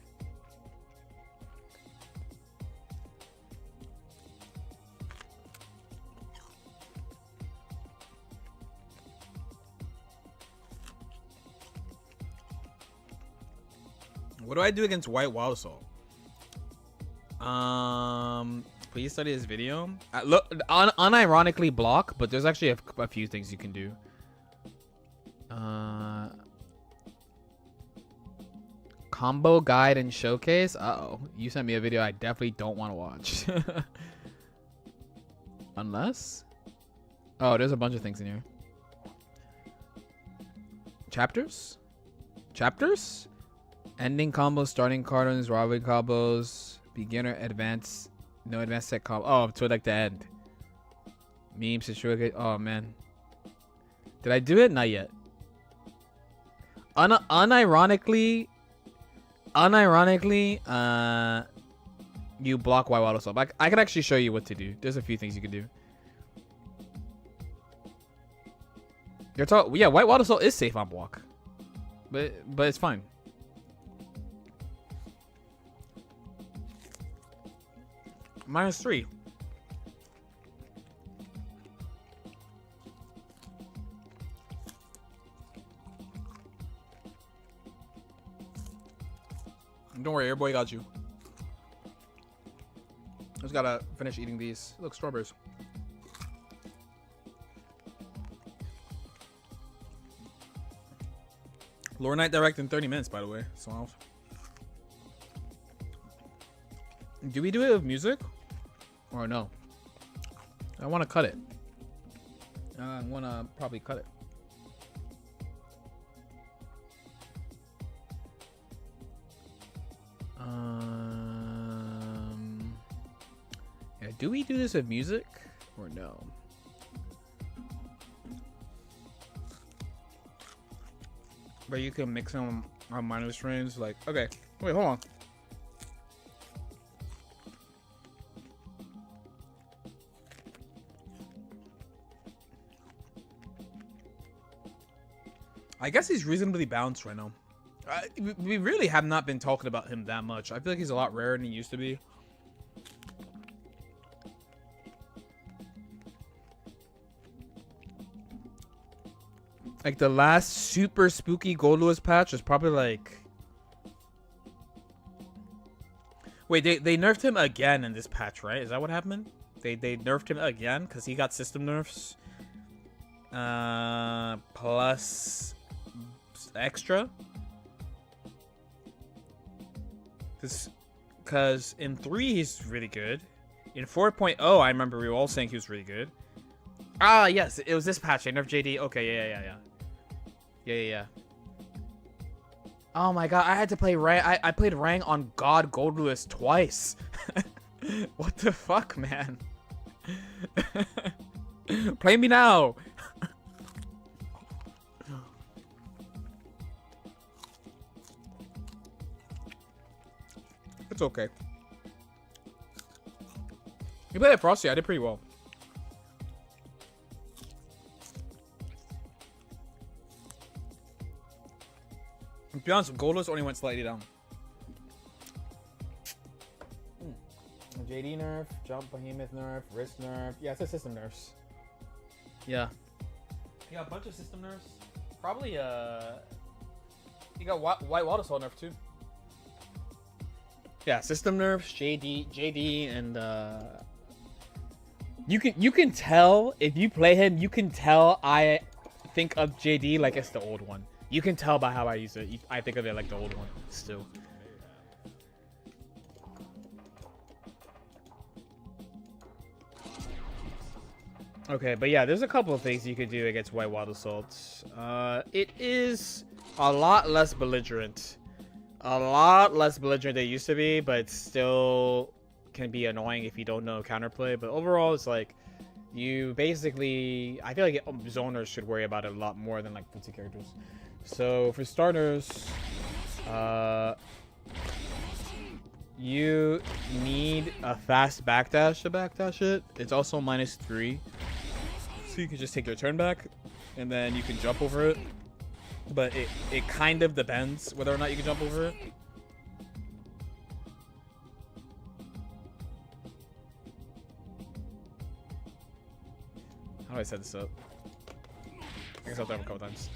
What do I do against White Wild Assault? Please study this video. Look, unironically block, but there's actually a few things you can do. Combo guide and showcase. Uh-oh, you sent me a video I definitely don't want to watch. Unless, oh, there's a bunch of things in here. Chapters, ending combos, starting cartons, robbery combos, beginner, advanced. No advanced set combo. Oh, to like the end. Meme situation. Oh man. Did I do it? Not yet. Unironically, you block White Waddle Sub. I could actually show you what to do. There's a few things you can do. You're talking. Yeah, White Waddle Sub is safe on block, but it's fine. -3. Don't worry, your boy got you. Just gotta finish eating these. Look, strawberries. Lore Night Direct in 30 minutes, by the way. So do we do it with music? Or no? I want to cut it. I want to probably cut it. Yeah, do we do this with music or no? But you can mix them on minor strings. Like, okay, wait, hold on. I guess he's reasonably balanced right now. We really have not been talking about him that much. I feel like he's a lot rarer than he used to be. Like the last super spooky Gold Lewis patch was probably like... Wait, they nerfed him again in this patch, right? Is that what happened? They nerfed him again because he got system nerfs. Plus extra. Because in 3 he's really good. In 4.0 I remember we were all saying he was really good. Ah yes, it was this patch. I nerfed JD. Okay, yeah. Oh my god, I had to play Rang. I played Rang on God Gold Lewis twice. What the fuck, man? Play me now. It's okay. You played at Frosty. I did pretty well. To be honest, Goldless only went slightly down. JD nerf, jump behemoth nerf, wrist nerf. Yeah, it's a system nerfs. Yeah. You got a bunch of system nerfs. Probably you got white water soul nerf too. Yeah, system nerfs, JD, and you can tell if you play him. You can tell I think of JD like it's the old one. You can tell by how I use it. I think of it like the old one still. Okay, but yeah, there's a couple of things you could do against White Wild Assault. It is a lot less belligerent. A lot less belligerent than it used to be, but still can be annoying if you don't know counterplay. But overall, it's like, you basically... I feel like zoners should worry about it a lot more than like Futsi characters. So, for starters, you need a fast backdash to backdash it. It's also -3. So you can just take your turn back, and then you can jump over it. But it kind of depends whether or not you can jump over it. How do I set this up? I guess I'll throw him a couple times.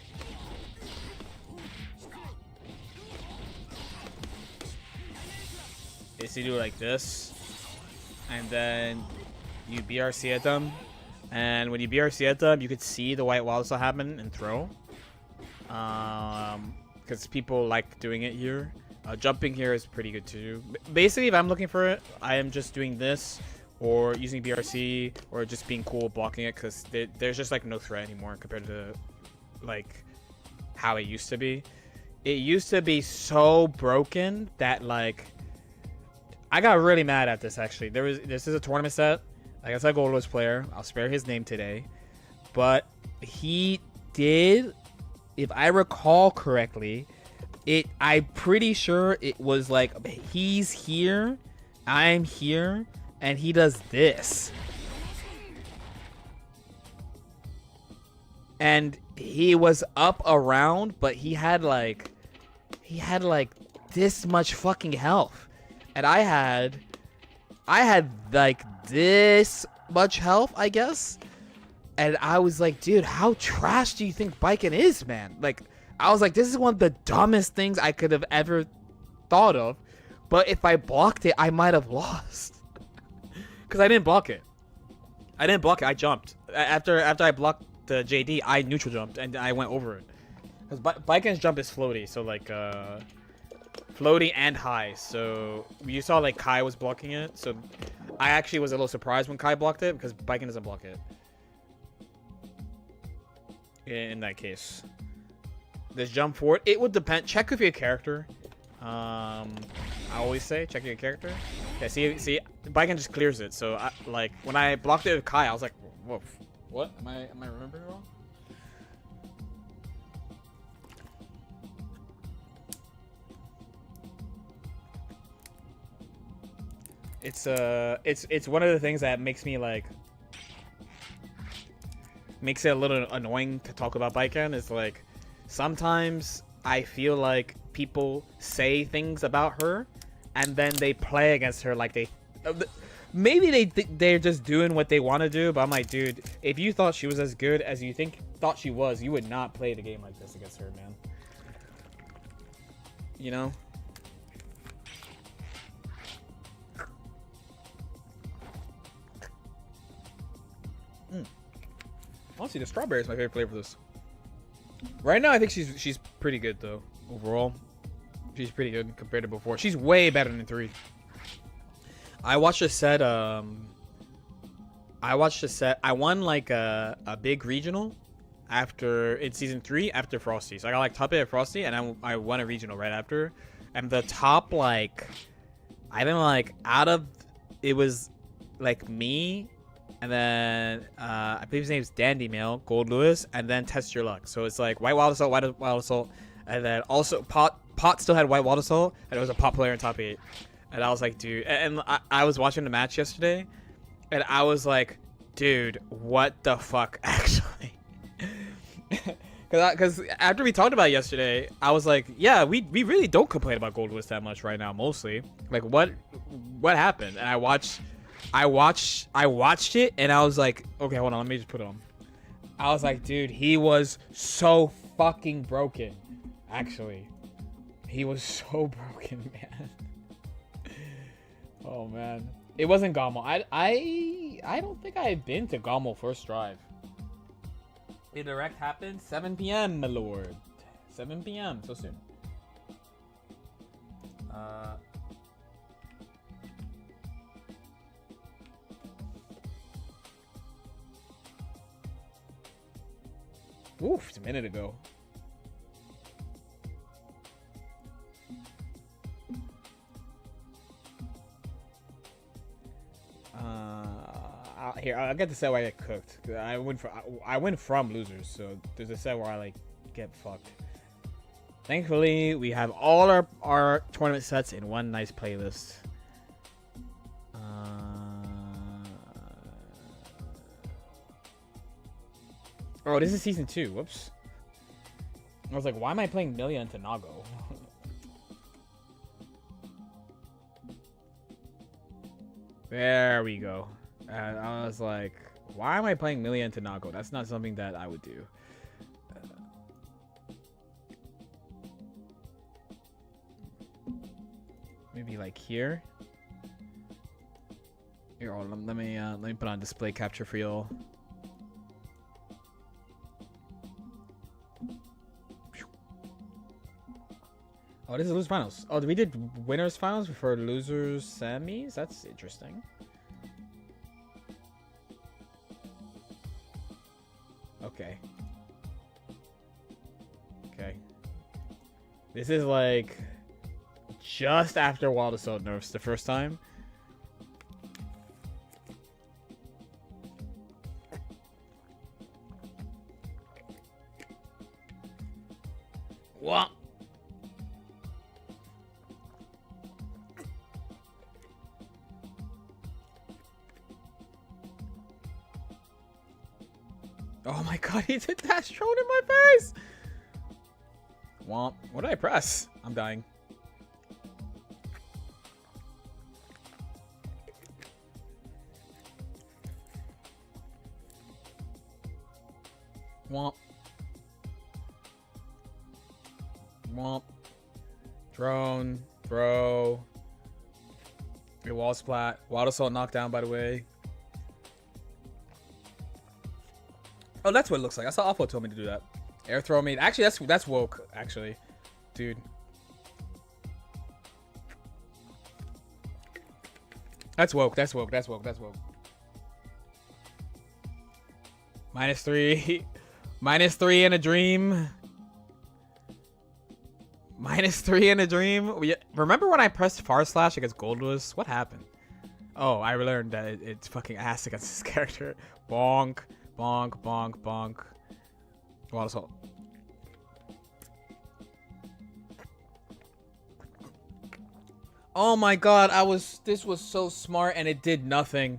Is you do like this, and then you BRC at them, and when you BRC at them, you could see the white wild still happen and throw. Because people like doing it here. Jumping here is pretty good too. Basically, if I'm looking for it, I am just doing this, or using BRC, or just being cool blocking it, because there's just like no threat anymore compared to like how it used to be. It used to be so broken that like I got really mad at this actually. This is a tournament set. Like I said, Goldless player. I'll spare his name today, but he did, if I recall correctly, I'm pretty sure it was like he's here, I'm here, and he does this. And he was up around, but he had like this much fucking health. And I had like this much health, I guess. And I was like, dude, how trash do you think biking is, man? Like, I was like, this is one of the dumbest things I could have ever thought of. But if I blocked it, I might have lost. Because I didn't block it. I jumped. After I blocked the JD, I neutral jumped and I went over it. Because Biken's jump is floaty, so like, floaty and high. So you saw like Kai was blocking it. So I actually was a little surprised when Kai blocked it, because Biken doesn't block it. In that case, this jump forward, it would depend. Check with your character. I always say check your character. Yeah, see, Biken just clears it. So like when I blocked it with Kai, I was like, whoa, what? Am I remembering wrong? It's one of the things that makes me like, makes it a little annoying to talk about Biken. Is like, sometimes I feel like people say things about her and then they play against her like they maybe they're just doing what they want to do, but I'm like, dude, if you thought she was as good as you thought she was, you would not play the game like this against her, man. You know? Honestly, the strawberry is my favorite flavor of this. Right now, I think she's pretty good though. Overall, she's pretty good compared to before. She's way better than 3. I watched a set. I won like a big regional in season 3 after Frosty. So I got like top 8 at Frosty, and I won a regional right after. And the top, like, I think like out of, it was like me. And then, I believe his name's Dandy Mail, Gold Lewis, and then Test Your Luck. So it's like White Wild Assault, White Wild Assault, and then also Pot still had White Wild Assault, and it was a Pot player in top 8. And I was like, dude, and I was watching the match yesterday, and I was like, dude, what the fuck, actually? Because after we talked about it yesterday, I was like, yeah, we really don't complain about Gold List that much right now, mostly. Like, what happened? And I watched it, and I was like, okay, hold on, let me just put it on. I was like, dude, he was so fucking broken. Actually, he was so broken, man. Oh man, it wasn't Gommel. I don't think I had been to Gommel first drive. The direct happened 7 p.m. my lord. 7 p.m. so soon. Oof, it's a minute ago. Here, I'll get the set where I get cooked. I win from losers, so there's a set where I like get fucked. Thankfully, we have all our tournament sets in one nice playlist. Oh, this is season 2. Whoops. I was like, why am I playing Milia into Nago? There we go. And I was like, why am I playing Milia into Nago? That's not something that I would do. Maybe like here. Here, let me put on display capture for y'all. Oh, this is losers finals. Oh, we did winners finals for losers semis. That's interesting. Okay. Okay. This is like just after Wild Assault nerfs the first time. What? Oh my god, he did that thrown in my face! Womp. What did I press? I'm dying. Womp. Womp. Drone. Throw. Your wall splat. Wild Assault knockdown, by the way. Oh, that's what it looks like. I saw Alpha told me to do that. Air throw me. Actually, that's woke. Actually, dude. That's woke. That's woke. That's woke. That's woke. -3. -3 in a dream. -3 in a dream. Remember when I pressed far slash against Goldless? What happened? Oh, I learned that it's fucking ass against this character. Bonk. Bonk, bonk, bonk. Wild Assault. Oh my god, this was so smart and it did nothing.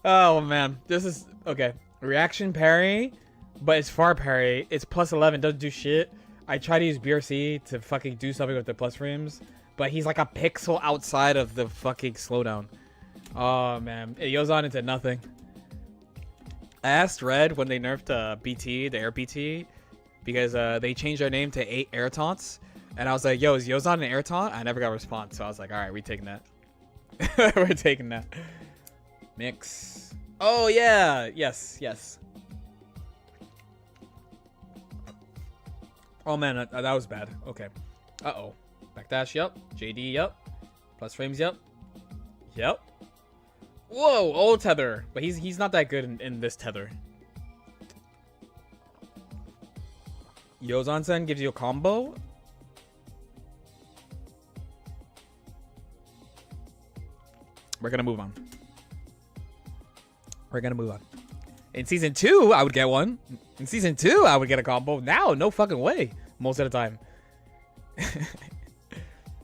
Oh man, this is, okay. Reaction parry, but it's far parry. It's +11, doesn't do shit. I try to use BRC to fucking do something with the plus frames, but he's like a pixel outside of the fucking slowdown. Oh man, it goes on into nothing. I asked Red when they nerfed BT, the air BT, because they changed their name to 8 air taunts. And I was like, yo, is Yozan an air taunt? I never got a response. So I was like, all right, we're taking that. We're taking that. Mix. Oh, yeah. Yes, yes. Oh, man, that was bad. Okay. Uh-oh. Backdash, yep. JD, yep. Plus frames, yep. Yep. Whoa, old tether. But he's not that good in this tether. Yozan-sen gives you a combo. We're gonna move on. We're gonna move on. In season 2, I would get one. In season 2, I would get a combo. Now, no fucking way. Most of the time.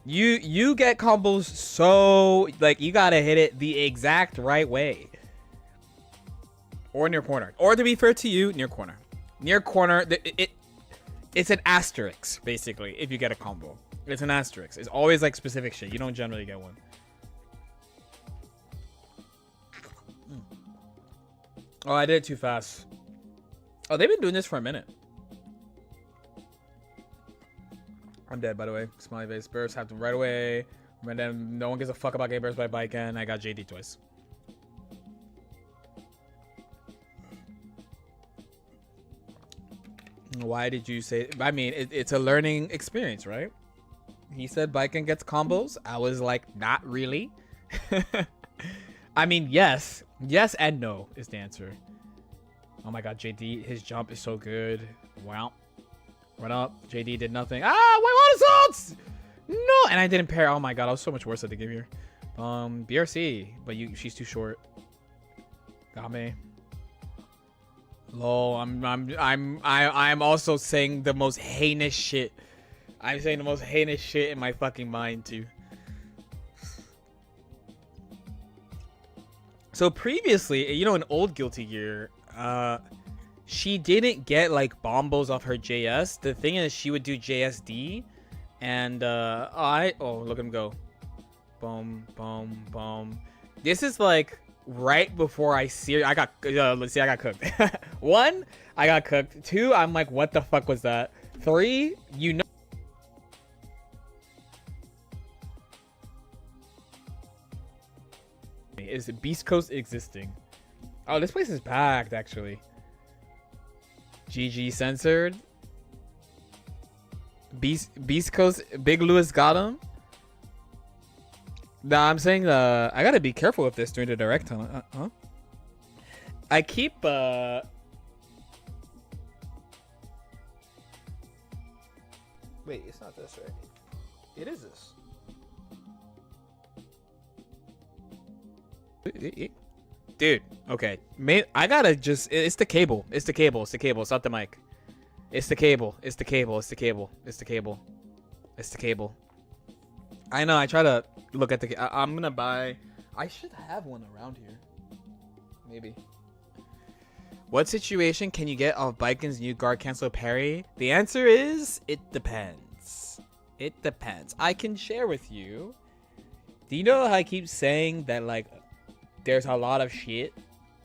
You get combos so, like, you gotta hit it the exact right way. Or near corner. Or to be fair to you, near corner. Near corner, it's an asterisk, basically, if you get a combo. It's an asterisk. It's always like specific shit. You don't generally get one. Oh, I did it too fast. Oh, they've been doing this for a minute. I'm dead, by the way. Smiley face. Burst happened right away. And then no one gives a fuck about getting burst by bike, and I got JD twice. Why did you say... I mean, it's a learning experience, right? He said Biken gets combos. I was like, not really. I mean, yes. Yes and no is the answer. Oh my god, JD, his jump is so good. Wow. Run up. JD did nothing. Ah, why water salts? No, and I didn't pair. Oh my god, I was so much worse at the game here. BRC, but she's too short. Got me. Lol, I'm also saying the most heinous shit. I'm saying the most heinous shit in my fucking mind too. So previously, you know, in old Guilty Gear, she didn't get like bombos off her JS. The thing is, she would do JSD, and oh, look at him go, boom, boom, boom. This is like right before I see I got let's see, I got cooked. 1, I got cooked. 2, I'm like, what the fuck was that? 3, you know. Is Beast Coast existing? Oh, this place is packed actually. GG censored. Beast Coast, Big Lewis got him. Nah, I'm saying I gotta be careful with this during the direct huh? I keep wait, it's not this, right? It is this. Dude, okay. I gotta just... It's the cable. It's the cable. It's the cable. It's not the mic. It's the cable. It's the cable. It's the cable. It's the cable. It's the cable. I know. I try to look at the... I'm gonna buy... I should have one around here. Maybe. What situation can you get off Biken's new guard cancel parry? The answer is... It depends. It depends. I can share with you. Do you know how I keep saying that, like... There's a lot of shit.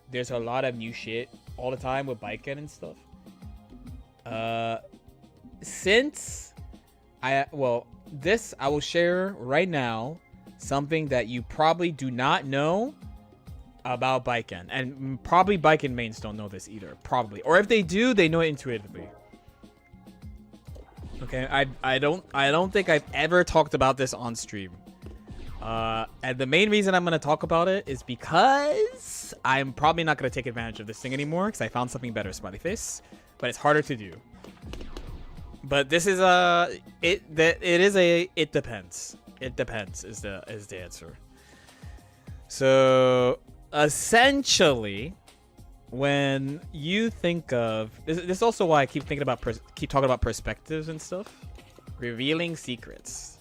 There's a lot of new shit all the time with Biken and stuff. Since I will share right now something that you probably do not know about Biken, and probably Biken mains don't know this either, probably, or if they do, they know it intuitively. Okay, I don't think I've ever talked about this on stream. And the main reason I'm going to talk about it is because I'm probably not going to take advantage of this thing anymore because I found something better, smiley face, but it's harder to do. But this is it depends. It depends is the answer. So essentially, when you think of this is also why I keep thinking about talking about perspectives and stuff, revealing secrets.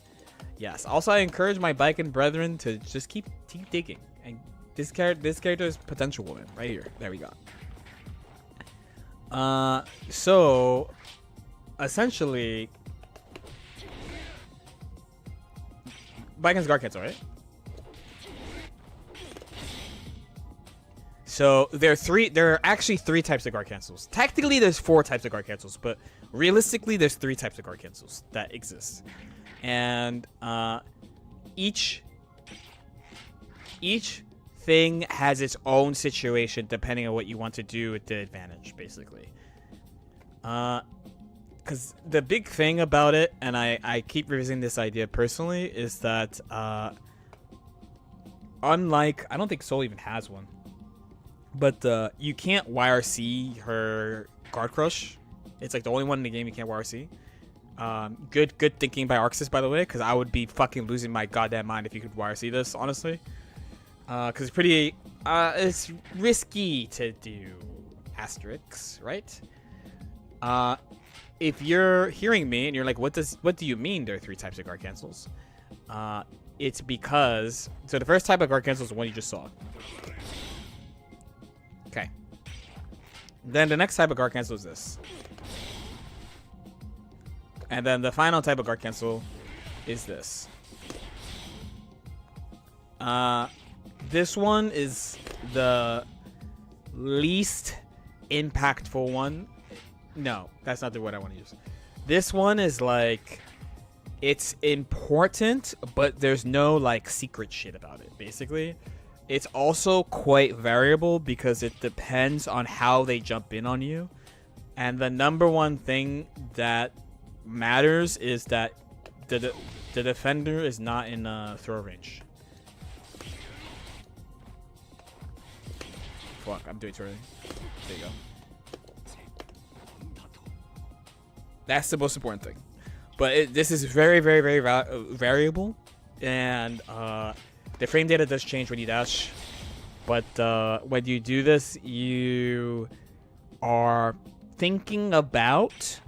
Yes. Also, I encourage my Biken brethren to just keep digging. And this character is potential woman right here. There we go. So essentially, Biken's guard cancel, right? So there are actually 3 types of guard cancels. Technically, there's 4 types of guard cancels, but realistically, there's 3 types of guard cancels that exist. And each thing has its own situation depending on what you want to do with the advantage, basically. Because the big thing about it, and I keep revisiting this idea personally, is that unlike, I don't think Soul even has one, but you can't YRC her Guard Crush. It's like the only one in the game you can't YRC. Good thinking by Arxis, by the way, because I would be fucking losing my goddamn mind if you could YRC this, honestly. Because it's pretty, it's risky to do asterisks, right? If you're hearing me and you're like, what do you mean there are 3 types of guard cancels? It's because, so the first type of guard cancel is the one you just saw. Okay. Then the next type of guard cancel is this. And then the final type of guard cancel is this. This one is the least impactful one. No, that's not the word I want to use. This one is like, it's important, but there's no like secret shit about it, basically. It's also quite variable because it depends on how they jump in on you. And the number one thing that matters is that the defender is not in throw range. Fuck, I'm doing too early. There you go. That's the most important thing. But this is very, very, very variable. And the frame data does change when you dash. But when you do this, you are thinking about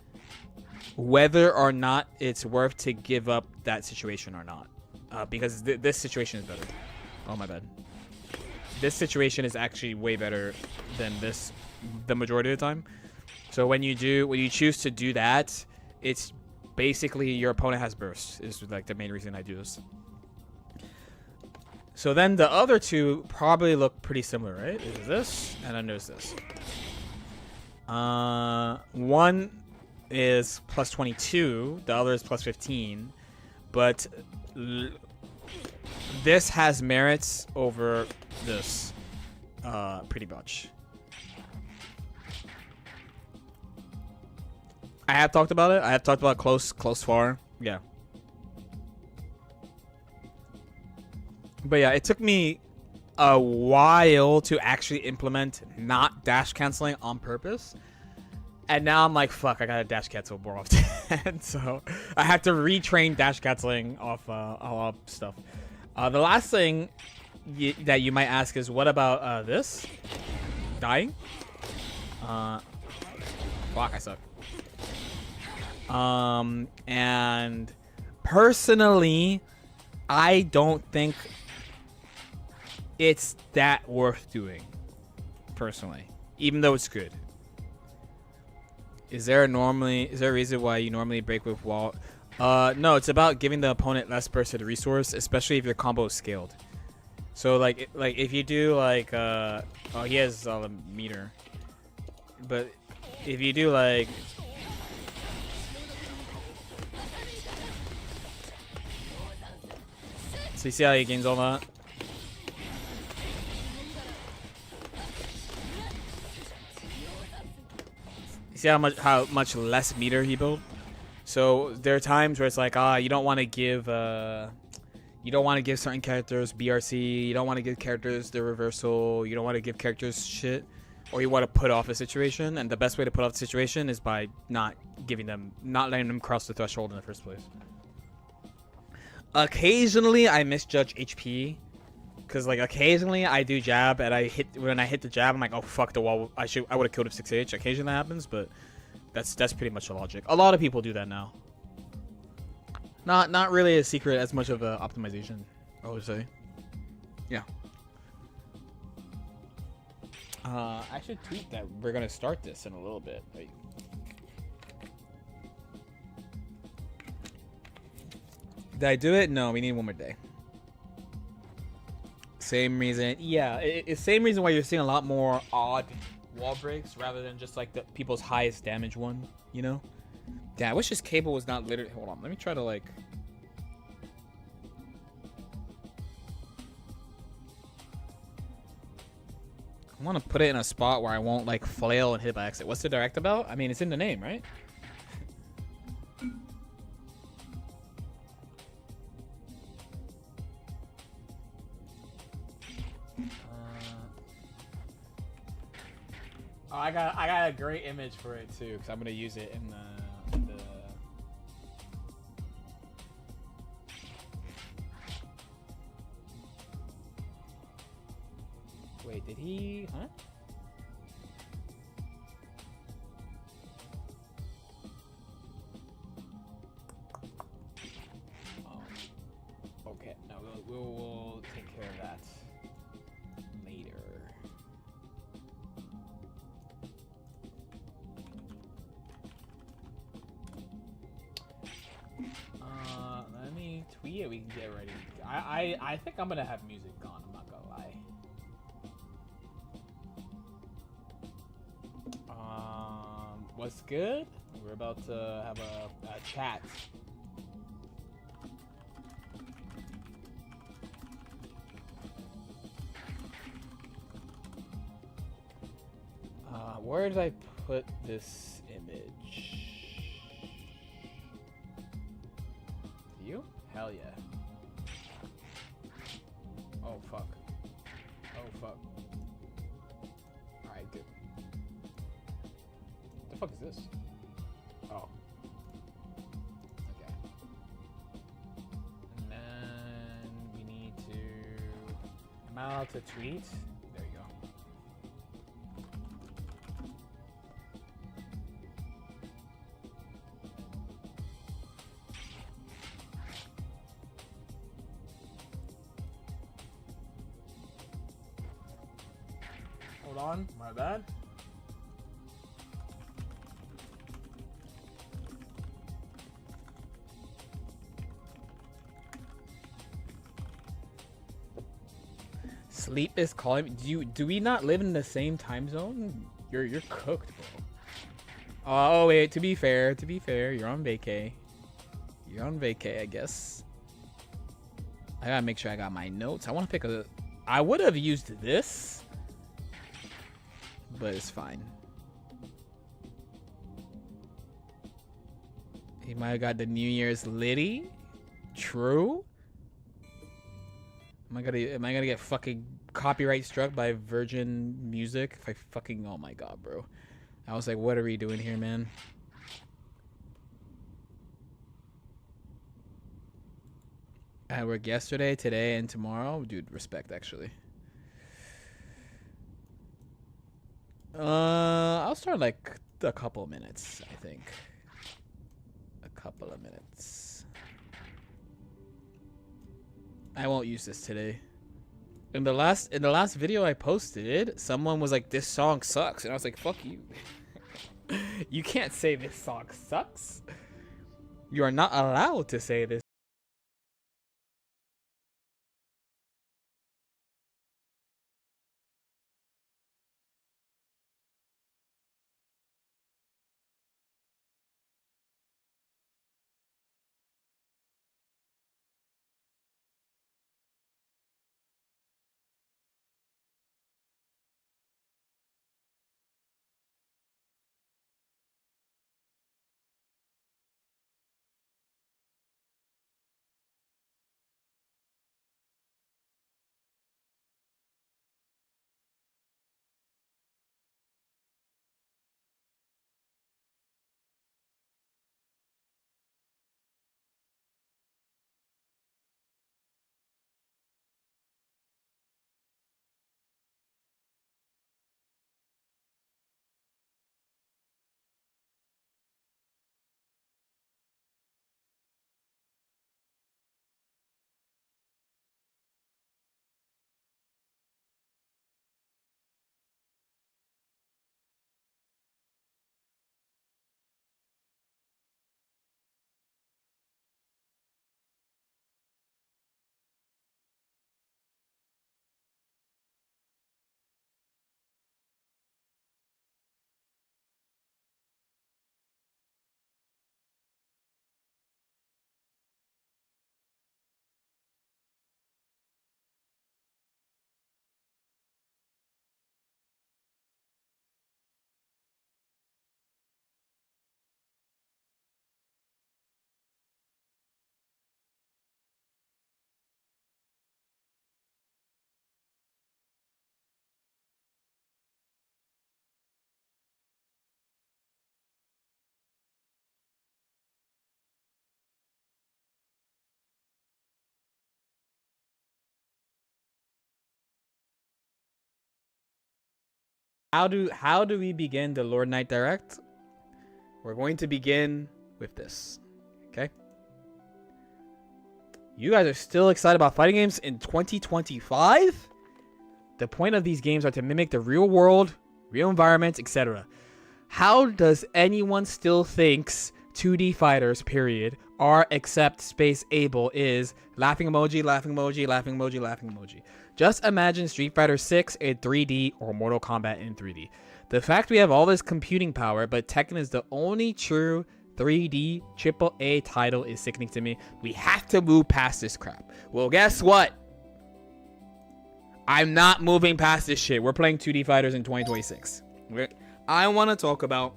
whether or not it's worth to give up that situation or not. Because this situation is better. Oh, my bad. This situation is actually way better than this the majority of the time. So when you choose to do that, it's basically your opponent has burst is like the main reason I do this. So then the other two probably look pretty similar, right? There's this, and then there's this. One is plus 22, the other is plus 15, but this has merits over this, pretty much. I have talked about it. I have talked about close, far. Yeah. But yeah, it took me a while to actually implement not dash canceling on purpose. And now I'm like, fuck, I gotta dash cancel more often. So I have to retrain dash canceling off all stuff. The last thing that you might ask is, what about this? Dying? Fuck, I suck. And personally, I don't think it's that worth doing. Personally, even though it's good. Is there a reason why you normally break with wall? No, it's about giving the opponent less burst of the resource, especially if your combo is scaled. So like if you do like oh, he has a meter, but if you do like so you see how he gains all that? You see how much less meter he built? So there are times where it's like, you don't want to give certain characters BRC, you don't want to give characters the reversal, you don't want to give characters shit, or you want to put off a situation, and the best way to put off the situation is by not letting them cross the threshold in the first place. Occasionally I misjudge HP, because like occasionally I do jab and when I hit the jab I'm like, oh fuck, the wall, I would have killed him 6H. Occasionally that happens, but that's pretty much the logic. A lot of people do that now. Not really a secret as much of an optimization, I would say. Yeah. I should tweet that we're gonna start this in a little bit. Like, did I do it? No, we need one more day. Same reason. Yeah, it's same reason why you're seeing a lot more odd wall breaks rather than just like the people's highest damage one, you know? Yeah, I wish this cable was not literally. Hold on, let me try to like. I want to put it in a spot where I won't like flail and hit by accident. What's the direct about? I mean, it's in the name, right? Oh, I got a great image for it too, because I'm gonna use it in the. Wait, did he? Huh? Oh. Okay. No, we'll take care of that later. Let me tweet it. We can get ready. I think I'm gonna have music on. I'm not gonna lie. What's good? We're about to have a chat. Where did I put this image? You? Hell yeah. Oh fuck. Oh fuck. Alright, good. What the fuck is this? Oh. Okay. And then we need to... Am I allowed to tweet? There you go. Hold on, my bad. Sleep is calling. Do we not live in the same time zone? You're cooked, bro. Oh wait, to be fair, you're on vacay. You're on vacay, I guess. I gotta make sure I got my notes. I want to pick a. I would have used this, but it's fine. He might have got the New Year's Liddy. True. Am I gonna get fucking copyright struck by Virgin Music if I fucking, oh my god, bro. I was like, what are we doing here, man? I had work yesterday, today, and tomorrow. Dude, respect, actually. I'll start like a couple minutes, I think. A couple of minutes. I won't use this today. In the last video I posted, someone was like, "This song sucks," and I was like, "Fuck you." You can't say this song sucks. You are not allowed to say this. How do we begin the Lord Knight Direct? We're going to begin with this. Okay? You guys are still excited about fighting games in 2025? The point of these games are to mimic the real world, real environments, etc. How does anyone still thinks 2D fighters, period, R except space able is laughing emoji, laughing emoji, laughing emoji, laughing emoji. Just imagine Street Fighter 6 in 3D or Mortal Kombat in 3D. The fact we have all this computing power, but Tekken is the only true 3D AAA title is sickening to me. We have to move past this crap. Well, guess what? I'm not moving past this shit. We're playing 2D fighters in 2026. I want to talk about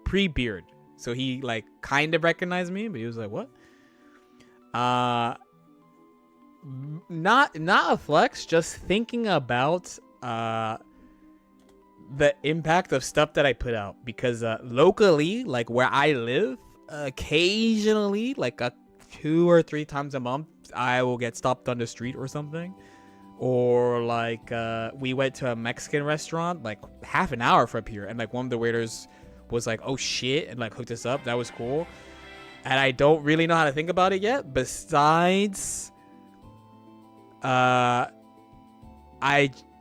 pre-beard. So he like kind of recognized me, but he was like, "What?" Not a flex, just thinking about the impact of stuff that I put out, because locally, like where I live, occasionally, like 2 or 3 times a month, I will get stopped on the street or something. Or like we went to a Mexican restaurant like half an hour from here, and like one of the waiters was like, "Oh shit," and like hooked us up. That was cool. And I don't really know how to think about it yet, besides I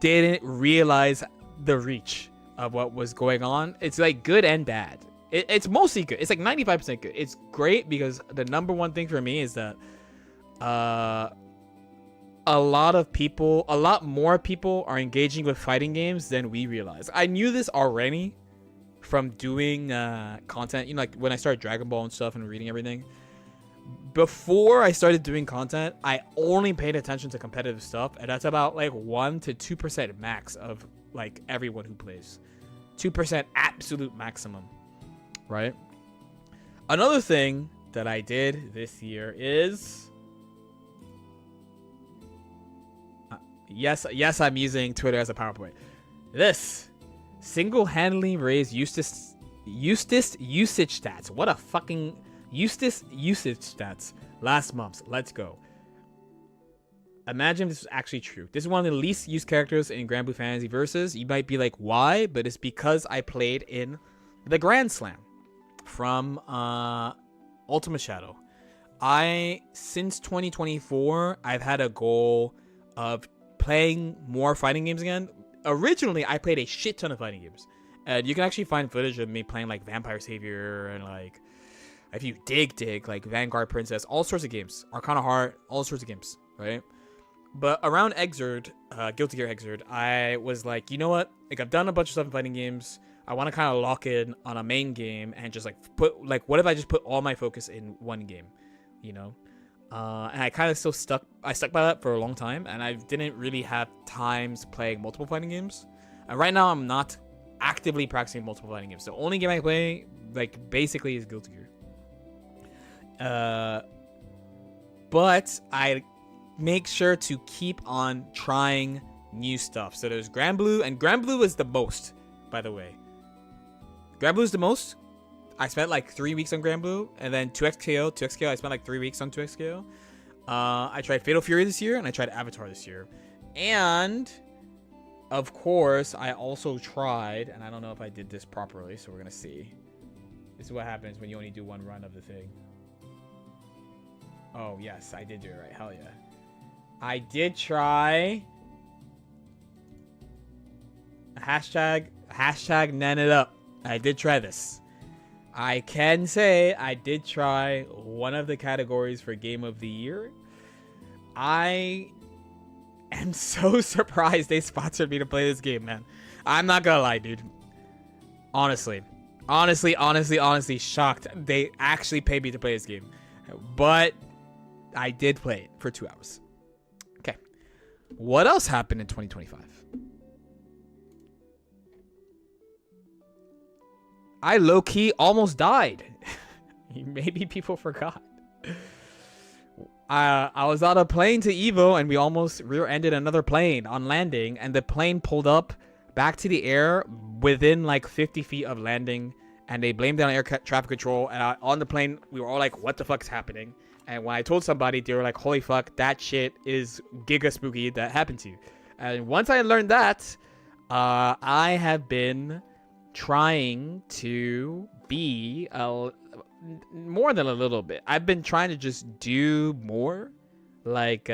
didn't realize the reach of what was going on. It's like good and bad. It's mostly good. It's like 95% good. It's great because the number one thing for me is that a lot more people are engaging with fighting games than we realize. I knew this already from doing content, you know, like when I started Dragon Ball and stuff and reading everything. Before I started doing content, I only paid attention to competitive stuff, and that's about like 1 to 2% max of like everyone who plays. 2% absolute maximum, right? Another thing that I did this year is yes, I'm using Twitter as a PowerPoint. This single-handedly raised Eustace usage stats. What a fucking Eustace usage stats last month. Let's go. Imagine this is actually true. This is one of the least used characters in Grand Blue Fantasy Versus. You might be like, why? But it's because I played in the Grand Slam from Ultima Shadow. Since 2024, I've had a goal of playing more fighting games again. Originally, I played a shit ton of fighting games. And you can actually find footage of me playing like Vampire Savior and like, if you dig, like Vanguard Princess, all sorts of games. Arcana Heart, all sorts of games, right? But around Exerd, Guilty Gear Exerd, I was like, you know what? Like, I've done a bunch of stuff in fighting games. I want to kind of lock in on a main game and just like what if I just put all my focus in one game, you know? And I kind of still stuck by that for a long time, and I didn't really have times playing multiple fighting games. And right now, I'm not actively practicing multiple fighting games. The only game I play, like, basically is Guilty Gear. But I make sure to keep on trying new stuff. So there's Grand Blue, and Grand Blue is the most, by the way. Grand Blue is the most. I spent like 3 weeks on Grand Blue, and then 2XKO, I spent like 3 weeks on 2XKO. I tried Fatal Fury this year, and I tried Avatar this year. And, of course, I also tried, and I don't know if I did this properly, so we're going to see. This is what happens when you only do one run of the thing. Oh, yes, I did do it right. Hell yeah. I did try. Hashtag nan it up. I did try this. I can say I did try one of the categories for Game of the Year. I am so surprised they sponsored me to play this game, man. I'm not gonna lie, dude. Honestly, shocked. They actually paid me to play this game. But I did play it for 2 hours. Okay. What else happened in 2025? I low-key almost died. Maybe people forgot. I was on a plane to Evo, and we almost rear-ended another plane on landing, and the plane pulled up back to the air within like 50 feet of landing, and they blamed it on air traffic control. And on the plane, we were all like, what the fuck's happening? And when I told somebody, they were like, holy fuck, that shit is giga spooky that happened to you. And once I learned that, I have been trying to be more than a little bit. I've been trying to just do more, like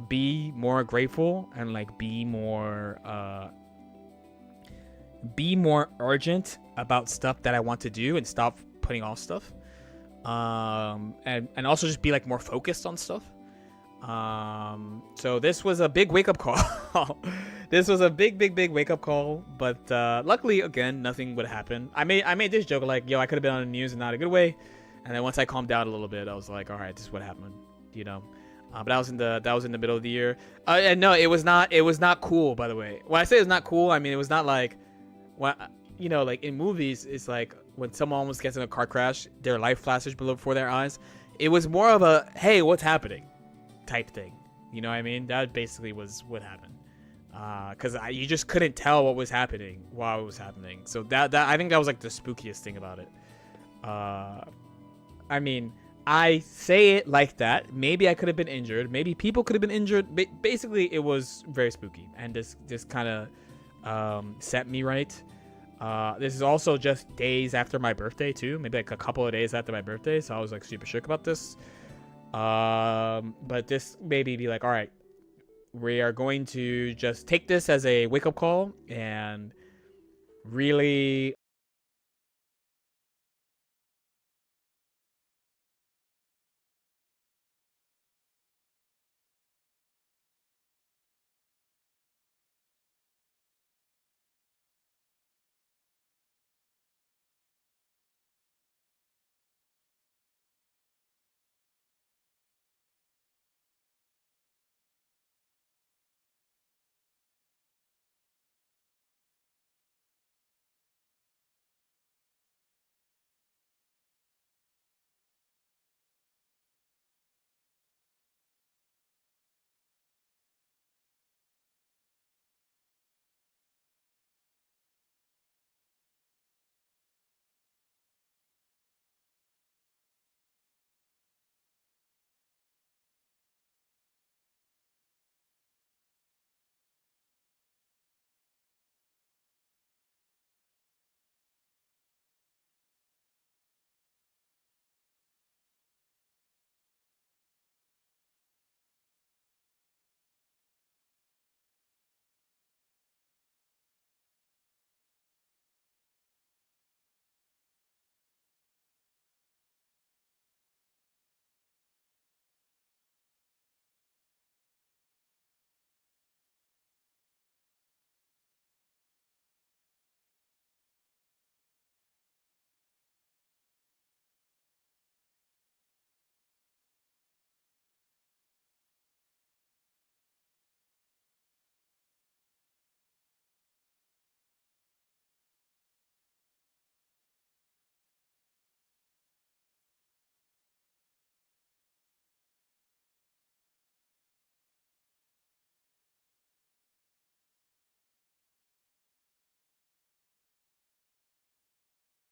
be more grateful and like be more urgent about stuff that I want to do and stop putting off stuff. And also just be like more focused on stuff. So this was a big wake-up call. This was a big wake up call, but luckily, again, nothing would happen. I made this joke like, yo, I could have been on the news in not a good way, and then once I calmed down a little bit, I was like, all right, this is what happened, you know. But that was in the middle of the year. And no, it was not cool, by the way. When I say it's not cool, I mean it was not like, you know, like in movies, it's like when someone almost gets in a car crash, their life flashes before their eyes. It was more of a, hey, what's happening type thing. You know what I mean? That basically was what happened. Because you just couldn't tell what was happening while it was happening. So that I think that was like the spookiest thing about it. I mean, I say it like that. Maybe I could have been injured. Maybe people could have been injured. Basically, it was very spooky, and this kind of set me right. This is also just days after my birthday too. Maybe like a couple of days after my birthday. So I was like super shook about this. But this made me be like, all right, we are going to just take this as a wake-up call and really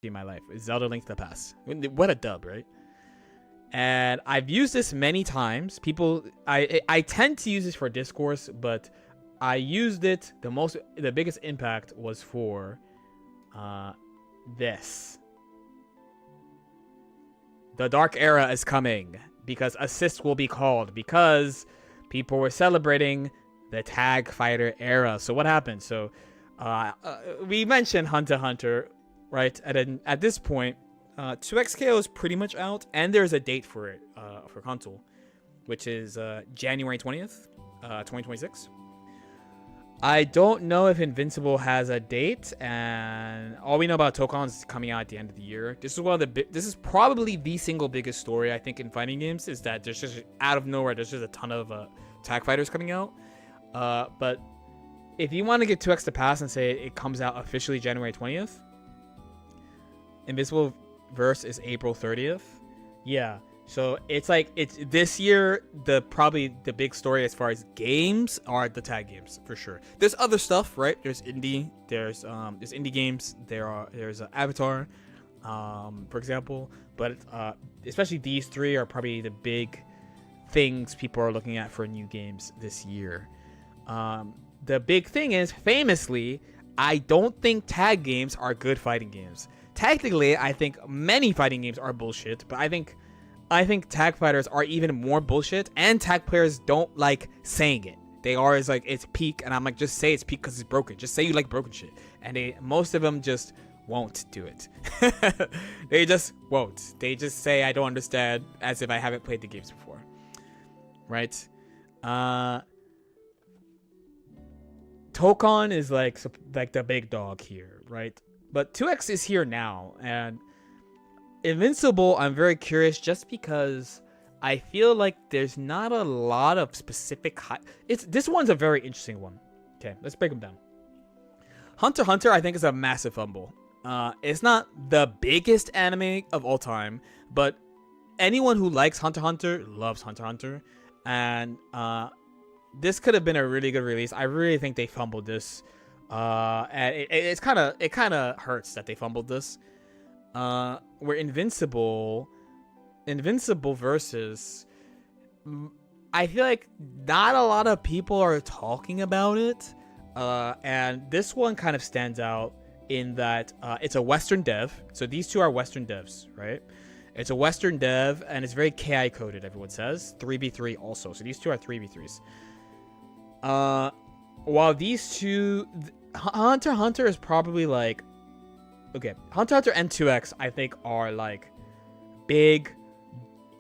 in my life. Zelda Link to the Past. What a dub, right? And I've used this many times. I tend to use this for discourse, but I used it the biggest impact was for this. The Dark Era is coming because assist will be called, because people were celebrating the tag fighter era. So what happened? So we mentioned Hunter x Hunter, right? And at this point, 2XKO is pretty much out, and there's a date for it for console, which is January 20th, 2026. I don't know if Invincible has a date, and all we know about Tokon is coming out at the end of the year. This is probably the single biggest story I think in fighting games, is that there's just out of nowhere there's just a ton of tag fighters coming out. But if you want to get 2X to pass and say it comes out officially January 20th, Invincible Verse is April 30th. Yeah. So it's this year, probably the big story as far as games are the tag games for sure. There's other stuff, right? There's indie games. There's Avatar, for example. But especially these three are probably the big things people are looking at for new games this year. The big thing is, famously, I don't think tag games are good fighting games. Technically, I think many fighting games are bullshit, but I think tag fighters are even more bullshit, and tag players don't like saying it. They are is like, it's peak, and I'm like, just say it's peak because it's broken. Just say you like broken shit. And most of them just won't do it. They just won't. They just say I don't understand, as if I haven't played the games before. Right? Tokon is like the big dog here, right? But 2X is here now, and Invincible, I'm very curious just because I feel like there's not a lot of specific this one's a very interesting one. Okay, let's break them down. Hunter x Hunter, I think, is a massive fumble. It's not the biggest anime of all time, but anyone who likes Hunter x Hunter loves Hunter x Hunter, and this could have been a really good release. I really think they fumbled this. And it kind of hurts that they fumbled this. Where Invincible versus, I feel like not a lot of people are talking about it, and this one kind of stands out in that it's a Western dev. So these two are Western devs, right? It's a Western dev, and it's very KI coded. Everyone says 3v3 also. So these two are 3v3s. While these two, Hunter x Hunter is probably like, okay, Hunter x Hunter and 2X, I think, are like big,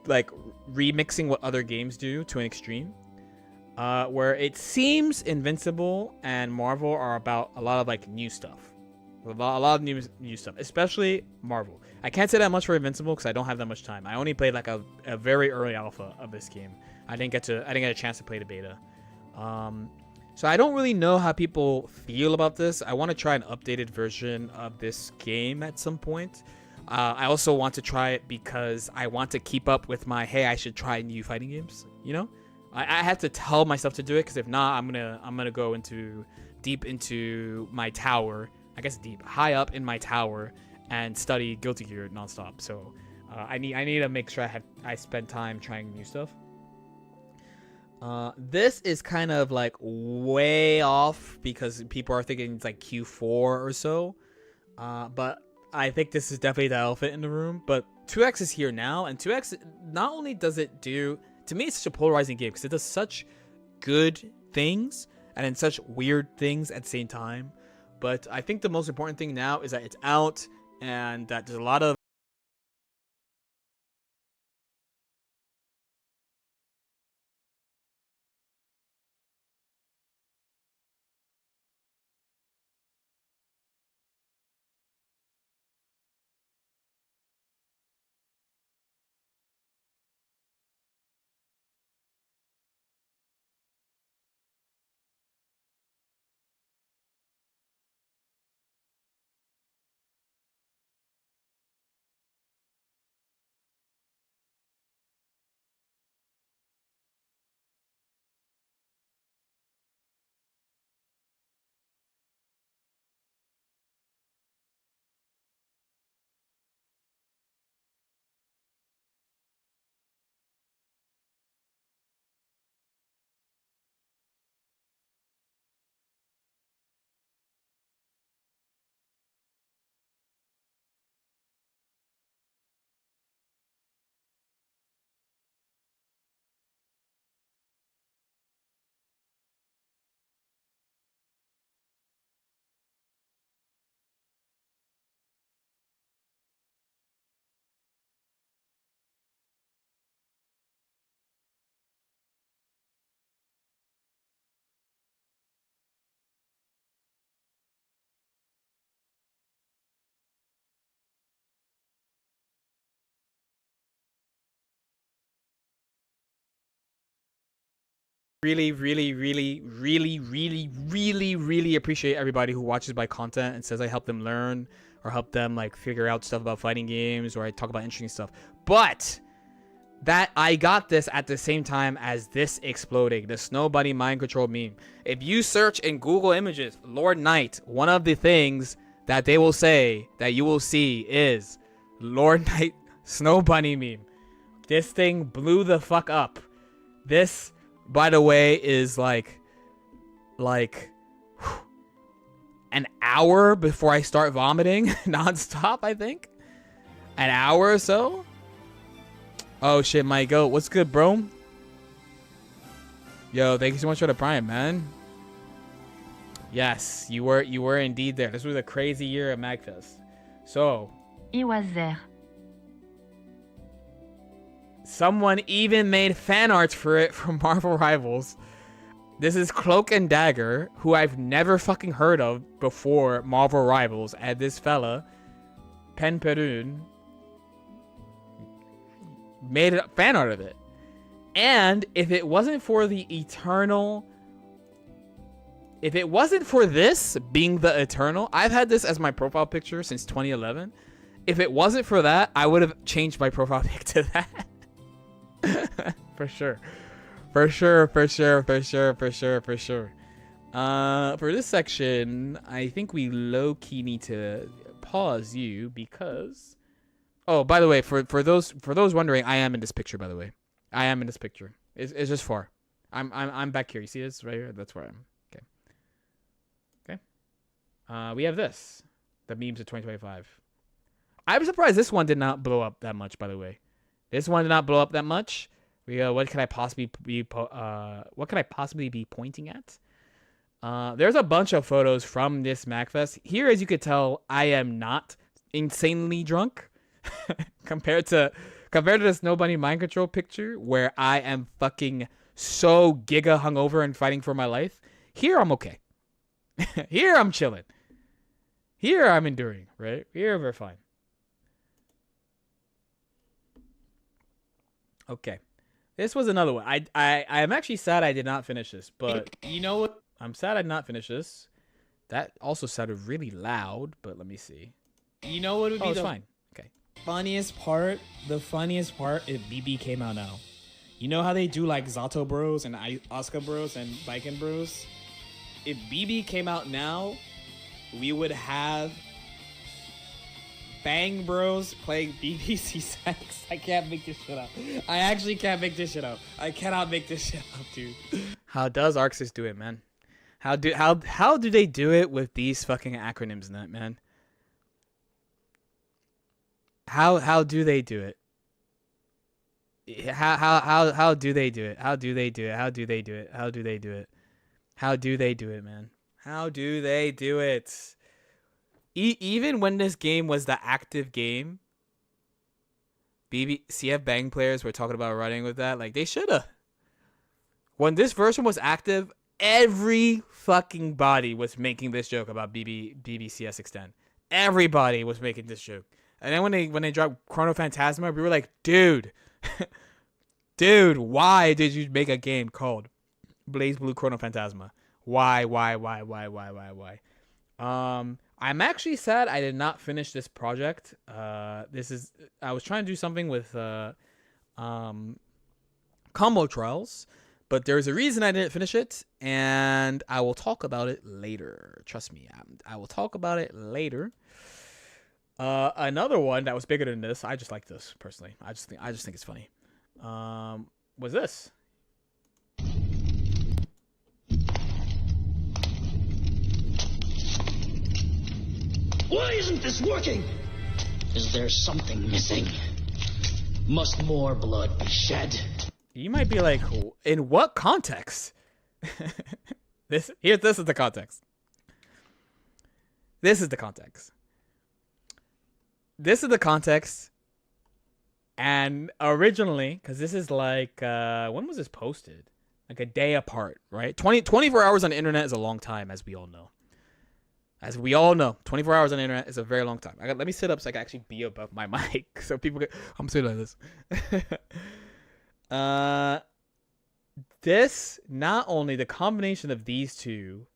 like remixing what other games do to an extreme. Where it seems Invincible and Marvel are about a lot of like new stuff. A lot of new stuff, especially Marvel. I can't say that much for Invincible because I don't have that much time. I only played like a very early alpha of this game. I didn't get a chance to play the beta. So I don't really know how people feel about this. I want to try an updated version of this game at some point. I also want to try it because I want to keep up with my, hey, I should try new fighting games. You know, I have to tell myself to do it because if not, I'm gonna go deep into my tower. I guess high up in my tower and study Guilty Gear nonstop. So I need to make sure I spend time trying new stuff. This is kind of like way off because people are thinking it's like Q4 or so. But I think this is definitely the elephant in the room. But 2X is here now, and 2X, not only does it do, to me, it's such a polarizing game because it does such good things and then such weird things at the same time. But I think the most important thing now is that it's out and that there's a lot of Really, really, really, really, really, really, really appreciate everybody who watches my content and says I help them learn or help them like figure out stuff about fighting games or I talk about interesting stuff. But that I got this at the same time as this exploding, the Snow Bunny mind control meme. If you search in Google Images, Lord Knight, one of the things that they will say that you will see is Lord Knight Snow Bunny meme. This thing blew the fuck up. This, by the way, is like an hour before I start vomiting nonstop, I think. An hour or so. Oh shit, my goat. What's good, bro? Yo, thank you so much for the prime, man. Yes, you were indeed there. This was a crazy year at MagFest. So, He was there. someone even made fan art for it from Marvel Rivals. This is Cloak and Dagger, who I've never fucking heard of before Marvel Rivals, and this fella, Pen Perun, made a fan art of it. And if it wasn't for the Eternal, if it wasn't for this being the Eternal, I've had this as my profile picture since 2011. If it wasn't for that, I would have changed my profile pic to that. For sure. For sure. For this section, I think we low-key need to pause you because... Oh, by the way, for those wondering, I am in this picture, by the way. I am in this picture. It's just far. I'm back here. You see this right here? That's where I am. Okay. We have this. The memes of 2025. I'm surprised this one did not blow up that much, by the way. This one did not blow up that much. What could I possibly be pointing at? There's a bunch of photos from this MagFest. Here, as you could tell, I am not insanely drunk compared to the Snow Bunny mind control picture where I am fucking so giga hungover and fighting for my life. Here, I'm okay. Here, I'm chilling. Here, I'm enduring, right? Here, we're fine. Okay. This was another one. I'm actually sad I did not finish this, but you know what? I'm sad I did not finish this. That also sounded really loud, but let me see. You know what would be fine. Okay. funniest part? The funniest part if BB came out now. You know how they do like Zato Bros and Oscar Bros and Viking Bros? If BB came out now, we would have Bang Bros playing BBC Sex. I can't make this shit up. I actually can't make this shit up. I cannot make this shit up, dude. How does Arxis do it, man? How do they do it with these fucking acronyms in that, man? How do they do it? How do they do it? How do they do it? How do they do it? How do they do it? How do they do it, man? How do they do it? Even when this game was the active game, CF Bang players were talking about running with that. Like, they shoulda. When this version was active, every fucking body was making this joke about BBCS Extend. Everybody was making this joke. And then when they dropped Chrono Phantasma, we were like, dude, dude, why did you make a game called Blaze Blue Chrono Phantasma? Why? I'm actually sad I did not finish this project. I was trying to do something with combo trials, but there's a reason I didn't finish it, and I will talk about it later. Trust me, I will talk about it later. Another one that was bigger than this, I just like this personally. I just think it's funny. Was this? Why isn't this working? Is there something missing? Must more blood be shed? You might be like, in what context? This is the context. This is the context. This is the context. And originally, because this is like, when was this posted? Like a day apart, right? 24 hours on the internet is a long time, as we all know. As we all know, 24 hours on the internet is a very long time. Let me sit up so I can actually be above my mic, so people I'm sitting like this. this, not only the combination of these two,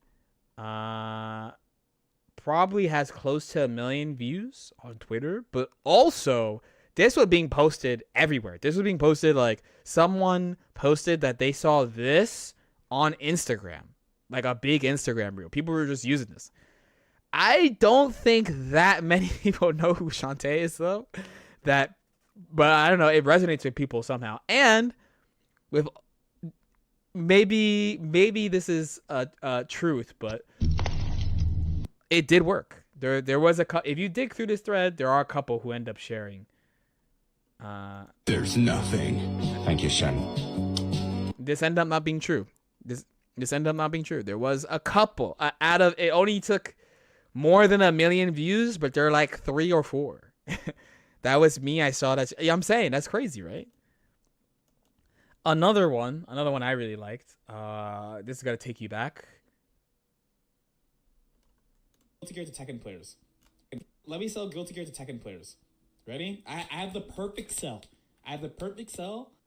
probably has close to 1 million views on Twitter, but also this was being posted everywhere. This was being posted, like someone posted that they saw this on Instagram, like a big Instagram reel. People were just using this. I don't think that many people know who Shantae is though. But I don't know, it resonates with people somehow. And with maybe this is a truth, but it did work. There was if you dig through this thread, there are a couple who end up sharing. There's nothing. Thank you, Shen. This ended up not being true. This ended up not being true. There was a couple out of it. Only took more than 1 million views, but they're like 3 or 4. That was me. I saw that. I'm saying that's crazy, right? Another one I really liked. This is gonna take you back. Guilty Gear to Tekken players. Let me sell Guilty Gear to Tekken players. Ready? I have the perfect sell.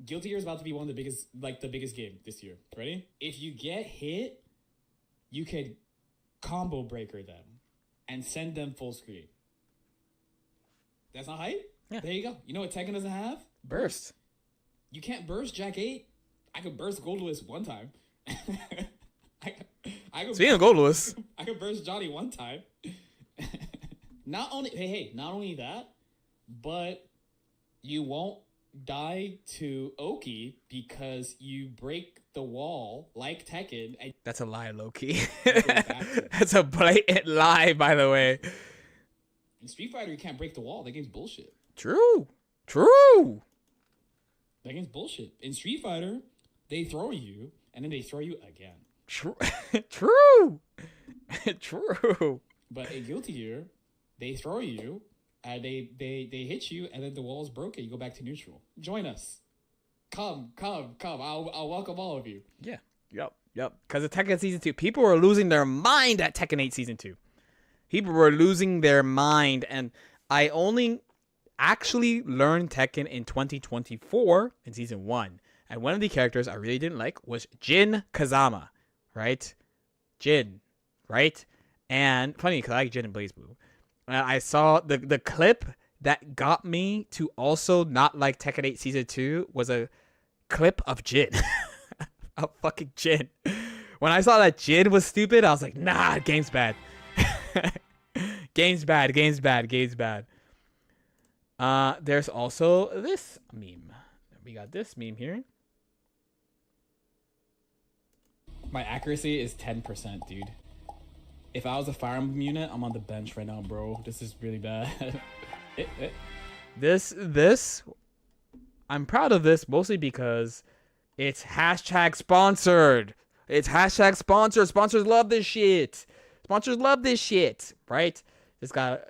Guilty Gear is about to be one of the biggest game this year. Ready? If you get hit, you could combo breaker them and send them full screen. That's not hype? Yeah. There you go. You know what Tekken doesn't have? Burst. You can't burst Jack 8. I could burst Goldless one time. I could Speaking of Goldless, I could burst Johnny one time. Not only that, but you won't die to Oki because you break the wall like Tekken. And that's a lie, Loki. That's a blatant lie, by the way. in Street Fighter, you can't break the wall. That game's bullshit. True. That game's bullshit. In Street Fighter, they throw you, and then they throw you again. True. But in Guilty Gear, they throw you, and they hit you, and then the wall's broken. You go back to neutral. Join us. Come. I'll welcome all of you. Yeah. Yep. Because of Tekken Season 2, people were losing their mind at Tekken 8 Season 2. People were losing their mind, and I only actually learned Tekken in 2024 in Season 1. And one of the characters I really didn't like was Jin Kazama, right? And funny, because I like Jin and BlazBlue. I saw the clip that got me to also not like Tekken 8 Season 2 was a clip of Jin. Of fucking Jin. When I saw that Jin was stupid, I was like, nah, game's bad. Game's bad. There's also this meme. We got this meme here. My accuracy is 10%, dude. If I was a Fire Emblem unit, I'm on the bench right now, bro. This is really bad. This, I'm proud of this mostly because it's hashtag sponsored. Sponsors love this shit. Right? This got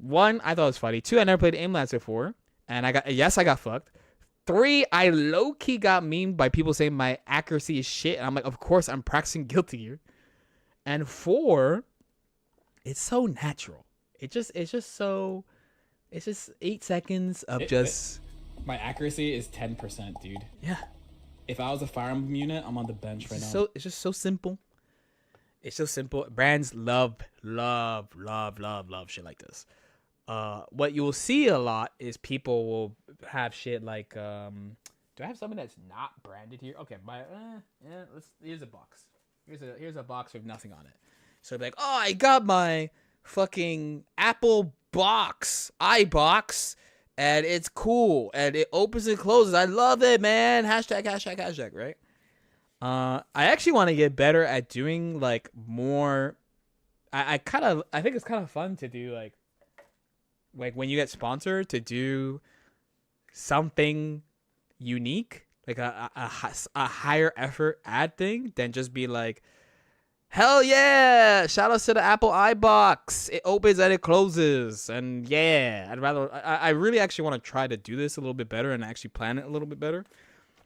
1, I thought it was funny. 2, I never played Aim Lance before. And I got fucked. 3, I low-key got memed by people saying my accuracy is shit. And I'm like, of course, I'm practicing Guilty Gear. And 4, it's so natural. It's just 8 seconds of just... My accuracy is 10%, dude. Yeah. If I was a Fire Emblem unit, I'm on the bench right now. So it's just so simple. Brands love shit like this. What you will see a lot is people will have shit like, do I have something that's not branded here? Okay, here's a box. Here's a box with nothing on it. So be like, oh, I got my fucking Apple box, iBox, and it's cool, and it opens and closes. I love it, man. Hashtag, right? I actually want to get better at doing like more. I think it's kind of fun to do like when you get sponsored to do something unique, like a higher effort ad thing than just be like, hell yeah, shout out to the Apple iBox. It opens and it closes. And yeah, I really actually want to try to do this a little bit better and actually plan it a little bit better,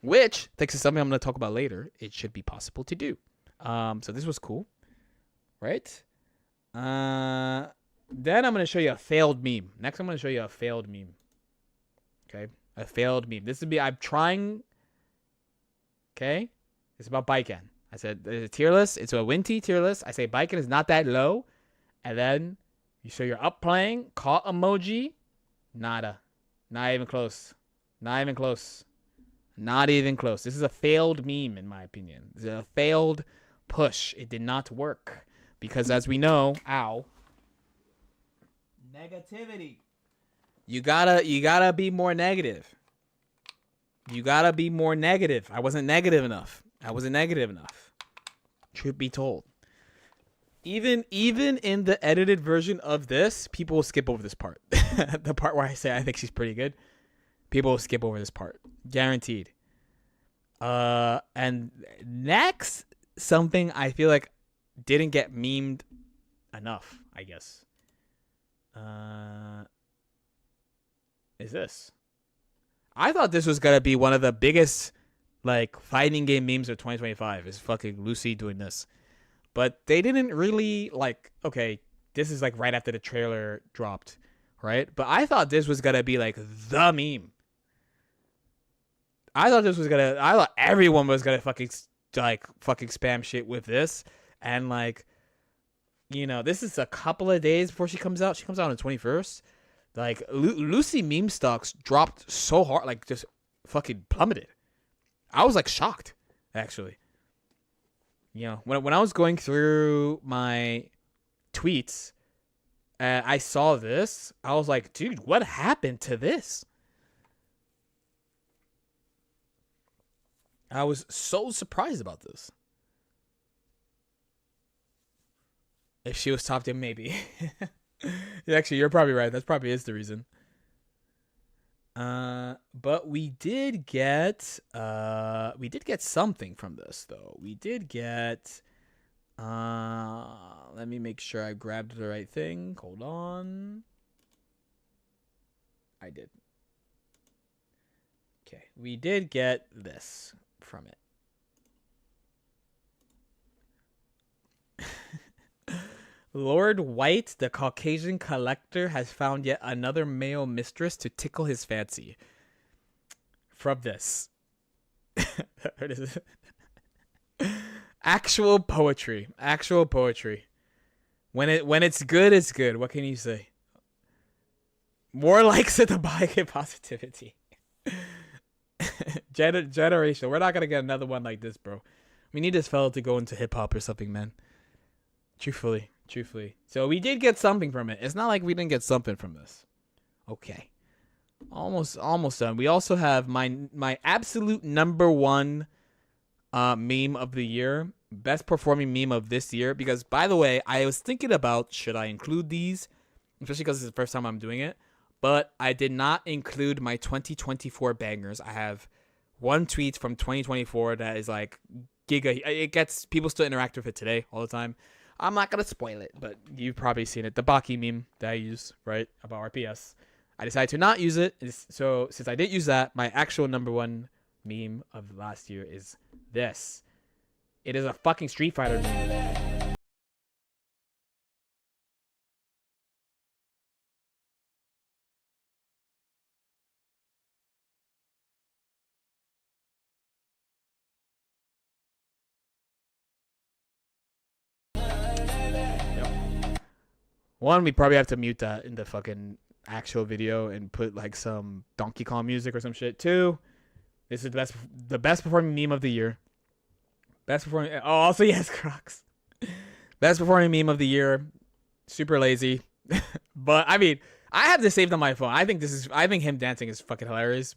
which, thanks to something I'm going to talk about later, it should be possible to do. So this was cool, right? Then I'm going to show you a failed meme. Next, I'm going to show you a failed meme. Okay? A failed meme. I'm trying. Okay? It's about Baiken. I said there's a tier list. It's a Winty tier list. I say Baiken is not that low. And then you show you're up playing. Caught emoji. Nada. Not even close. Not even close. Not even close. This is a failed meme, in my opinion. This is a failed push. It did not work. Because as we know, ow. Negativity. You gotta be more negative. You gotta be more negative. I wasn't negative enough. Truth be told. Even in the edited version of this, people will skip over this part. The part where I say I think she's pretty good. People will skip over this part. Guaranteed. And next, something I feel like didn't get memed enough, I guess. Is this. I thought this was gonna be one of the biggest like fighting game memes of 2025 is fucking Lucy doing this. But they didn't really like, okay, this is like right after the trailer dropped, right? But I thought this was gonna be like the meme. I thought everyone was gonna fucking spam shit with this. And like, you know, this is a couple of days before she comes out. She comes out on the 21st. Like, Lucy meme stocks dropped so hard, like just fucking plummeted. I was like shocked, actually. You know, when I was going through my tweets and I saw this, I was like, dude, what happened to this? I was so surprised about this. If she was top 10, maybe. Actually, you're probably right. That probably is the reason. But we did get something from this though. We did get let me make sure I grabbed the right thing. Hold on. I did. Okay, we did get this from it. Lord White, the Caucasian collector, has found yet another male mistress to tickle his fancy. From this. Actual poetry. Actual poetry. When it's good, it's good. What can you say? More likes at the bike and positivity. Generation. We're not gonna get another one like this, bro. We need this fellow to go into hip hop or something, man. Truthfully. So we did get something from it. It's not like we didn't get something from this. Okay. Almost done. We also have my absolute number one meme of the year. Best performing meme of this year. Because, by the way, I was thinking about should I include these? Especially because it's the first time I'm doing it. But I did not include my 2024 bangers. I have one tweet from 2024 that is like giga. It gets people still interact with it today all the time. I'm not going to spoil it, but you've probably seen it. The Baki meme that I use, right, about RPS. I decided to not use it. So since I didn't use that, my actual number one meme of last year is this. It is a fucking Street Fighter meme. One, we probably have to mute that in the fucking actual video and put like some Donkey Kong music or some shit. Two, this is the best performing meme of the year. Best performing. Oh, also yes, Crocs. Best performing meme of the year. Super lazy, but I mean, I have this saved on my phone. I think him dancing is fucking hilarious.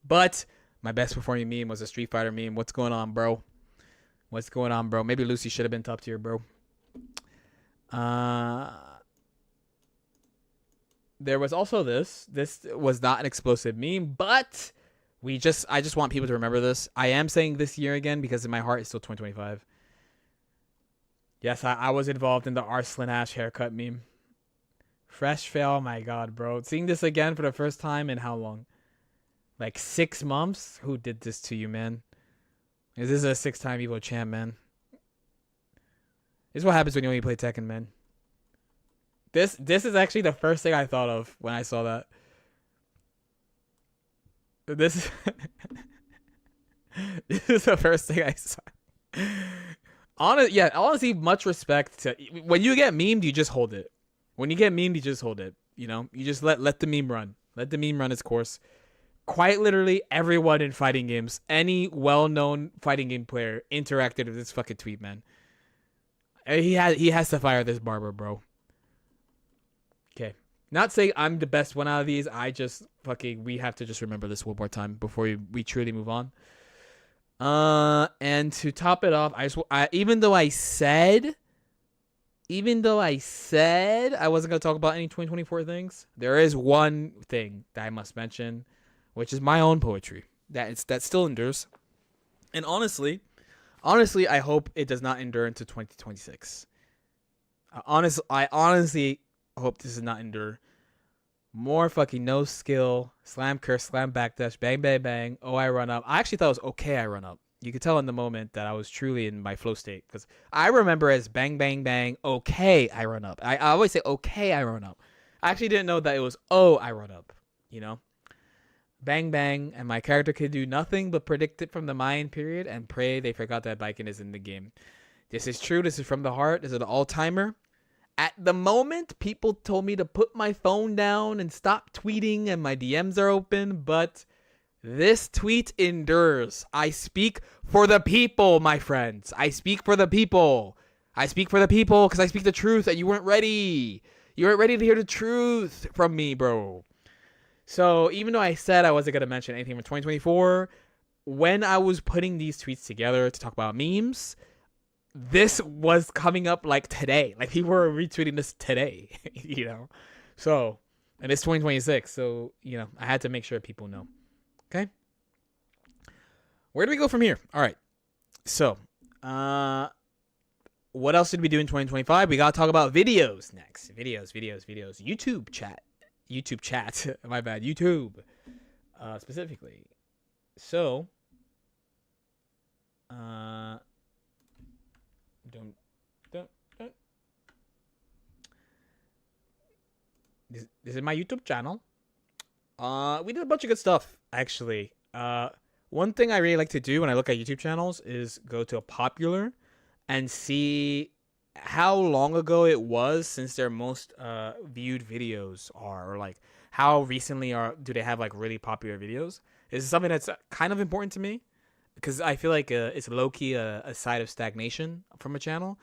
But my best performing meme was a Street Fighter meme. What's going on, bro? What's going on, bro? Maybe Lucy should have been top tier, bro. There was also this. This was not an explosive meme, but I just want people to remember this. I am saying this year again because in my heart it's still 2025. Yes, I was involved in the Arslan Ash haircut meme. Fresh fail, oh my god, bro. Seeing this again for the first time in how long? Like 6 months? Who did this to you, man? This is a 6-time Evo champ, man. This is what happens when you only play Tekken, man. This is actually the first thing I thought of when I saw that. This This is the first thing I saw. Honestly, much respect to when you get memed, you just hold it. When you get memed, you just hold it. You know, you just let the meme run. Let the meme run its course. Quite literally, everyone in fighting games, any well-known fighting game player, interacted with this fucking tweet, man. He has to fire this barber, bro. Okay, not saying I'm the best one out of these. I just we have to just remember this one more time before we truly move on. And to top it off, even though I said I wasn't gonna talk about any 2024 things, there is one thing that I must mention, which is my own poetry that still endures. And honestly, I hope it does not endure into 2026. I honestly hope this does not endure. More fucking no skill, slam curse, slam backdash, bang, bang, bang. Oh, I run up. I actually thought it was okay, I run up. You could tell in the moment that I was truly in my flow state. Because I remember as bang, bang, bang, okay, I run up. I always say, okay, I run up. I actually didn't know that it was, oh, I run up. You know? Bang, bang. And my character could do nothing but predict it from the Mayan period and pray they forgot that Baiken is in the game. This is true. This is from the heart. This is an all-timer. At the moment, people told me to put my phone down and stop tweeting and my DMs are open, but this tweet endures. I speak for the people, my friends. I speak for the people. I speak for the people because I speak the truth and you weren't ready. You weren't ready to hear the truth from me, bro. So even though I said I wasn't going to mention anything from 2024, when I was putting these tweets together to talk about memes, this was coming up like today. Like people were retweeting this today, you know? So, and it's 2026. So, you know, I had to make sure people know. Okay. Where do we go from here? All right. So, what else did we do in 2025? We got to talk about videos next. Videos. YouTube chat. My bad. YouTube, specifically. So, don't. This is my YouTube channel. We did a bunch of good stuff, actually. One thing I really like to do when I look at YouTube channels is go to a popular and see how long ago it was since their most viewed videos are, or like how recently do they have like really popular videos. This is something that's kind of important to me because I feel like it's low-key a side of stagnation from a channel.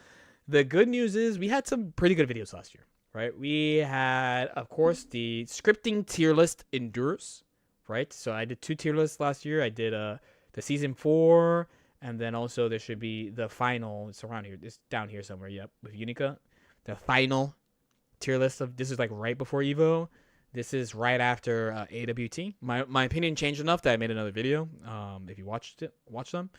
The good news is we had some pretty good videos last year, right? We had, of course, the scripting tier list endures, right? So I did 2 tier lists last year. I did the season 4, and then also there should be the final. It's around here. It's down here somewhere. Yep, with Unica. The final tier list of this is like right before Evo. This is right after AWT. My opinion changed enough that I made another video. If you watch them.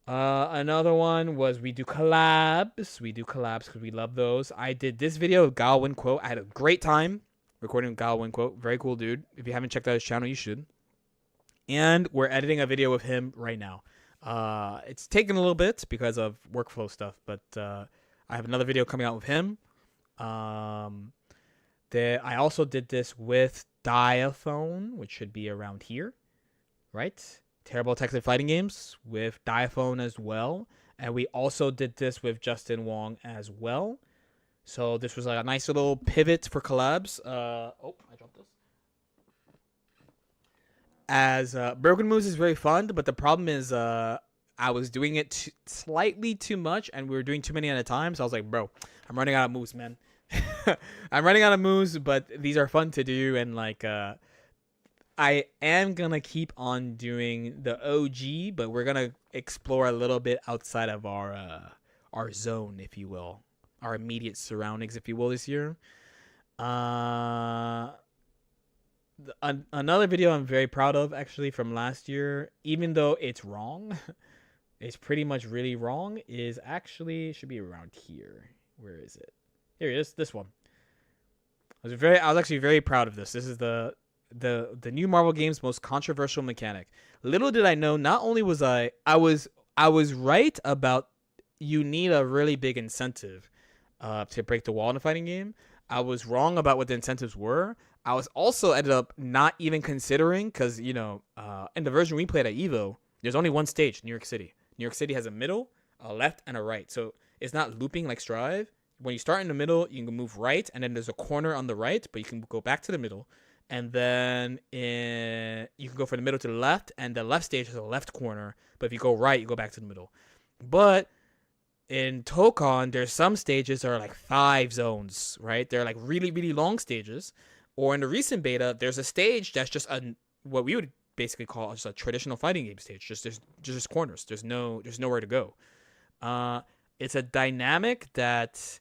Another one was we do collabs. We do collabs because we love those. I did this video with Galwin Quote. I had a great time recording with Galwin Quote. Very cool dude. If you haven't checked out his channel, you should. And we're editing a video with him right now. It's taken a little bit because of workflow stuff, but I have another video coming out with him. I also did this with Diaphone, which should be around here, right? Terrible Texas Fighting Games with Diaphone as well. And we also did this with Justin Wong as well. So this was like a nice little pivot for collabs. Oh, I dropped this. As Broken Moves is very fun, but the problem is I was doing it slightly too much, and we were doing too many at a time. So I was like, bro, I'm running out of moves, man. I'm running out of moves, but these are fun to do, and like I am gonna keep on doing the OG, but we're gonna explore a little bit outside of our zone, if you will, our immediate surroundings, if you will, this year. Another video I'm very proud of, actually, from last year, even though it's wrong, it's pretty much really wrong, is actually, should be around here. Where is it? Here it is, this one. I was actually very proud of this. This is the new Marvel game's most controversial mechanic. Little did I know, not only was I was right about you need a really big incentive to break the wall in a fighting game. I was wrong about what the incentives were. I was also ended up not even considering, because, you know, in the version we played at Evo, There's only one stage, New York City. New York City has a middle, a left, and a right. So it's not looping like Strive. When you start in the middle, you can move right, and then there's a corner on the right, but you can go back to the middle. And then you can go from the middle to the left, and the left stage has a left corner. But if you go right, you go back to the middle. But in Tokon, there's some stages that are like 5 zones, right? They're like really, really long stages. Or in the recent beta, there's a stage that's just what we would basically call just a traditional fighting game stage. Just corners. There's nowhere to go. It's a dynamic that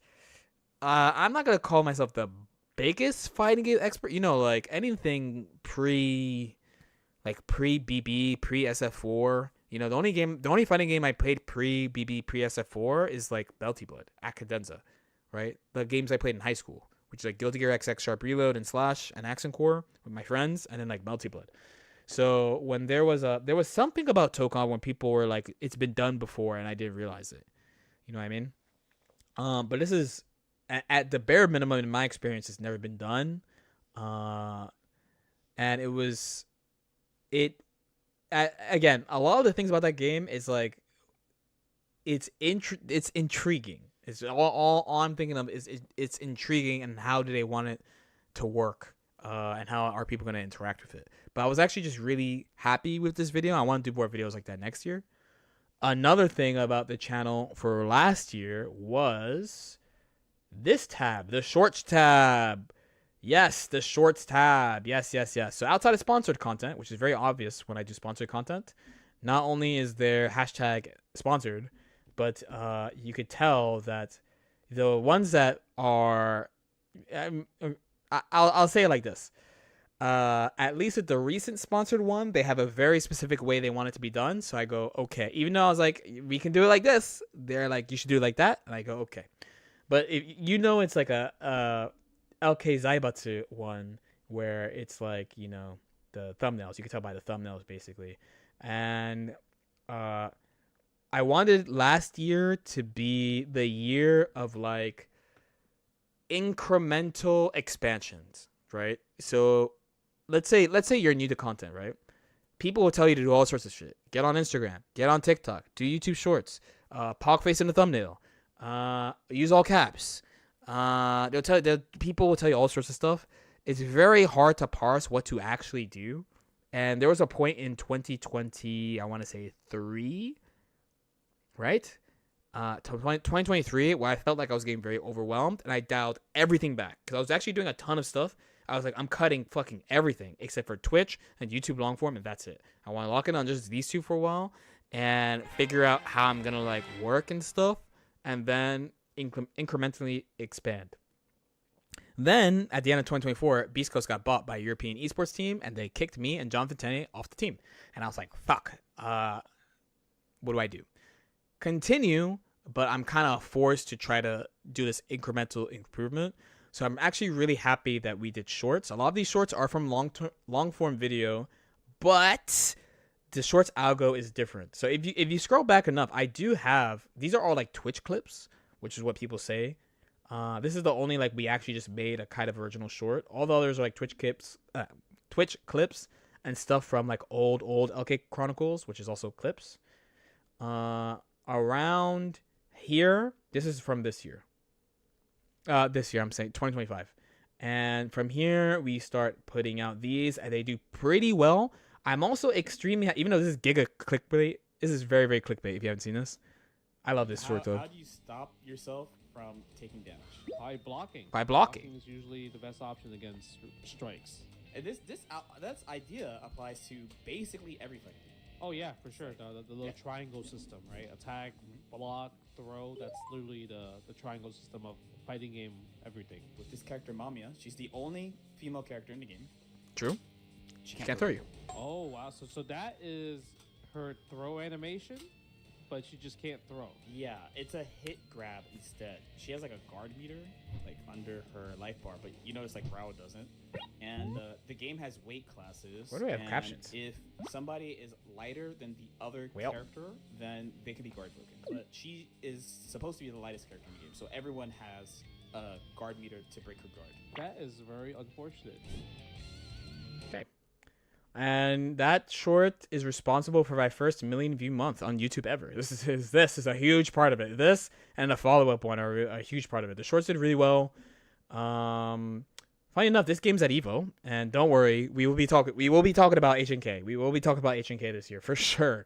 I'm not gonna call myself the biggest fighting game expert. You know, like anything pre BB, pre SF4. You know, the only fighting game I played pre BB, pre SF4 is like Belty Blood, Cadenza, right? The games I played in high school, which is like Guilty Gear XX, Sharp Reload, and Slash, and Accent Core with my friends, and then like Melty Blood. So when there was something about Tokon when people were like, it's been done before, and I didn't realize it. You know what I mean? But this is at the bare minimum in my experience, it's never been done. And again, a lot of the things about that game is like, it's intriguing. It's all I'm thinking of is it's intriguing, and how do they want it to work, and how are people going to interact with it. But I was actually just really happy with this video. I want to do more videos like that next year. Another thing about the channel for last year was this tab, the Shorts tab. Yes, the Shorts tab. Yes. So outside of sponsored content, which is very obvious when I do sponsored content, not only is there hashtag sponsored, but you could tell that the ones that are, I'll say it like this. At least with the recent sponsored one, they have a very specific way they want it to be done. So I go, okay. Even though I was like, we can do it like this, they're like, you should do it like that. And I go, okay. But if you know, it's like a LK Zaibatsu one where it's like, you know, the thumbnails. You can tell by the thumbnails basically. And I wanted last year to be the year of like incremental expansions, right? So let's say you're new to content, right? People will tell you to do all sorts of shit. Get on Instagram, get on TikTok, do YouTube Shorts, pog face in the thumbnail, use all caps. People will tell you all sorts of stuff. It's very hard to parse what to actually do. And there was a point in 2020, I want to say 3, right? 2023, where I felt like I was getting very overwhelmed, and I dialed everything back because I was actually doing a ton of stuff. I was like, I'm cutting fucking everything except for Twitch and YouTube long form, and that's it. I want to lock in on just these two for a while and figure out how I'm gonna like work and stuff, and then incrementally expand. Then at the end of 2024, Beast Coast got bought by a European esports team, and they kicked me and Jonathan Tenney off the team. And I was like, fuck, what do I do? Continue, but I'm kind of forced to try to do this incremental improvement. So I'm actually really happy that we did shorts. A lot of these shorts are from long form video, but the shorts algo is different. So if you scroll back enough, I do have, these are all like Twitch clips, which is what people say. This is the only like we actually just made a kind of original short. All the others are like Twitch clips and stuff from like old LK Chronicles, which is also clips. Around here, this is from this year. This year, I'm saying 2025. And from here, we start putting out these, and they do pretty well. I'm also extremely, even though this is giga clickbait, this is very, very clickbait if you haven't seen this. I love this short though. How do you stop yourself from taking damage? By blocking. By blocking. Blocking is usually the best option against strikes. And this idea applies to basically everything. Oh yeah, for sure. The little triangle system, right? Attack, block, throw. That's literally the triangle system of fighting game everything. With this character Mamiya, she's the only female character in the game. True. She can't throw you. Oh wow, so that is her throw animation, but she just can't throw. Yeah, it's a hit grab instead. She has like a guard meter like under her life bar, but you notice like Rao doesn't. And the game has weight classes. Where do we have and captions? If somebody is lighter than the other character, then they can be guard broken. But she is supposed to be the lightest character in the game, so everyone has a guard meter to break her guard. That is very unfortunate. Okay. And that short is responsible for my first million view month on YouTube ever. This is a huge part of it. This and the follow up one are a huge part of it. The shorts did really well. Funny enough, this game's at Evo, and don't worry, we will be talking about HNK. We will be talking about HNK this year for sure.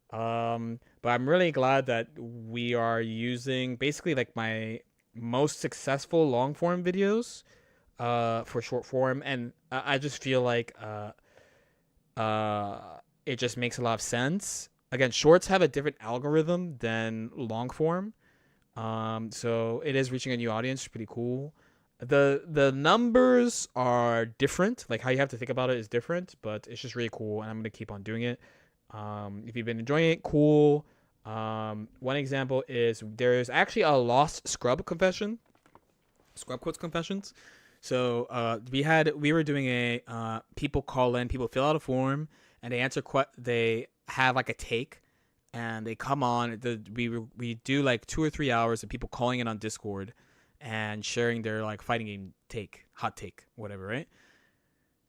But I'm really glad that we are using basically like my most successful long form videos for short form, and I just feel like it just makes a lot of sense. Again, shorts have a different algorithm than long form, so it is reaching a new audience. Pretty cool. The numbers are different, like how you have to think about it is different, but it's just really cool, and I'm gonna keep on doing it. If you've been enjoying it, cool. One example is there's actually a lost scrub confession, scrub quotes confessions. So we were doing a people call in, people fill out a form, and they answer they have like a take, and they come on. We do like 2 or 3 hours of people calling in on Discord and sharing their like fighting game hot take, whatever, right?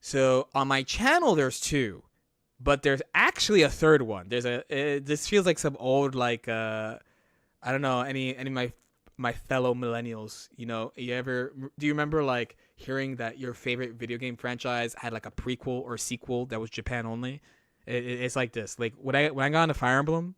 So on my channel there's 2, but there's actually a third one. This feels like some old like I don't know, any of my fellow millennials, you know, do you remember like hearing that your favorite video game franchise had like a prequel or sequel that was Japan only? It's like this. Like when I got into Fire Emblem,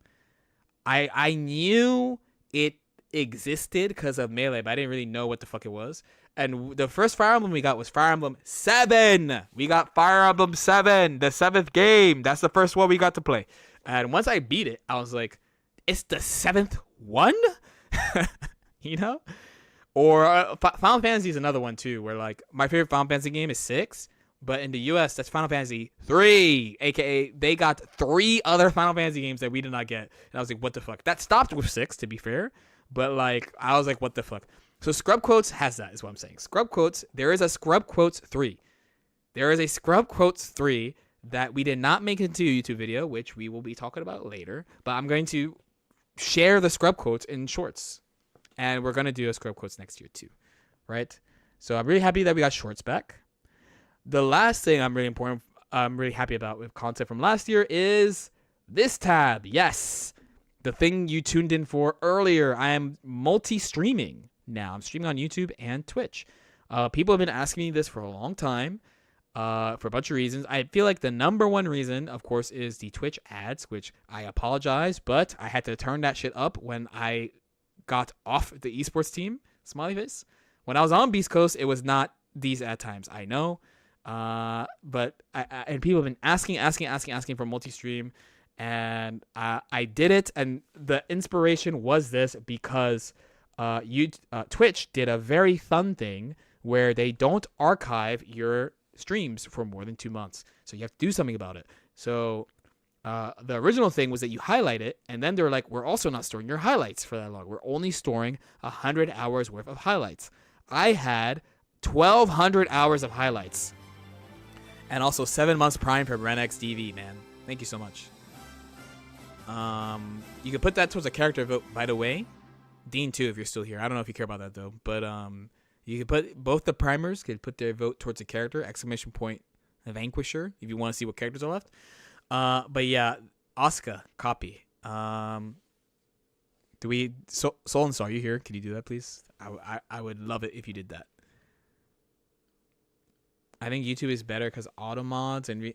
I knew it existed because of Melee, but I didn't really know what the fuck it was. And the first Fire Emblem we got was Fire Emblem 7. We got Fire Emblem 7, the 7th game. That's the first one we got to play. And once I beat it, I was like, it's the 7th one? You know? Or Final Fantasy is another one too, where like my favorite Final Fantasy game is 6, but in the US that's Final Fantasy 3, aka they got 3 other Final Fantasy games that we did not get. And I was like, what the fuck? That stopped with 6, to be fair, but like I was like, what the fuck? So Scrub Quotes has that, is what I'm saying. Scrub Quotes, there is a Scrub Quotes 3. There is a Scrub Quotes 3 that we did not make into a YouTube video, which we will be talking about later, but I'm going to share the Scrub Quotes in shorts. And we're going to do a Scrub Quotes next year too, right? So I'm really happy that we got shorts back. The last thing I'm really happy about with content from last year is this tab. Yes, the thing you tuned in for earlier. I am multi-streaming now. I'm streaming on YouTube and Twitch. People have been asking me this for a long time for a bunch of reasons. I feel like the number one reason, of course, is the Twitch ads, which I apologize, but I had to turn that shit up when I got off the esports team. Smiley face. When I was on Beast Coast, it was not these ad times. I know. But and people have been asking for multi-stream, and I did it, and the inspiration was this because Twitch did a very fun thing where they don't archive your streams for more than 2 months, so you have to do something about it. So the original thing was that you highlight it, and then they were like, we're also not storing your highlights for that long. We're only storing 100 hours worth of highlights. I had 1,200 hours of highlights. And also 7 months Prime for Renex DV, man. Thank you so much. You can put that towards a character vote, by the way. Dean too, if you're still here. I don't know if you care about that though. But you can put both the primers could put their vote towards a character, exclamation point Vanquisher, if you want to see what characters are left. But yeah, Asuka, copy. Sol and Star, are you here? Can you do that, please? I would love it if you did that. I think YouTube is better because auto mods and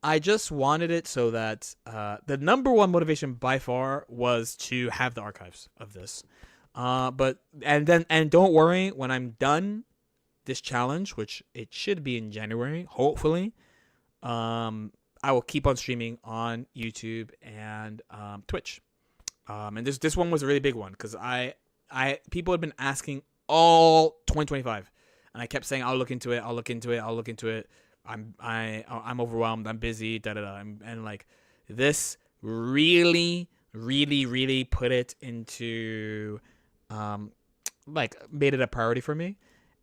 I just wanted it so that the number one motivation by far was to have the archives of this. But don't worry, when I'm done this challenge, which it should be in January, hopefully, I will keep on streaming on YouTube and Twitch. And this one was a really big one because people had been asking all 2025. And I kept saying, I'll look into it. I'm overwhelmed. I'm busy. And like this really, really, really put it into, like made it a priority for me.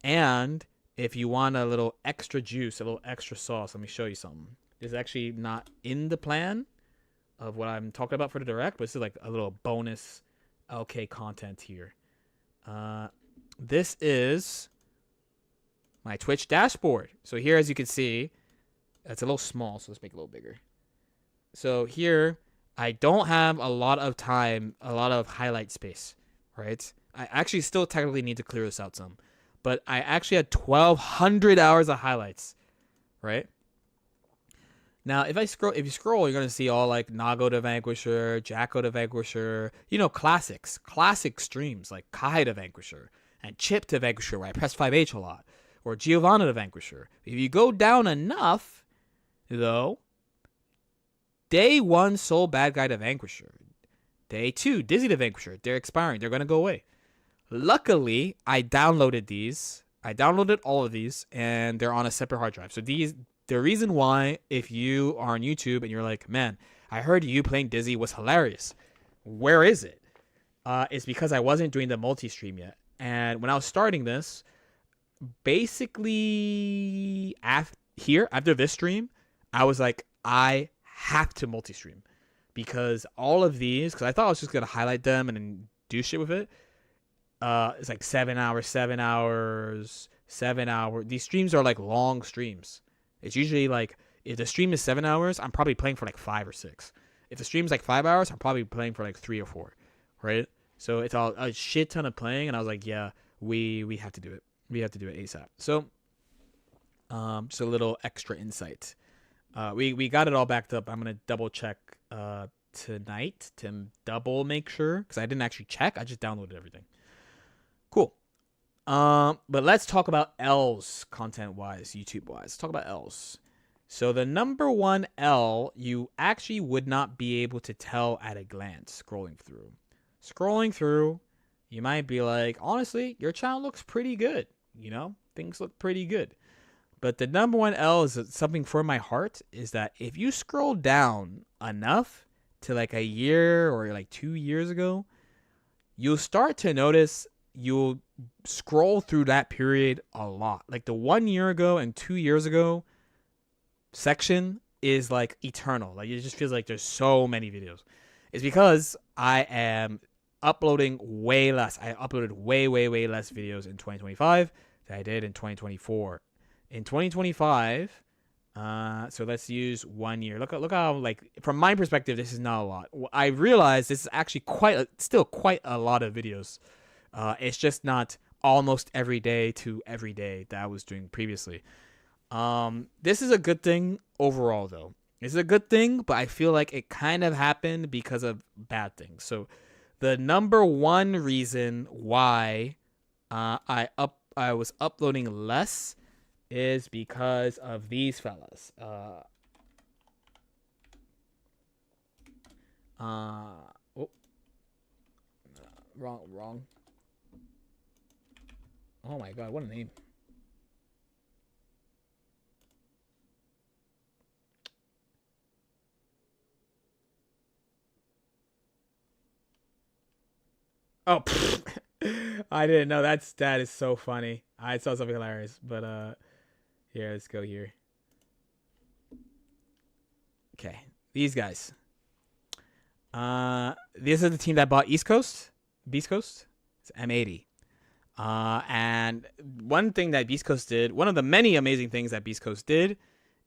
And if you want a little extra juice, a little extra sauce, let me show you something. This is actually not in the plan of what I'm talking about for the direct, but this is like a little bonus LK content here. This is my Twitch dashboard. So here, as you can see, That's a little small, so let's make it a little bigger. So here, I don't have a lot of time, a lot of highlight space, right? I actually still technically need to clear this out some. But I actually had 1,200 hours of highlights, right? Now, if you scroll, you're gonna see all like Nago the Vanquisher, Jacko the Vanquisher, classics, classic streams like Kai the Vanquisher and Chip the Vanquisher, where I press 5H a lot, or Giovanna the Vanquisher. If you go down enough, though, Day 1 Soul Bad Guy the Vanquisher, Day 2 Dizzy the Vanquisher, they're expiring, they're gonna go away. Luckily, I downloaded these. I downloaded all of these, and they're on a separate hard drive. So the reason why, if you are on YouTube and you're like, man, I heard you playing Dizzy was hilarious. Where is it? It's because I wasn't doing the multi-stream yet. And when I was starting this, basically after this stream, I was like, I have to multi-stream. Because all of these, because I thought I was just going to highlight them and then do shit with it. It's like 7 hours, 7 hours, 7 hours. These streams are like long streams. It's usually like, if the stream is 7 hours, I'm probably playing for like 5 or 6. If the stream's like 5 hours, I'm probably playing for like 3 or 4, right? So it's all a shit ton of playing, and I was like, yeah, we have to do it. We have to do it ASAP. So, just a little extra insight. We got it all backed up. I'm gonna double check tonight to double make sure, because I didn't actually check. I just downloaded everything. Cool. But let's talk about L's content-wise, YouTube-wise. Let's talk about L's. So the number one L, you actually would not be able to tell at a glance scrolling through. Scrolling through, you might be like, honestly, your channel looks pretty good. Things look pretty good. But the number one L is something for my heart, is that if you scroll down enough to like a year or like 2 years ago, you'll start to notice you'll scroll through that period a lot. Like the 1 year ago and 2 years ago section is like eternal. Like it just feels like there's so many videos. It's because I am uploading way less. I uploaded way less videos in 2025 than I did in 2024. In 2025, so let's use 1 year. Look how, like, from my perspective, this is not a lot. I realize this is actually still quite a lot of videos. It's just not almost every day to every day that I was doing previously. This is a good thing overall, though. This is a good thing, but I feel like it kind of happened because of bad things. So the number one reason why I was uploading less is because of these fellas. Wrong. Oh my god, what a name. Oh, I didn't know. That is so funny. I saw something hilarious, but here, let's go here. Okay, these guys. This is the team that bought Beast Coast. It's M80. And one thing that Beast Coast did, one of the many amazing things that Beast Coast did,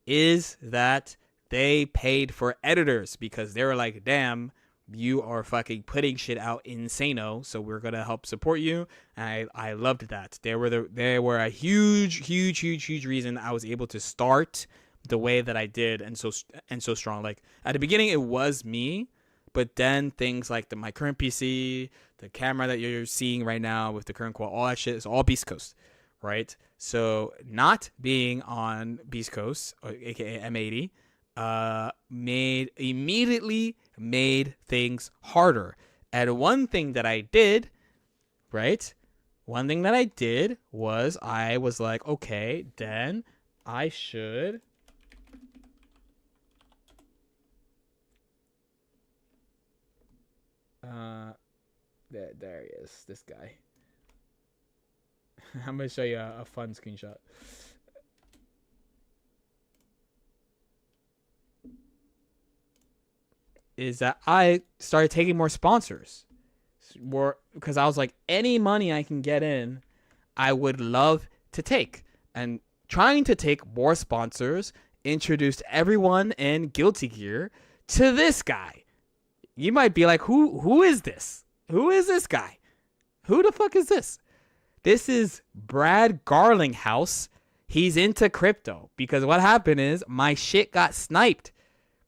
is that they paid for editors because they were like, damn, you are fucking putting shit out insano, so we're gonna help support you. And I loved that. They were a huge reason I was able to start the way that I did and so strong. Like at the beginning it was me, but then things like my current PC, the camera that you're seeing right now with the current qual, all that shit is all Beast Coast, right? So not being on Beast Coast, aka M80, immediately made things harder. And one thing that I did, right? One thing that I did was I was like, okay, then I should there he is, this guy. I'm gonna show you a fun screenshot. Is that I started taking more sponsors, because I was like, any money I can get in, I would love to take. And trying to take more sponsors introduced everyone in Guilty Gear to this guy. You might be like, who is this? Who is this guy? Who the fuck is this? This is Brad Garlinghouse. He's into crypto because what happened is my shit got sniped.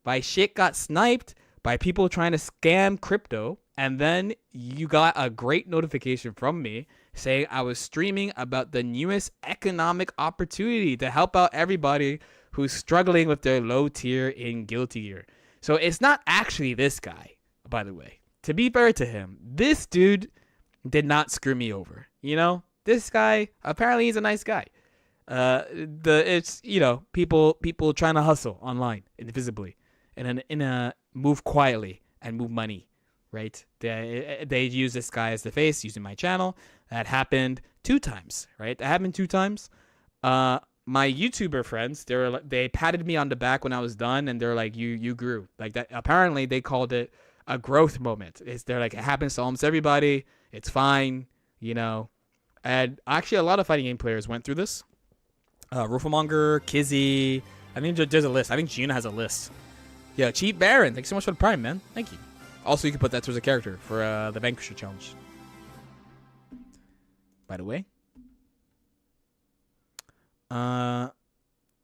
My shit got sniped by people trying to scam crypto. And then you got a great notification from me saying I was streaming about the newest economic opportunity to help out everybody who's struggling with their low tier in Guilty Gear. So it's not actually this guy, by the way. To be fair to him, this dude did not screw me over. You know, this guy, apparently he's a nice guy. It's, you know, people trying to hustle online invisibly and in a move quietly and move money, right? They use this guy as the face using my channel. That happened 2 times, right? That happened 2 times. My YouTuber friends, they patted me on the back when I was done, and they're like, "You grew." Like that. Apparently, they called it a growth moment. They're like, it happens to almost everybody. It's fine, you know. And actually, a lot of fighting game players went through this. Rufelmonger, Kizzy. I think there's a list. I think Gina has a list. Yeah, Cheap Baron. Thanks so much for the Prime, man. Thank you. Also, you can put that towards a character for the Vanquisher challenge. By the way.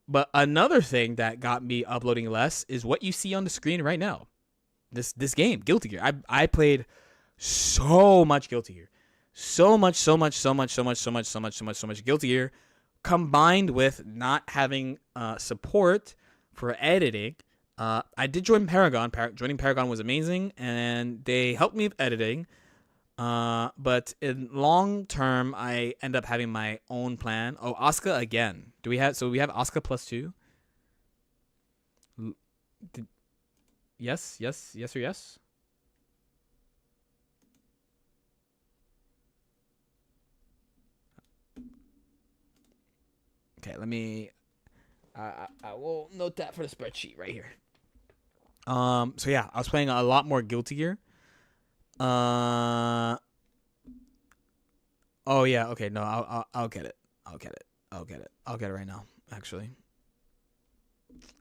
But another thing that got me uploading less is what you see on the screen right now. This game, Guilty Gear. I played so much Guilty Gear. So much Guilty Gear, combined with not having support for editing. I did join Paragon. Joining Paragon was amazing, and they helped me with editing. But in long term, I end up having my own plan. Oh, Asuka again. We have Asuka +2. Yes or yes? Okay, let me. I will note that for the spreadsheet right here. So yeah, I was playing a lot more Guilty Gear. Oh yeah. Okay. No, I'll get it. I'll get it right now. Actually.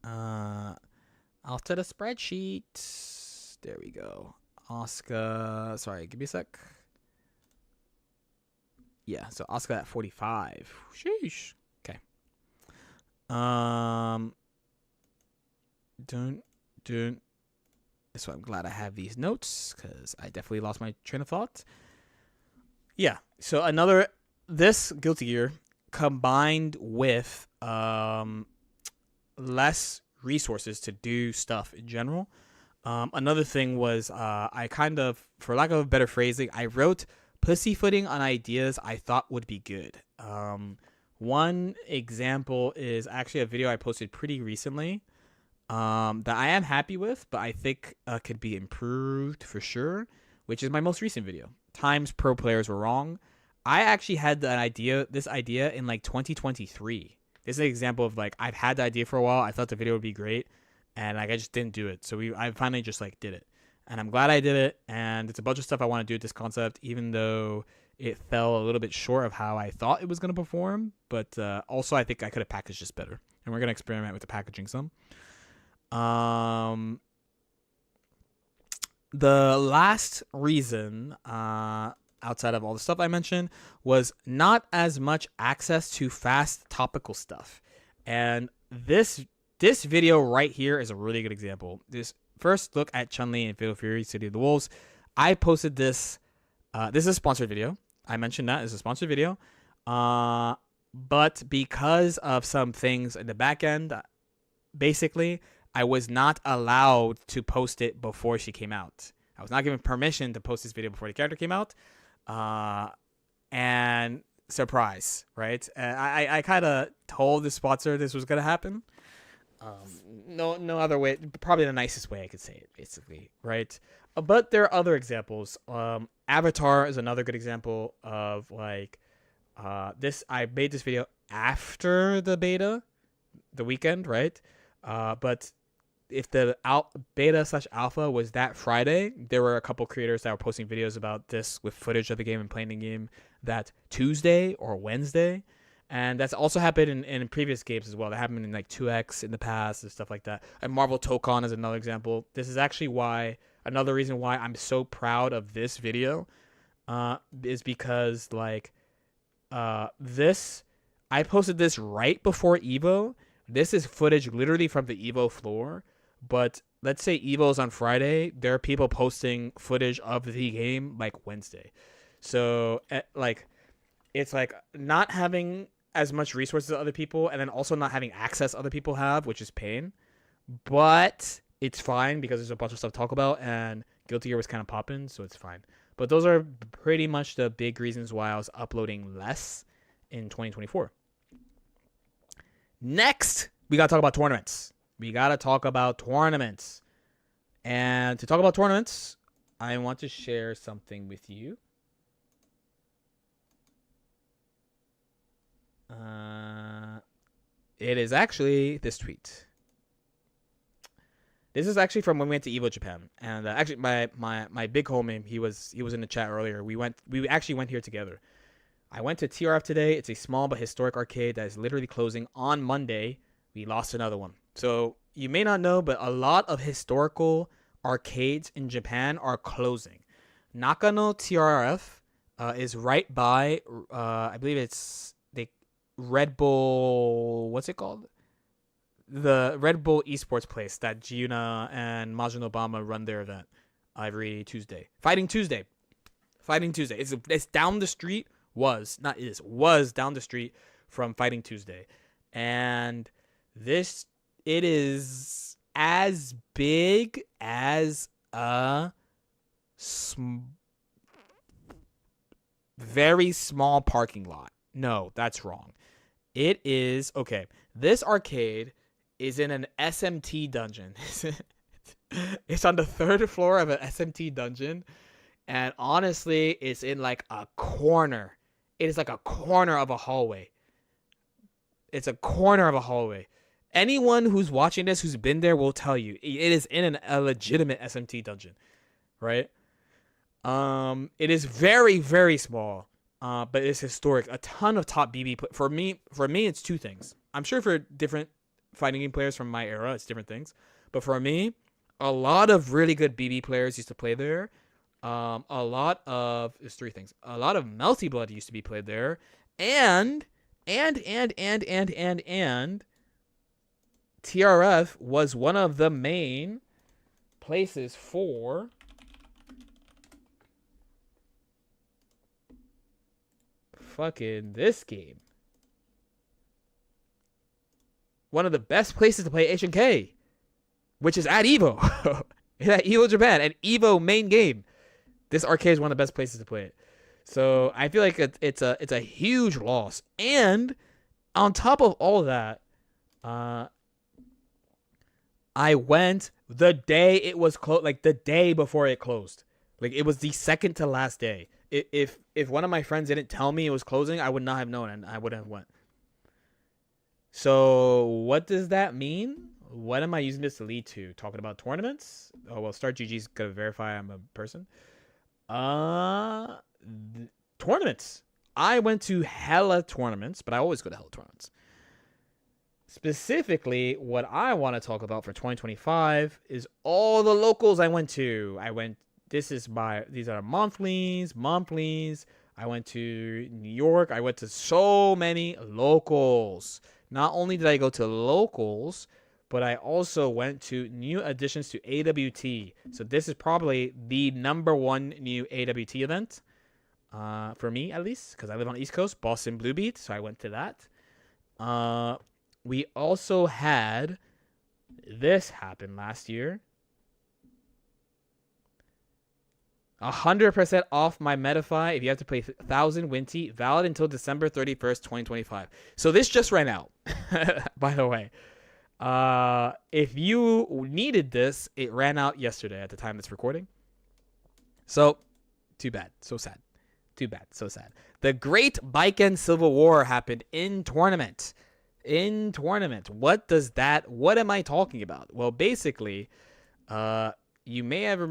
After the spreadsheet. There we go. Asuka. Sorry, give me a sec. Yeah. So Asuka at 45. Sheesh. Okay. So I'm glad I have these notes because I definitely lost my train of thought. Yeah. So this Guilty Gear combined with less resources to do stuff in general. Another thing was I kind of, for lack of better phrasing, I wrote pussyfooting on ideas I thought would be good. One example is actually a video I posted pretty recently. That I am happy with, but I think could be improved for sure, which is my most recent video. Times pro players were wrong. I actually had this idea in like 2023. This is an example of like, I've had the idea for a while. I thought the video would be great, and like I just didn't do it. So I finally just like did it, and I'm glad I did it. And it's a bunch of stuff I want to do with this concept, even though it fell a little bit short of how I thought it was going to perform. But also I think I could have packaged this better, and we're going to experiment with the packaging some. The last reason, outside of all the stuff I mentioned, was not as much access to fast topical stuff. And this video right here is a really good example. This first look at Chun-Li and Fatal Fury City of the Wolves. I posted this. This is a sponsored video. I mentioned that it's a sponsored video. But because of some things in the back end, basically, I was not allowed to post it before she came out. I was not given permission to post this video before the character came out. And surprise, right? I kind of told the sponsor this was going to happen. No other way. Probably the nicest way I could say it, basically, right? But there are other examples. Avatar is another good example of like this. I made this video after the beta, the weekend, right? But if the beta/alpha was that Friday, there were a couple creators that were posting videos about this with footage of the game and playing the game that Tuesday or Wednesday. And that's also happened in previous games as well. That happened in like 2X in the past and stuff like that. And Marvel Tokon is another example. This is actually another reason why I'm so proud of this video, is because like this, I posted this right before Evo. This is footage literally from the Evo floor. But let's say Evo's on Friday, there are people posting footage of the game like Wednesday. So like, it's like not having as much resources as other people, and then also not having access other people have, which is pain. But it's fine because there's a bunch of stuff to talk about, and Guilty Gear was kind of popping, so it's fine. But those are pretty much the big reasons why I was uploading less in 2024. Next, we gotta talk about tournaments. And to talk about tournaments, I want to share something with you. It is actually this tweet. This is actually from when we went to Evo Japan, and actually my big homie, he was in the chat earlier. We actually went here together. I went to TRF today. It's a small but historic arcade that is literally closing on Monday. We lost another one. So you may not know, but a lot of historical arcades in Japan are closing. Nakano TRF is right by, I believe it's the Red Bull, what's it called? The Red Bull esports place that Giuna and Majin Obama run their event every Tuesday. Fighting Tuesday. It's down the street. Was down the street from Fighting Tuesday. And it is as big as a very small parking lot. No, that's wrong. It is, okay, this arcade is in an SMT dungeon. It's on the 3rd floor of an SMT dungeon. And honestly, it's in like a corner. It is like a corner of a hallway. It's a corner of a hallway. Anyone who's watching this, who's been there, will tell you it is in a legitimate SMT dungeon, right? It is very, very small, but it's historic. A ton of top BB. For me, it's two things. I'm sure for different fighting game players from my era, it's different things. But for me, a lot of really good BB players used to play there. There's three things. A lot of Melty Blood used to be played there, and TRF was one of the main places for fucking this game. One of the best places to play HNK, which is at Evo. At Evo Japan, an Evo main game. This arcade is one of the best places to play it. So I feel like it's a huge loss. And on top of all that, I went the day it was closed, like the day before it closed. Like it was the second to last day. If one of my friends didn't tell me it was closing, I would not have known, and I wouldn't have went. So what does that mean? What am I using this to lead to? Talking about tournaments? Oh well, Start GG's gonna verify I'm a person. Tournaments. I went to hella tournaments, but I always go to hella tournaments. Specifically, what I want to talk about for 2025 is all the locals I went to. These are monthlies. I went to New York. I went to so many locals. Not only did I go to locals, but I also went to new additions to AWT. So this is probably the #1 new AWT event, for me at least, because I live on the East Coast, Boston Blue Beat. So I went to that. We also had this happen last year. 100% off my Metafy if you have to play 1000 Winty, valid until December 31st, 2025. So this just ran out, by the way. If you needed this, it ran out yesterday at the time that's recording. So, too bad. So sad. Too bad. So sad. The Great Baiken Civil War happened in tournament. What am I talking about? Well, basically, you may or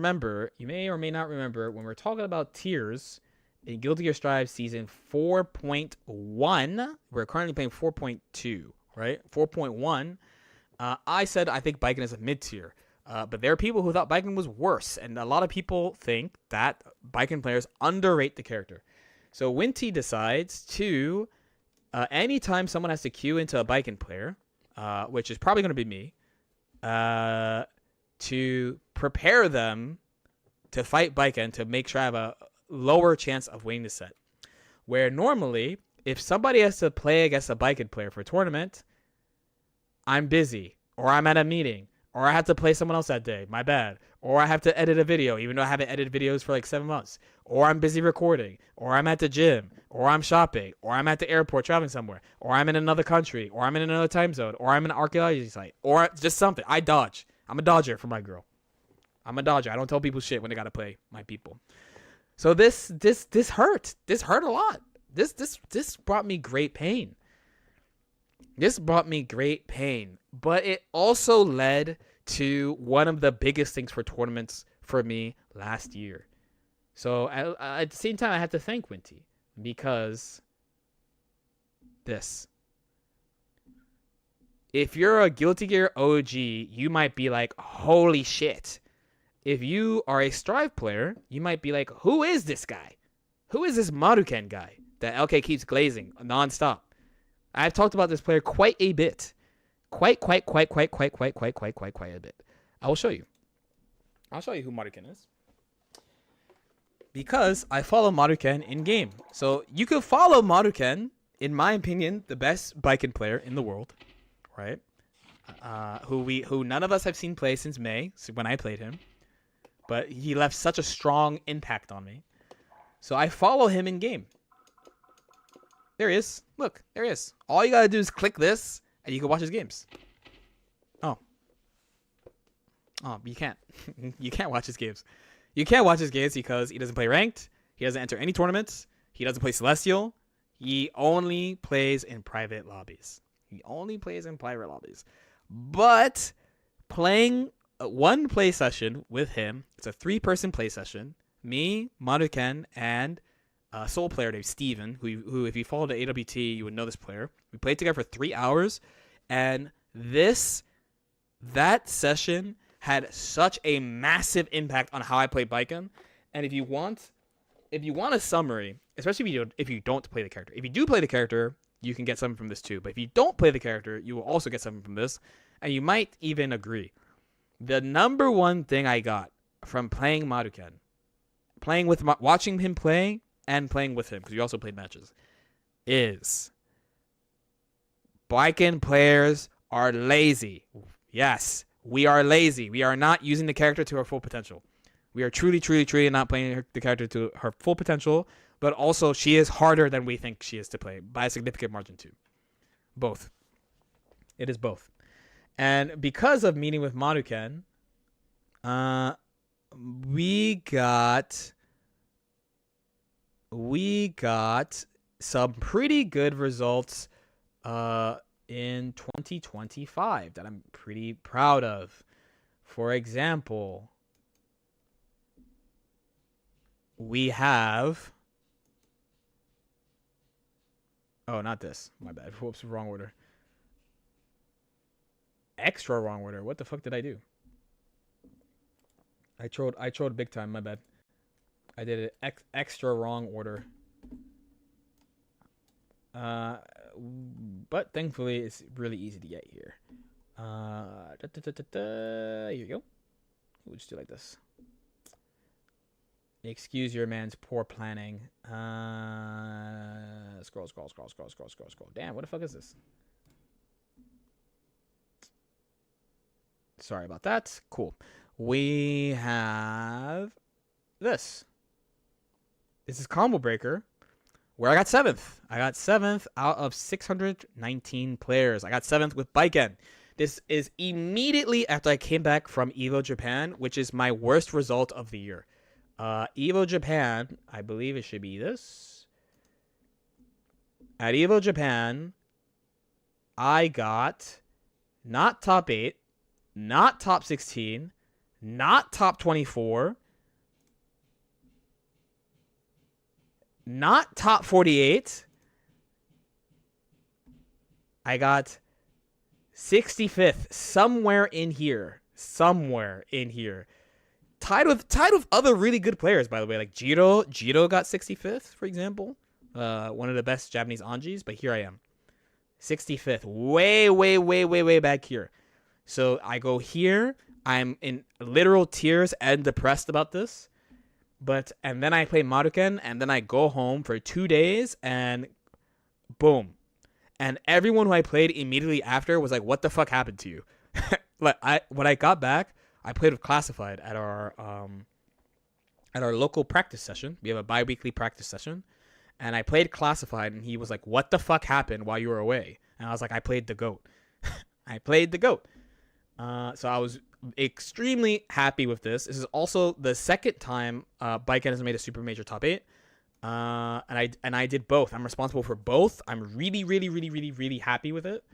may not remember when we're talking about tiers in Guilty Gear Strive Season 4.1. We're currently playing 4.2, right? 4.1. I said I think Baiken is a mid-tier. But there are people who thought Baiken was worse. And a lot of people think that Baiken players underrate the character. So Winty decides to, anytime someone has to queue into a Baiken player, which is probably going to be me, to prepare them to fight Baiken to make sure I have a lower chance of winning the set. Where normally, if somebody has to play against a Baiken player for a tournament, I'm busy, or I'm at a meeting, or I have to play someone else that day, my bad, or I have to edit a video, even though I haven't edited videos for like 7 months, or I'm busy recording, or I'm at the gym, or I'm shopping, or I'm at the airport traveling somewhere, or I'm in another country, or I'm in another time zone, or I'm in an archaeology site, or just something. I dodge. I'm a dodger for my girl. I'm a dodger. I don't tell people shit when they gotta play my people. So this hurt. This hurt a lot. This brought me great pain. This brought me great pain. But it also led to one of the biggest things for tournaments for me last year. So at the same time, I had to thank Winty because this. If you're a Guilty Gear OG, you might be like, holy shit. If you are a Strive player, you might be like, who is this guy? Who is this Maruken guy that LK keeps glazing nonstop? I've talked about this player quite a bit. Quite a bit. I will show you. I'll show you who Maruken is. Because I follow Maruken in game. So you could follow Maruken, in my opinion, the best Baiken player in the world. Right? Who none of us have seen play since May, when I played him. But he left such a strong impact on me. So I follow him in game. There he is. Look, there he is. All you gotta do is click this, and you can watch his games. Oh, you can't. You can't watch his games. You can't watch his games because he doesn't play ranked. He doesn't enter any tournaments. He doesn't play Celestial. He only plays in private lobbies. But playing one play session with him, it's a 3-person play session. Me, Maruken, and a sole player named Steven, who if you followed the AWT, you would know this player. We played together for 3 hours, and that session had such a massive impact on how I play Baiken. And if you want a summary, especially if you don't play the character. If you do play the character, you can get something from this too. But if you don't play the character, you will also get something from this, and you might even agree. The number one thing I got from playing Maruken, watching him play and playing with him, because we also played matches, is Baiken players are lazy. Yes, we are lazy. We are not using the character to her full potential. We are truly not playing the character to her full potential, but also she is harder than we think she is to play by a significant margin too. Both. It is both. And because of meeting with Maruken, we got some pretty good results in 2025 that I'm pretty proud of. For example, we have... Oh, not this. My bad. Whoops, wrong order. Extra wrong order. What the fuck did I do? I trolled big time. My bad. I did it extra wrong order. But thankfully it's really easy to get here. Here you go. We'll just do it like this. Excuse your man's poor planning. Scroll. Damn, what the fuck is this? Sorry about that. Cool. We have this. This is Combo Breaker, where I got 7th. I got 7th out of 619 players. I got 7th with Baiken. This is immediately after I came back from EVO Japan, which is my worst result of the year. EVO Japan, I believe it should be this. At EVO Japan, I got not top 8, not top 16, not top 24. not top 48. I got 65th, somewhere in here. Tied with other really good players, by the way, like Jiro. Jiro got 65th, for example. One of the best Japanese Anjis, but here I am. 65th. Way back here. So I go here. I'm in literal tears and depressed about this. And then I play Maruken, and then I go home for 2 days, and boom. And everyone who I played immediately after was like, what the fuck happened to you? When I got back, I played with Classified at our local practice session. We have a bi-weekly practice session. And I played Classified, and he was like, what the fuck happened while you were away? And I was like, I played the GOAT. So I was extremely happy with this. This is also the second time Baiken has made a Super Major Top 8. And I did both. I'm responsible for both. I'm really happy with it.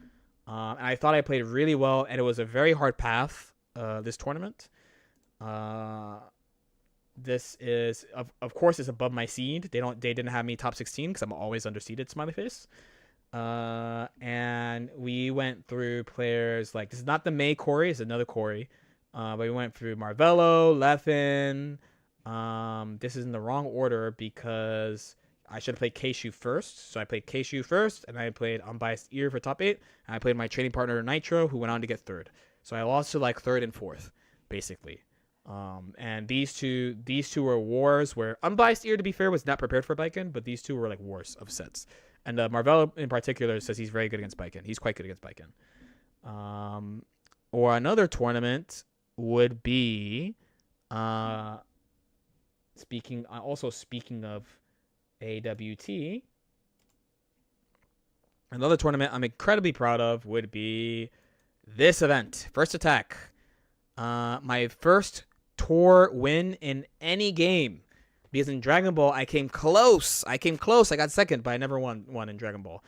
And I thought I played really well, and it was a very hard path, this tournament. This is, of course, is above my seed. They didn't have me top 16 because I'm always underseeded, smiley face. And we went through players like, this is not the May Corey, it's another Corey. But we went through Marvello, Leffen. This is in the wrong order because I should have played Keishu first. So I played Keishu first, and I played Unbiased Ear for top 8. And I played my training partner Nitro, who went on to get third. So I lost to like third and fourth, basically. And these two were wars where Unbiased Ear, to be fair, was not prepared for Baiken, but these two were like wars of sets. And Marvello in particular says he's very good against Baiken. He's quite good against Baiken. Or another tournament would be speaking of AWT, another tournament I'm incredibly proud of would be this event, First Attack. My first tour win in any game, because in Dragon Ball I came close. I got second, but I never won in Dragon Ball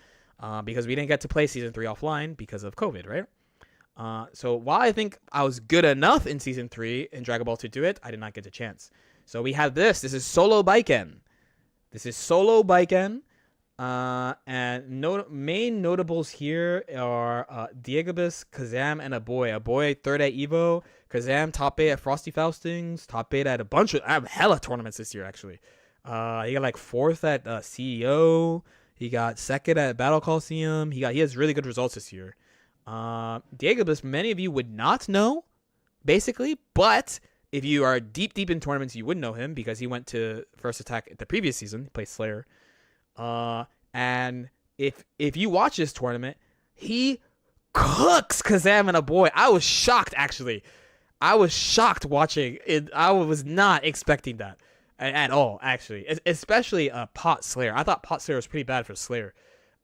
because we didn't get to play season 3 offline because of COVID, right? So while I think I was good enough in season 3 in Dragon Ball to do it, I did not get a chance. So we have this. This is solo Baiken. And main notables here are Diegobus, Kazam, and Aboy third at Evo, Kazam top 8 at Frosty Faustings, top 8 at I have hella tournaments this year, actually. He got like 4th at CEO. He got 2nd at Battle Coliseum. He has really good results this year. Diegobus, many of you would not know, basically, but if you are deep in tournaments, you would know him because he went to First Attack the previous season. He played Slayer. And if you watch this tournament, he cooks Kazam and Aboy. I was shocked, actually. I was shocked watching it. I was not expecting that at all, actually. Especially Pot Slayer. I thought Pot Slayer was pretty bad for Slayer.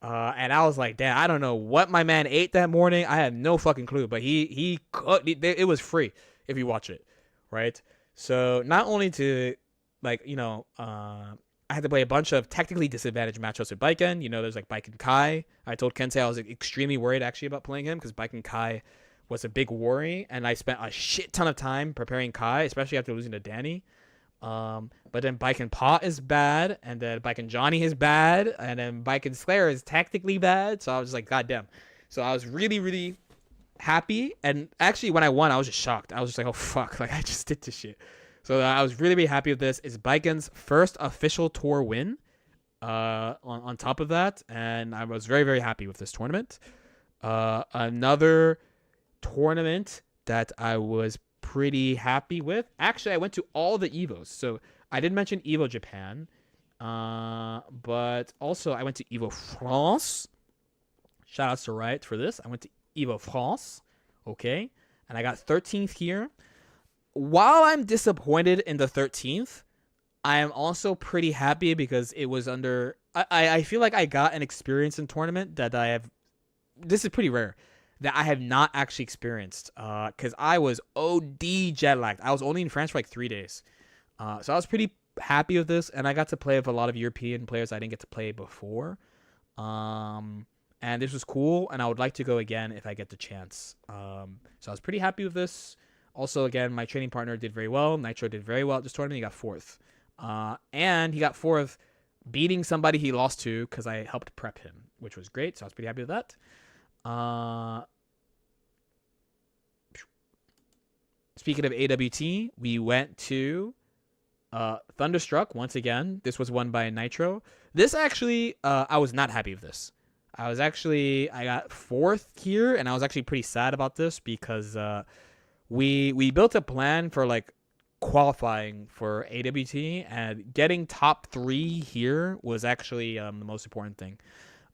And I was like, damn, I don't know what my man ate that morning. I had no fucking clue. But he cooked. It was free if you watch it, right? So not only to, like, I had to play a bunch of technically disadvantaged matchups with Baiken. There's like Baiken Kai. I told Kensei I was extremely worried actually about playing him because Baiken Kai was a big worry, and I spent a shit ton of time preparing Kai, especially after losing to Danny. But then Baiken Pot is bad, and then Baiken Johnny is bad, and then Baiken Slayer is technically bad. So I was like, goddamn. So I was really happy, and actually when I won, I was just shocked. I was just like, oh fuck, like I just did this shit. So I was really happy with this. It's Baiken's first official tour win. On top of that, and I was very happy with this tournament. Another tournament that I was pretty happy with. Actually, I went to all the Evos. So I did mention Evo Japan, but also I went to Evo France. Shout outs to Riot for this. I went to Evo France, okay, and I got 13th here. While I'm disappointed in the 13th, I am also pretty happy because it was under... I feel like I got an experience in tournament that I have... This is pretty rare. That I have not actually experienced. Because I was OD jet lagged. I was only in France for like 3 days. So I was pretty happy with this. And I got to play with a lot of European players I didn't get to play before. And this was cool. And I would like to go again if I get the chance. So I was pretty happy with this. Also, again, my training partner did very well. Nitro did very well at this tournament. He got 4th. And he got 4th beating somebody he lost to because I helped prep him, which was great. So I was pretty happy with that. Speaking of AWT, we went to Thunderstruck once again. This was won by Nitro. This actually, I was not happy with this. I got 4th here, and I was actually pretty sad about this because we built a plan for like qualifying for AWT, and getting top 3 here was actually the most important thing.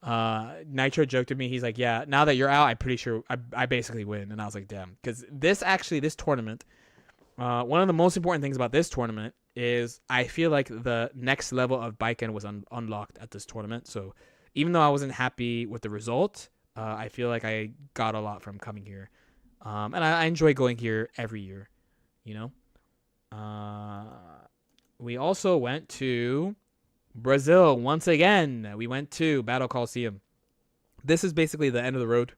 Nitro joked at me. He's like, yeah, now that you're out, I'm pretty sure I basically win. And I was like, damn. Because this tournament, one of the most important things about this tournament is I feel like the next level of Baiken was unlocked at this tournament. So even though I wasn't happy with the result, I feel like I got a lot from coming here. And I enjoy going here every year, you know? We also went to Brazil once again. We went to Battle Coliseum. This is basically the end of the road.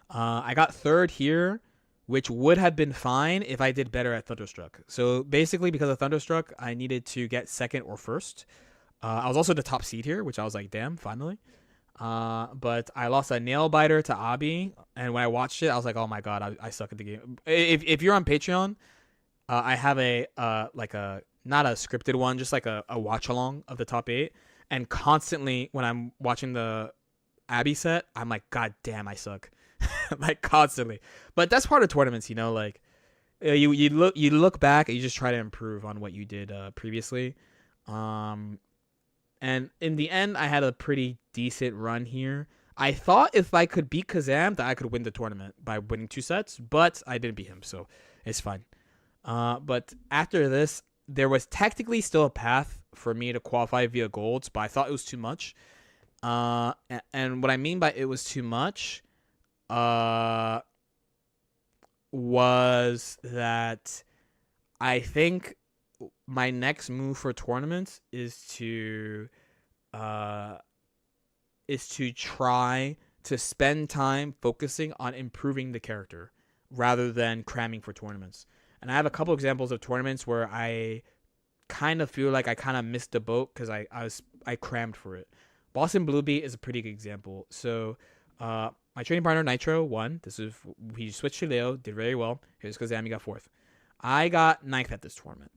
I got 3rd here, which would have been fine if I did better at Thunderstruck. So basically, because of Thunderstruck, I needed to get 2nd or 1st. I was also the top seed here, which I was like, damn, finally. But I lost a nail biter to Abi, and when I watched it, I was like, oh my god, I suck at the game. If you're on Patreon, I have a not a scripted one, just like a watch along of the top 8, and constantly when I'm watching the Abby set, I'm like, god damn, I suck. Like constantly. But that's part of tournaments, you know, like you look back and you just try to improve on what you did previously. And in the end, I had a pretty decent run here. I thought if I could beat Kazam that I could win the tournament by winning 2 sets, but I didn't beat him, so it's fine. But after this, there was technically still a path for me to qualify via golds, but I thought it was too much. And what I mean by it was too much was that I think my next move for tournaments is to try to spend time focusing on improving the character rather than cramming for tournaments. And I have a couple examples of tournaments where I kind of feel like I kind of missed the boat because I crammed for it. Boston Blue Beat is a pretty good example. So my training partner Nitro won. He switched to Leo, did very well. Here's because Amy got 4th. I got 9th at this tournament.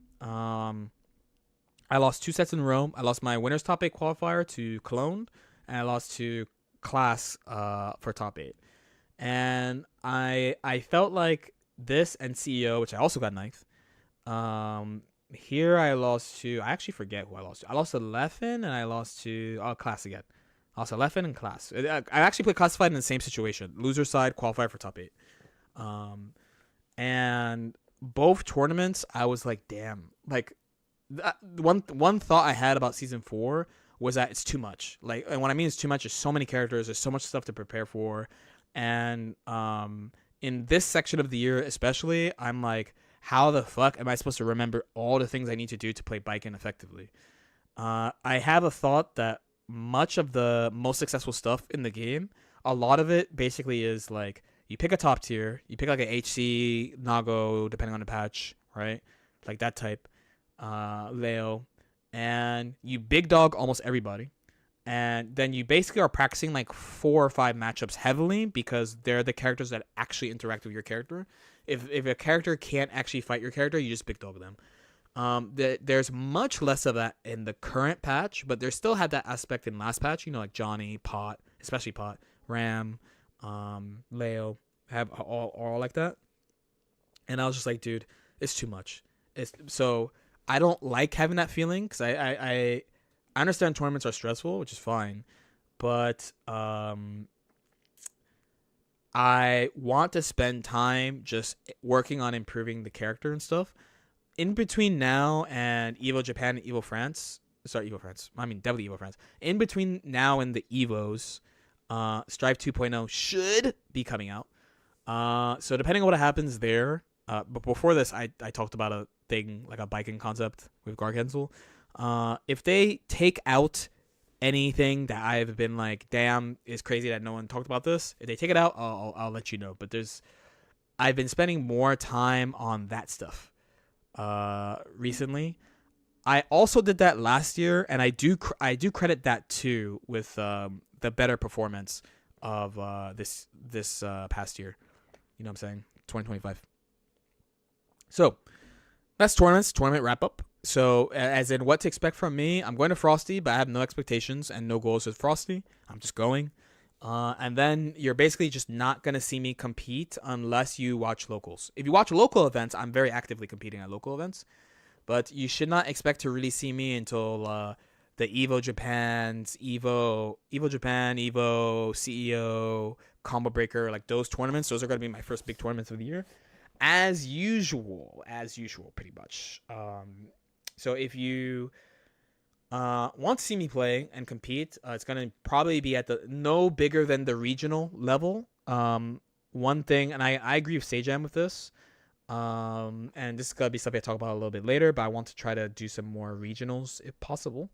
I lost 2 sets in a row. I lost my winner's top 8 qualifier to Cologne, and I lost to Class for top 8. And I felt like this and CEO, which I also got 9th. Here I lost to, I actually forget who I lost to. I lost to Leffen, and I lost to Class again. I lost to Leffen and Class. I actually played classified in the same situation. Loser side, qualified for top 8. And both tournaments, I was like, damn. Like, one thought I had about season 4 was that it's too much. Like, and what I mean is too much. There's so many characters. There's so much stuff to prepare for. And in this section of the year especially, I'm like, how the fuck am I supposed to remember all the things I need to do to play Baiken effectively? I have a thought that much of the most successful stuff in the game, a lot of it basically is like, you pick a top tier, you pick like a HC, Nago, depending on the patch, right? Like that type, Leo, and you big dog almost everybody. And then you basically are practicing like 4 or 5 matchups heavily because they're the characters that actually interact with your character. If a character can't actually fight your character, you just big dog them. There's much less of that in the current patch, but there still had that aspect in last patch. You know, like Johnny, Pot, especially Pot, Ram, Leo, have all like that. And I was just like, dude, it's too much. So I don't like having that feeling because I understand tournaments are stressful, which is fine, but I want to spend time just working on improving the character and stuff. In between now and Evo Japan and Evo France, definitely Evo France. In between now and the Evos, Strive 2.0 should be coming out. So depending on what happens there, but before this, I talked about a thing, like a biking concept with Gargensel. If they take out anything that I've been like, damn, it's crazy that no one talked about this. If they take it out, I'll let you know. But I've been spending more time on that stuff recently. I also did that last year, and I do credit that too with the better performance of this past year. You know what I'm saying? 2025. So that's tournament wrap up. So as in what to expect from me, I'm going to Frosty, but I have no expectations and no goals with Frosty. I'm just going. And then you're basically just not going to see me compete unless you watch locals. If you watch local events, I'm very actively competing at local events. But you should not expect to really see me until the Evo Japan, Evo CEO, Combo Breaker, like those tournaments. Those are going to be my first big tournaments of the year. As usual, pretty much. So if you want to see me play and compete, it's going to probably be at the no bigger than the regional level. One thing, and I agree with Sejam with this, and this is going to be something I talk about a little bit later, but I want to try to do some more regionals if possible.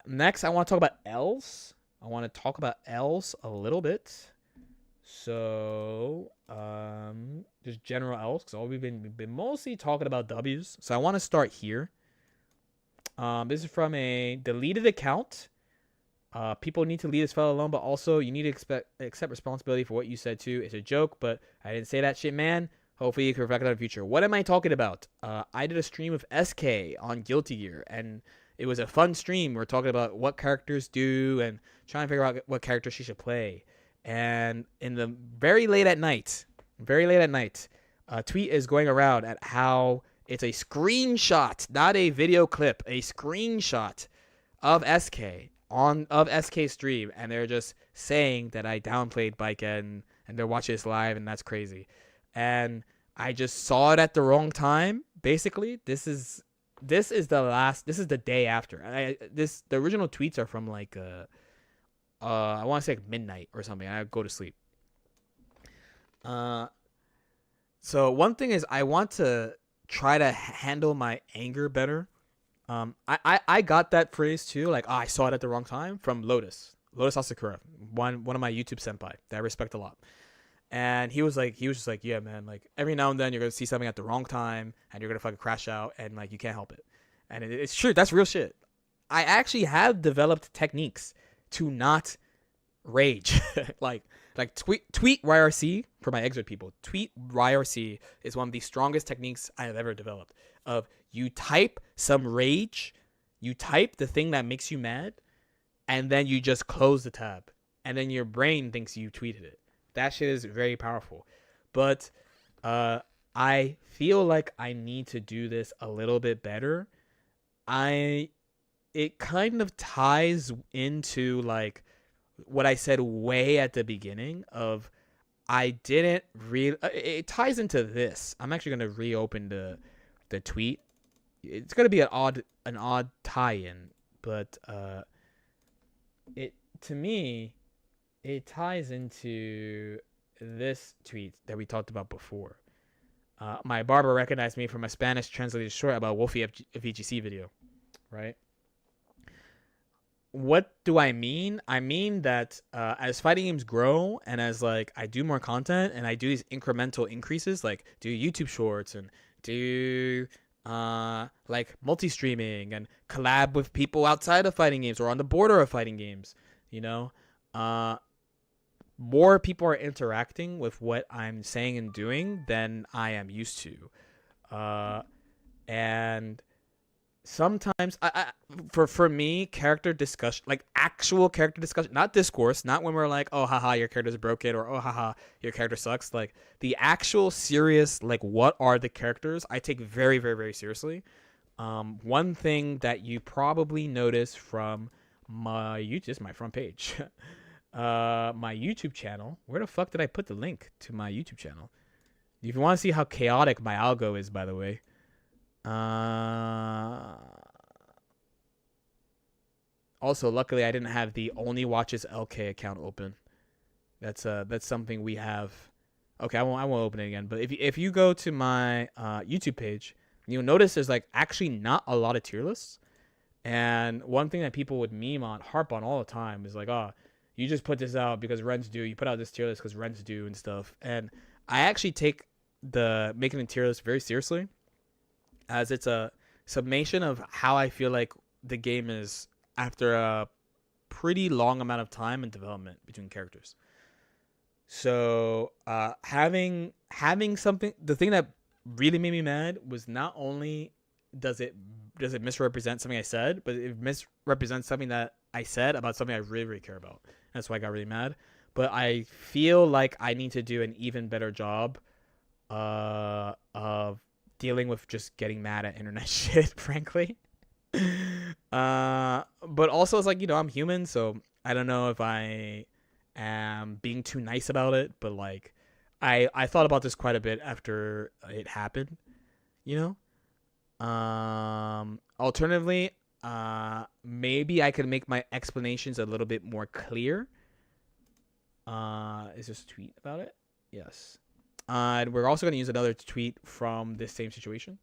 Next, I want to talk about L's. I want to talk about L's a little bit. So, just general L's, because we've been mostly talking about W's. So I want to start here. This is from a deleted account. People need to leave this fellow alone, but also you need to accept responsibility for what you said too. It's a joke, but I didn't say that shit, man. Hopefully you can reflect on the future. What am I talking about? I did a stream of SK on Guilty Gear, and it was a fun stream. We're talking about what characters do and trying to figure out what character she should play. And in the very late at night, a tweet is going around at how it's a screenshot, not a video clip, a screenshot of SK's stream, and they're just saying that I downplayed Biken and they're watching this live, and that's crazy. And I just saw it at the wrong time. Basically, this is the day after. The original tweets are from like I want to say like midnight or something. I go to sleep. So one thing is I want to try to handle my anger better. I got that phrase too, like, I saw it at the wrong time, from Lotus Asakura, one of my YouTube senpai that I respect a lot. And he was just like, yeah, man, like every now and then you're gonna see something at the wrong time and you're gonna fucking crash out, and like you can't help it. And it's true. That's real shit. I actually have developed techniques to not rage. like tweet YRC for my exit people. Tweet YRC is one of the strongest techniques I have ever developed. Of you type some rage, you type the thing that makes you mad, and then you just close the tab, and then your brain thinks you tweeted it. That shit is very powerful. But I feel like I need to do this a little bit better. It kind of ties into like what I said way at the beginning of I didn't really. It ties into this. I'm actually gonna reopen the tweet. It's gonna be an odd tie-in, but to me it ties into this tweet that we talked about before. My barber recognized me from a Spanish translated short about Wolfie VGC video, right? What do I mean? I mean that as fighting games grow and as like I do more content and I do these incremental increases, like do YouTube shorts and do like multi-streaming and collab with people outside of fighting games or on the border of fighting games, you know, more people are interacting with what I'm saying and doing than I am used to. And sometimes for me, character discussion, like actual character discussion, not discourse, not when we're like, oh haha, your character's broken, or oh haha, your character sucks, like the actual serious, like what are the characters, I take very, very, very seriously. One thing that you probably noticed from my YouTube, this is my front page, my YouTube channel. Where the fuck did I put the link to my YouTube channel? If you want to see how chaotic my algo is, by the way. Also, luckily, I didn't have the Only Watches LK account open. That's something we have. Okay, I won't open it again. But if you go to my YouTube page, you'll notice there's like actually not a lot of tier lists. And one thing that people would harp on all the time is like, oh, you just put this out because Rens do. You put out this tier list because Rens do and stuff. And I actually take the making a tier list very seriously, as it's a summation of how I feel like the game is after a pretty long amount of time and development between characters. So having something, the thing that really made me mad was not only does it misrepresent something I said, but it misrepresents something that I said about something I really, really care about. That's why I got really mad. But I feel like I need to do an even better job of dealing with just getting mad at internet shit, frankly. But also it's like, I'm human, so I don't know if I am being too nice about it, but like I thought about this quite a bit after it happened, Alternatively, maybe I could make my explanations a little bit more clear. Is this a tweet about it? Yes. And we're also going to use another tweet from this same situation.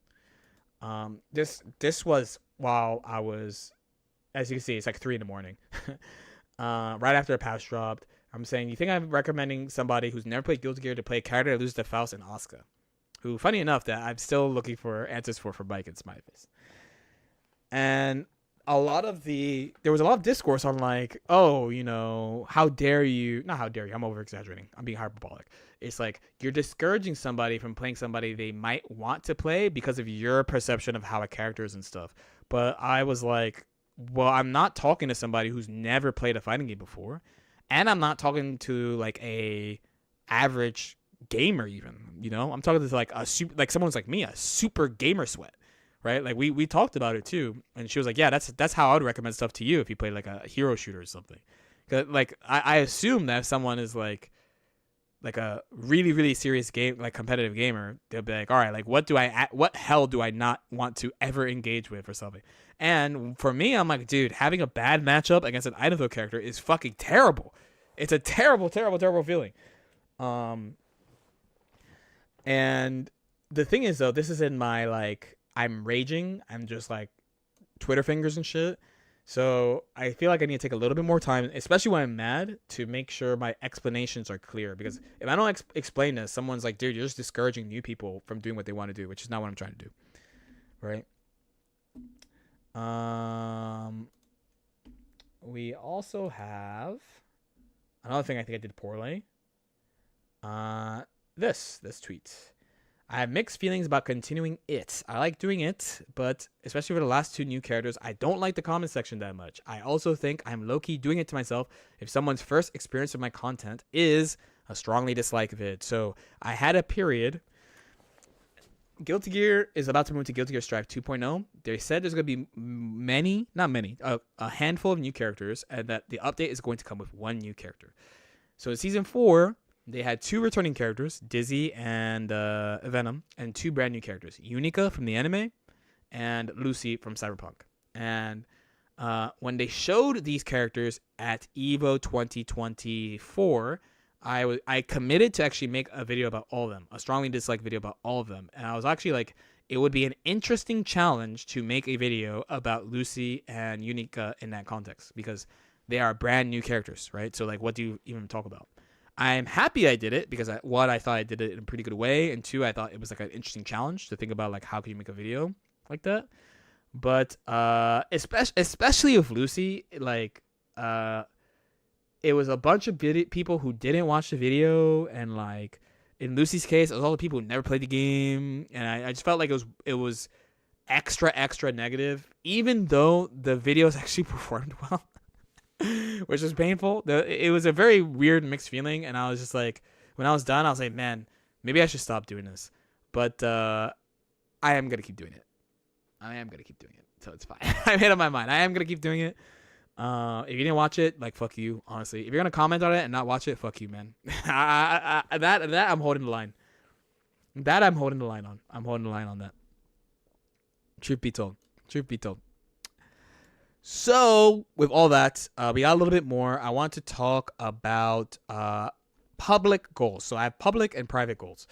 This was while I was, as you can see, it's like 3 a.m. Right after a patch dropped. I'm saying, you think I'm recommending somebody who's never played Guilty Gear to play a character that loses to Faust and Asuka, who, funny enough, that I'm still looking for answers for Mike and Smiley Face. And there was a lot of discourse on like, oh, how dare you? Not how dare you. I'm over exaggerating. I'm being hyperbolic. It's like you're discouraging somebody from playing somebody they might want to play because of your perception of how a character is and stuff. But I was like, well, I'm not talking to somebody who's never played a fighting game before, and I'm not talking to like a average gamer even. I'm talking to like someone's like me, a super gamer sweat. Right, like we talked about it too, and she was like, "Yeah, that's how I would recommend stuff to you if you play like a hero shooter or something." Cause like I assume that if someone is like a really, really serious game, like competitive gamer, they'll be like, "All right, like what hell do I not want to ever engage with or something?" And for me, I'm like, dude, having a bad matchup against an Idaho character is fucking terrible. It's a terrible, terrible, terrible feeling. And the thing is though, this is in my like. I'm raging. I'm just like Twitter fingers and shit. So I feel like I need to take a little bit more time, especially when I'm mad, to make sure my explanations are clear. Because if I don't explain this, someone's like, dude, you're just discouraging new people from doing what they want to do, which is not what I'm trying to do. Right? We also have another thing I think I did poorly. This tweet. I have mixed feelings about continuing it. I like doing it, but especially for the last 2 new characters, I don't like the comment section that much. I also think I'm low-key doing it to myself if someone's first experience of my content is a strongly dislike vid. So I had a period. Guilty Gear is about to move to Guilty Gear Strive 2.0. They said there's going to be a handful of new characters, and that the update is going to come with 1 new character. So in Season 4... they had 2 returning characters, Dizzy and Venom, and 2 brand new characters, Unica from the anime and Lucy from Cyberpunk. And when they showed these characters at EVO 2024, I committed to actually make a video about all of them, a strongly disliked video about all of them. And I was actually like, it would be an interesting challenge to make a video about Lucy and Unica in that context, because they are brand new characters, right? So like, what do you even talk about? I'm happy I did it because I thought I did it in a pretty good way, and 2, I thought it was like an interesting challenge to think about like how can you make a video like that. But especially with Lucy, like it was a bunch of people who didn't watch the video, and like in Lucy's case, it was all the people who never played the game, and I just felt like it was extra negative, even though the videos actually performed well. Which was painful. It was a very weird mixed feeling, and I was just like, when I was done, I was like, man, maybe I should stop doing this. But I am gonna keep doing it. So it's fine. I made up my mind. I am gonna keep doing it. If you didn't watch it, like, fuck you. Honestly, if you're gonna comment on it and not watch it, fuck you, man. that I'm holding the line. That I'm holding the line on. I'm holding the line on that. Truth be told. So, with all that, we got a little bit more. I want to talk about public goals. So I have public and private goals.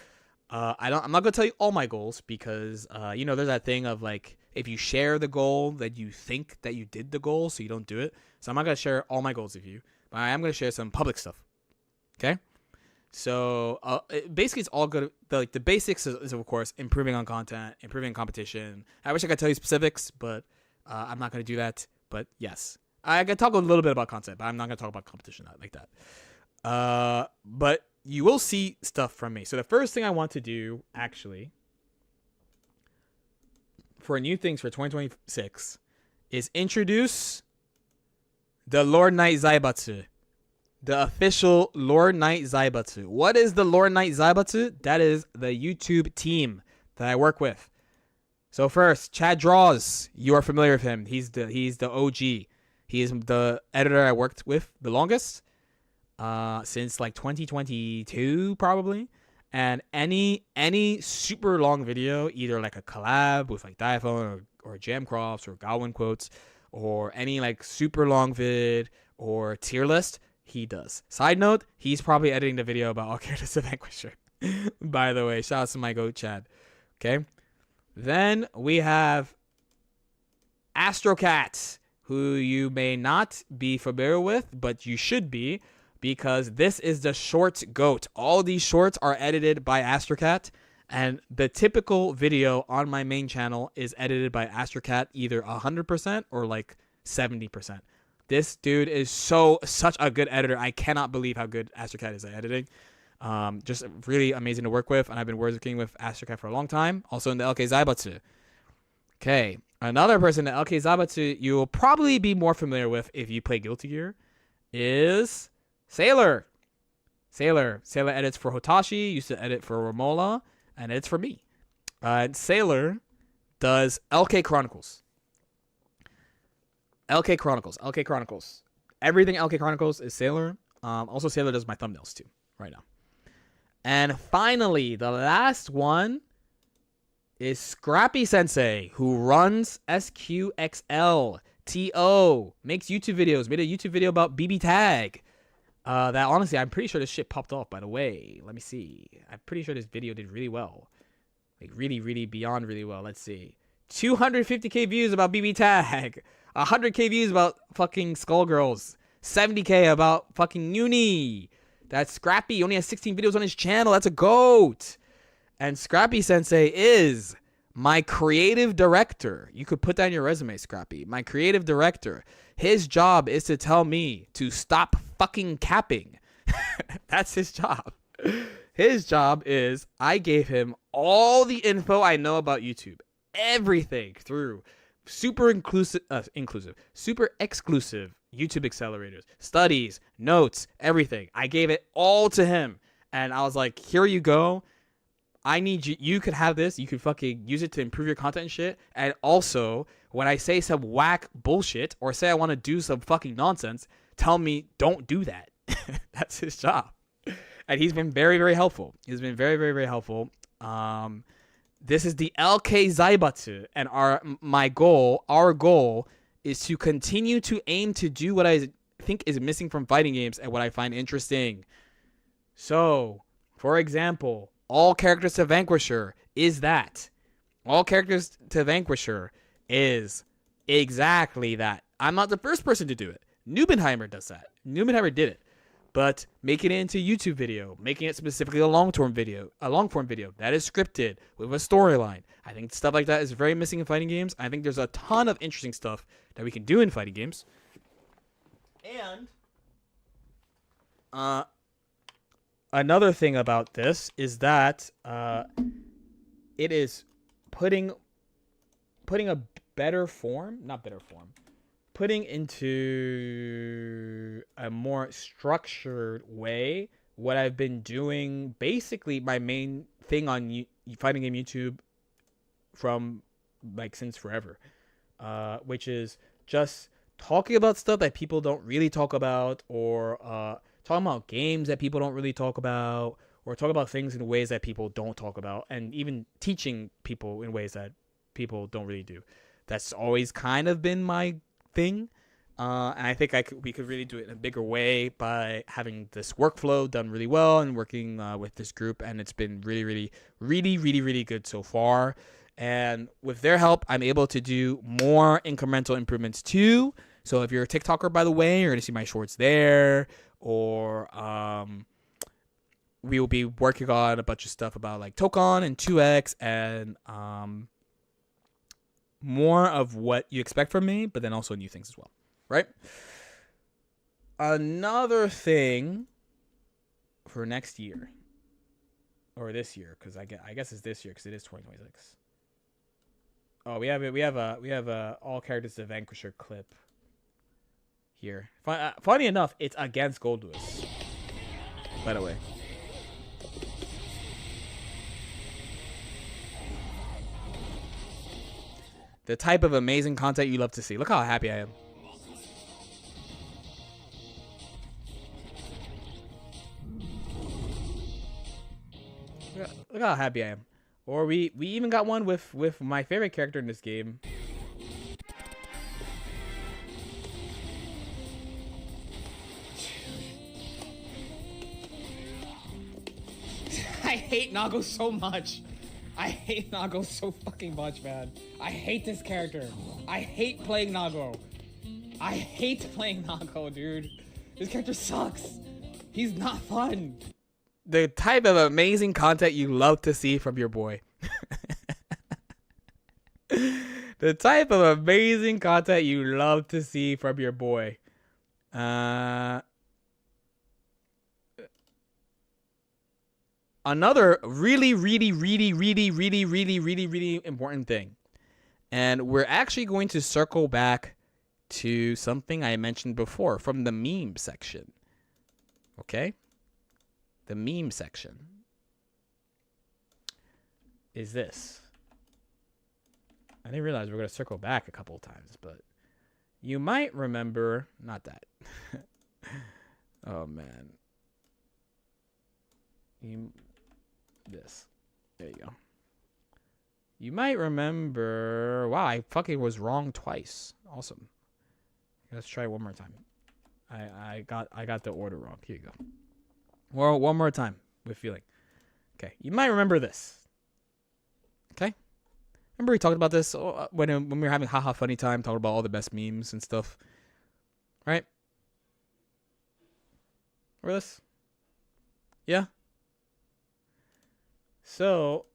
I'm not gonna tell you all my goals because there's that thing of like, if you share the goal, that you think that you did the goal, so you don't do it. So I'm not gonna share all my goals with you, but I am gonna share some public stuff. Okay. So basically, it's all good. The basics is of course improving on content, improving competition. I wish I could tell you specifics, but I'm not gonna do that. But yes, I can talk a little bit about content, but I'm not gonna talk about competition like that. But you will see stuff from me. So the first thing I want to do actually for new things for 2026 is introduce the Lord Knight Zaibatsu. The official Lord Knight Zaibatsu. What is the Lord Knight Zaibatsu? That is the YouTube team that I work with. So first, Chad Draws. You are familiar with him. He's the OG. He is the editor I worked with the longest. Since like 2022 probably. And any super long video, either like a collab with like Diaphone or Jamcrofts or Godwin quotes, or any like super long vid or tier list, he does. Side note, he's probably editing the video about all characters of Vanquisher. By the way, shout out to my goat Chad. Okay. Then we have Astrocat, who you may not be familiar with, but you should be, because this is the short goat. All these shorts are edited by Astrocat, and the typical video on my main channel is edited by Astrocat either 100% or like 70%. This dude is such a good editor. I cannot believe how good Astrocat is at editing. Just really amazing to work with, and I've been working with Astrocat for a long time. Also in the LK Zaibatsu. Okay, another person in the LK Zaibatsu you will probably be more familiar with if you play Guilty Gear is Sailor. Sailor edits for Hotashi, used to edit for Romola, and edits for me. Sailor does LK Chronicles. LK Chronicles. Everything LK Chronicles is Sailor. Also, Sailor does my thumbnails too, right now. And finally, the last one is Scrappy Sensei, who runs SQXL TO, makes YouTube videos, made a YouTube video about BB Tag. That honestly, I'm pretty sure this shit popped off, by the way. Let me see. I'm pretty sure this video did really well. Like, really, really beyond really well. Let's see. 250k views about BB Tag. 100k views about fucking Skullgirls. 70k about fucking Uni. That's Scrappy. He only has 16 videos on his channel. That's a goat. And Scrappy Sensei is my creative director. You could put that in your resume, Scrappy. My creative director. His job is to tell me to stop fucking capping. That's his job. His job is I gave him all the info I know about YouTube. Everything through super super exclusive YouTube accelerators, studies, notes, everything. I gave it all to him. And I was like, here you go. I need you. You could have this. You could fucking use it to improve your content and shit. And also, when I say some whack bullshit or say I want to do some fucking nonsense, tell me don't do that. That's his job. And he's been very, very helpful. He's been very, very, very helpful. This is the LK Zaibatsu, and our goal is to continue to aim to do what I think is missing from fighting games and what I find interesting. So, for example, all characters to Vanquisher is that. All characters to Vanquisher is exactly that. I'm not the first person to do it. Neubenheimer does that. Neubenheimer did it. But making it into YouTube video, making it specifically a long-form video that is scripted with a storyline. I think stuff like that is very missing in fighting games. I think there's a ton of interesting stuff that we can do in fighting games. And another thing about this is that it is putting into a more structured way what I've been doing, basically my main thing on fighting game YouTube from like since forever, which is just talking about stuff that people don't really talk about, or talking about games that people don't really talk about, or talk about things in ways that people don't talk about, and even teaching people in ways that people don't really do. That's always kind of been my thing. And I think we could really do it in a bigger way by having this workflow done really well and working with this group. And it's been really, really, really, really, really good so far. And with their help, I'm able to do more incremental improvements too. So if you're a TikToker, by the way, you're going to see my shorts there. Or we will be working on a bunch of stuff about like Tokon and 2X and more of what you expect from me, but then also new things as well, right? Another thing for next year, or this year, because I guess it's this year because it is 2026. Oh, we have a all characters the Vanquisher clip here. Funny enough, it's against Gold Lewis, by the way. The type of amazing content you love to see. Look how happy I am. Look how happy I am. Or we even got one with my favorite character in this game. I hate Nago so much. I hate Nago so fucking much, man. I hate this character. I hate playing Nago. I hate playing Nago, dude. This character sucks. He's not fun. The type of amazing content you love to see from your boy. The type of amazing content you love to see from your boy. Another really important thing. And we're actually going to circle back to something I mentioned before from the meme section. Okay? The meme section is this. I didn't realize we were going to circle back a couple of times, but you might remember, not that. Oh man. This. There you go. You might remember, wow, I fucking was wrong twice. Awesome. Let's try one more time. I got the order wrong. Here you go. Well, one more time with feeling. Okay, you might remember this. Okay, remember we talked about this when we were having haha funny time, talking about all the best memes and stuff, right? Remember this? Yeah. So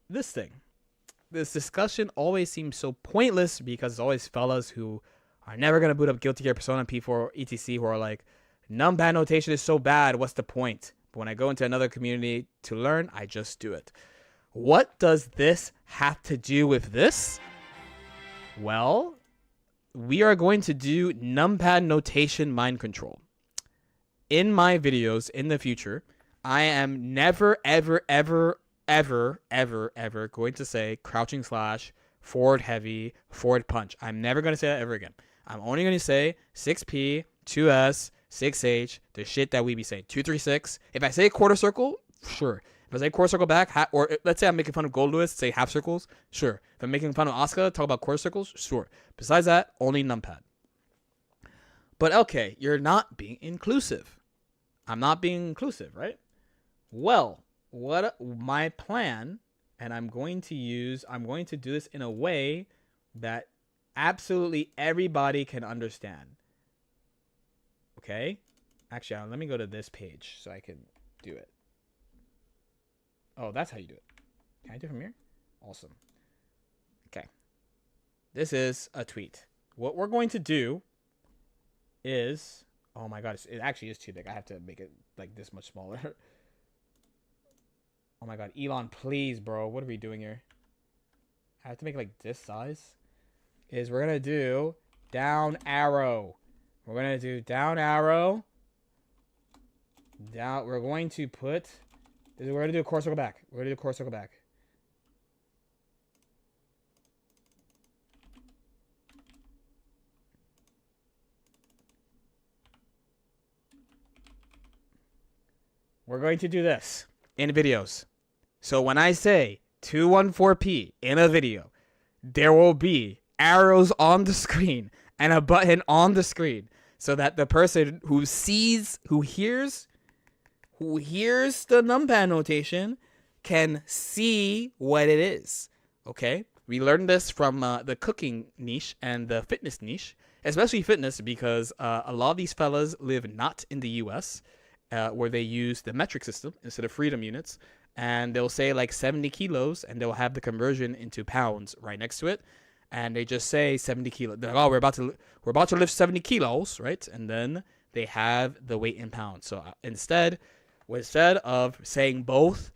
this discussion always seems so pointless because it's always fellas who are never going to boot up Guilty Gear, Persona, P4, etc. who are like, numpad notation is so bad, what's the point? But when I go into another community to learn, I just do it. What does this have to do with this? Well, we are going to do numpad notation mind control. In my videos in the future, I am never, ever going to say crouching slash, forward heavy, forward punch. I'm never going to say that ever again. I'm only going to say 6P, 2S, 6H, the shit that we be saying. 236. If I say quarter circle, sure. If I say quarter circle back, or let's say I'm making fun of Gold Lewis, say half circles, sure. If I'm making fun of Asuka, talk about quarter circles, sure. Besides that, only numpad. But okay, you're not being inclusive. I'm not being inclusive, right? Well, what my plan, and I'm going to do this in a way that absolutely everybody can understand. Okay? Actually, let me go to this page so I can do it. Oh, that's how you do it. Can I do it from here? Awesome. Okay. This is a tweet. What we're going to do is... Oh my god, it actually is too big. I have to make it like this much smaller. Oh my god, Elon, please, bro. What are we doing here? I have to make it like this size. We're going to do down arrow. We're going to do down arrow. Down. We're going to put... We're going to do a core circle back. We're going to do a core circle back. We're going to do this in videos. So when I say 214p in a video, there will be arrows on the screen and a button on the screen so that the person who hears the numpad notation can see what it is. Okay? We learned this from the cooking niche and the fitness niche. especially fitness, because a lot of these fellas live not in the U.S., where they use the metric system instead of freedom units, and they'll say like 70 kilos, and they'll have the conversion into pounds right next to it, and they just say 70 kilos. They're like, oh, we're about to lift 70 kilos, right? And then they have the weight in pounds. So instead of saying both,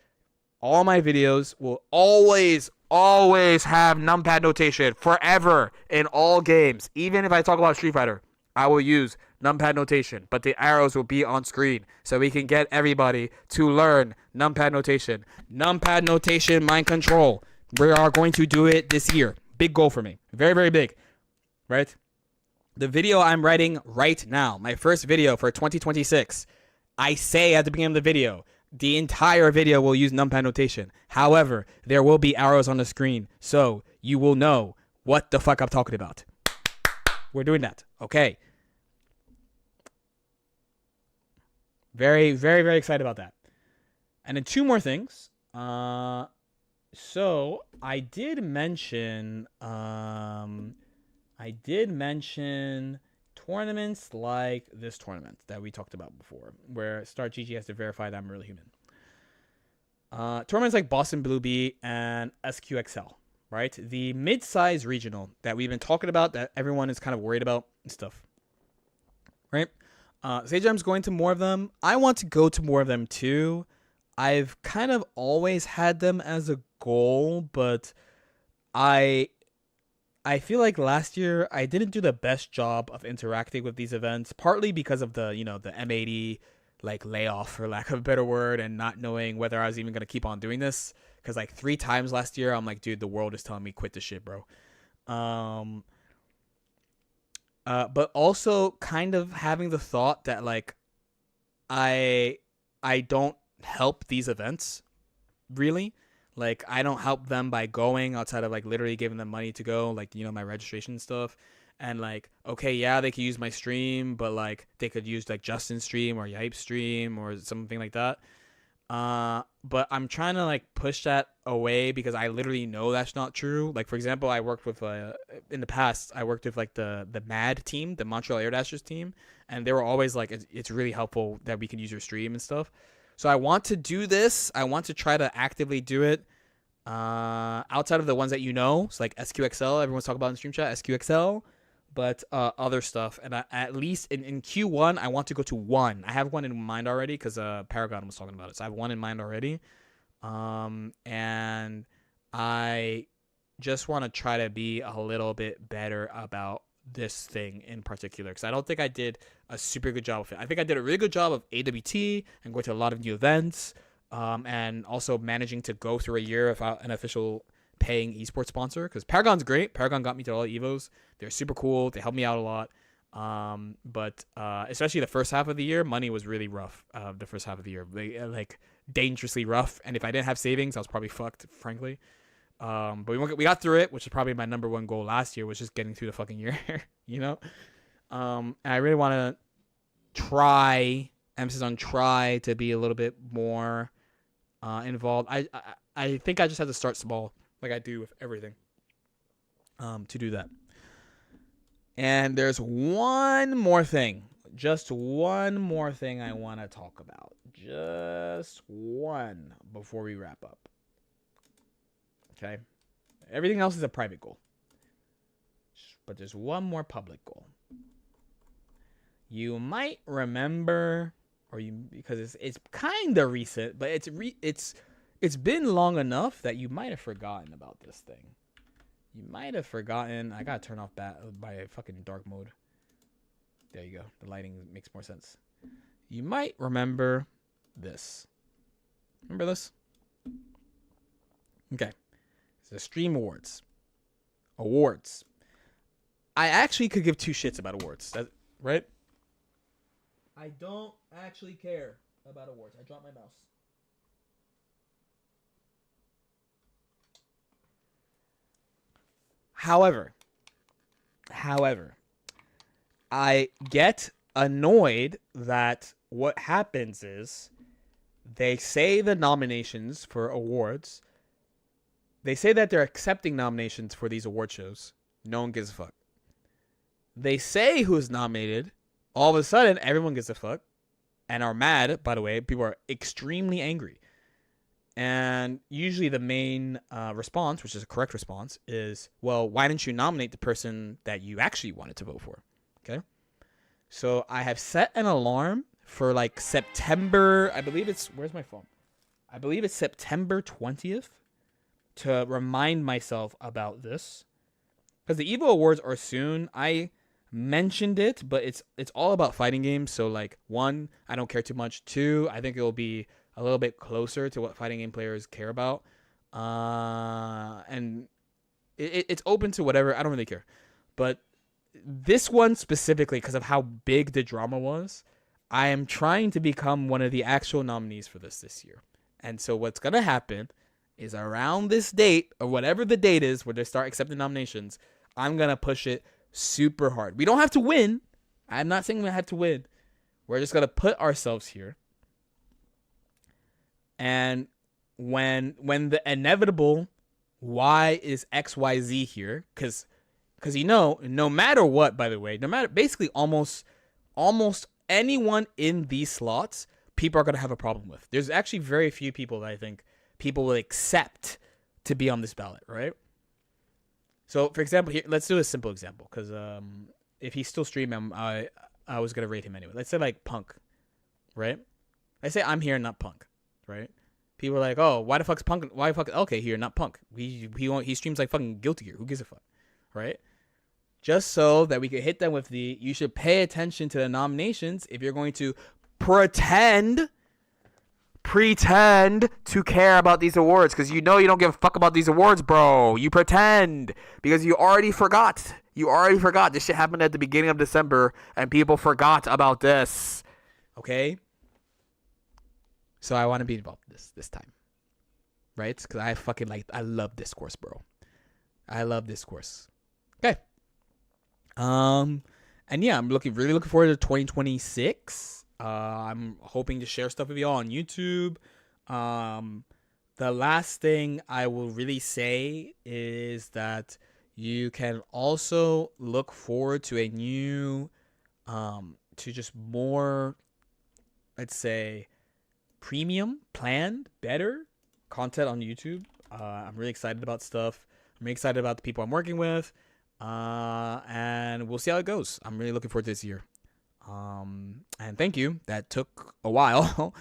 all my videos will always have numpad notation forever in all games. Even if I talk about Street Fighter, I will use numpad notation, but the arrows will be on screen so we can get everybody to learn numpad notation. Numpad notation, mind control. We are going to do it this year. Big goal for me. Very, very big. Right? The video I'm writing right now, my first video for 2026, I say at the beginning of the video, the entire video will use numpad notation. However, there will be arrows on the screen, so you will know what the fuck I'm talking about. We're doing that. Okay. Very, very, very excited about that. And then two more things. So I did mention tournaments like this tournament that we talked about before, where Start GG has to verify that I'm really human. Tournaments like Boston Blue Bee and SQXL, right? The mid-size regional that we've been talking about, that everyone is kind of worried about and stuff, right? Sajam's going to more of them. I want to go to more of them too. I've kind of always had them as a goal, but I feel like last year I didn't do the best job of interacting with these events, partly because of the, the M80 like layoff, for lack of a better word, and not knowing whether I was even going to keep on doing this. Because like 3 times last year, I'm like, dude, the world is telling me quit this shit, bro. But also kind of having the thought that like I don't help these events really. Like, I don't help them by going outside of like literally giving them money to go, like, my registration stuff. And like, okay, yeah, they could use my stream, but like they could use like Justin's stream or Yipe's stream or something like that. But I'm trying to like push that away because I literally know that's not true. Like, for example, I worked with in the past, I worked with like the MAD team, the Montreal Air Dashers team, and they were always like, it's really helpful that we can use your stream and stuff. So I want to do this. I want to try to actively do it. Outside of the ones that it's like SQXL, everyone's talking about in stream chat, SQXL, but other stuff. And at least in Q1, I want to go to 1. I have one in mind already because Paragon was talking about it. So I have one in mind already. And I just want to try to be a little bit better about this thing in particular, because I don't think I did a super good job of it. I think I did a really good job of AWT and going to a lot of new events, and also managing to go through a year without an official paying esports sponsor, because Paragon's great. Paragon got me to all the Evos. They're super cool. They helped me out a lot. But especially the first half of the year, money was really rough. The first half of the year, like dangerously rough. And if I didn't have savings, I was probably fucked, frankly. But we got through it, which is probably my number one goal last year, was just getting through the fucking year, And I really want to emphasis on try to be a little bit more involved. I think I just have to start small, like I do with everything, to do that. And there's one more thing, just one more thing I want to talk about. Just one before we wrap up. Okay? Everything else is a private goal. But there's one more public goal. You might remember, because it's kind of recent, but it's been long enough that you might have forgotten about this thing. You might have forgotten. I gotta turn off by fucking dark mode. There you go. The lighting makes more sense. You might remember this. Remember this? Okay. It's the Stream Awards. Awards. I actually could give 2 shits about awards. Right? I don't actually care about awards. I dropped my mouse. However, I get annoyed that what happens is they say the nominations for awards. They say that they're accepting nominations for these award shows. No one gives a fuck. they say who's nominated, all of a sudden everyone gives a fuck and are mad. By the way, people are extremely angry. And usually the main response, which is a correct response, is, well, why didn't you nominate the person that you actually wanted to vote for? Okay. So I have set an alarm for like September. I believe it's, where's my phone? I believe it's September 20th to remind myself about this. Because the Evo Awards are soon. I mentioned it, but it's all about fighting games. So like, 1, I don't care too much. 2, I think it will be a little bit closer to what fighting game players care about. And it's open to whatever. I don't really care. But this one specifically, because of how big the drama was, I am trying to become one of the actual nominees for this year. And so what's going to happen is around this date, or whatever the date is where they start accepting nominations, I'm going to push it super hard. We don't have to win. I'm not saying we have to win. We're just going to put ourselves here. And when the inevitable why is XYZ here, because no matter what, by the way, no matter basically almost anyone in these slots, people are going to have a problem with. There's actually very few people that I think people will accept to be on this ballot, right? So, for example, here, let's do a simple example, because if he's still streaming, I was going to rate him anyway. Let's say, like, Punk, right? Let's say I'm here and not Punk, right? People are like, oh, why the fuck's Punk? Why the fuck? Okay, here, not Punk. He streams like fucking Guilty Gear. Who gives a fuck, right? Just so that we could hit them with the, you should pay attention to the nominations if you're going to pretend to care about these awards, because you don't give a fuck about these awards, bro. You pretend because you already forgot. This shit happened at the beginning of December and people forgot about this. Okay? So I want to be involved in this time. Right? Because I love discourse, bro. I love discourse. Okay. And yeah, I'm really looking forward to 2026. I'm hoping to share stuff with y'all on YouTube. The last thing I will really say is that you can also look forward to a new, to just more, let's say, premium, planned, better content on YouTube. I'm really excited about stuff. I'm really excited about the people I'm working with. And we'll see how it goes. I'm really looking forward to this year. And thank you. That took a while,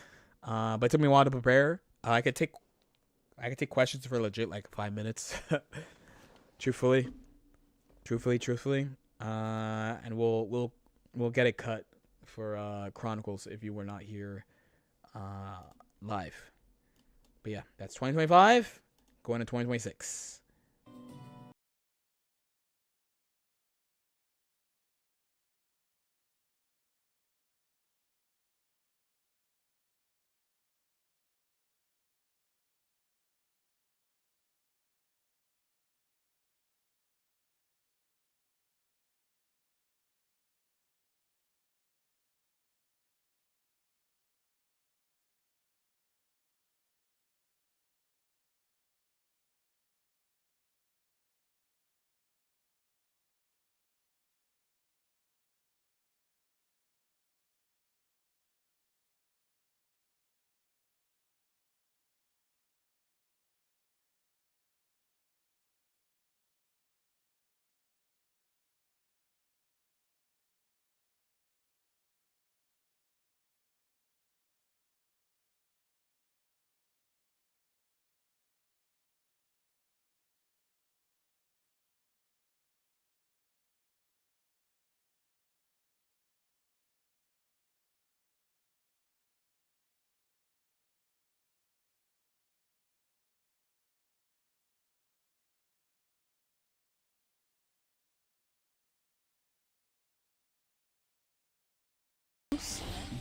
but it took me a while to prepare. I could take questions for legit like 5 minutes. truthfully. And we'll get it cut for Chronicles if you were not here live. But yeah, that's 2025 going to 2026.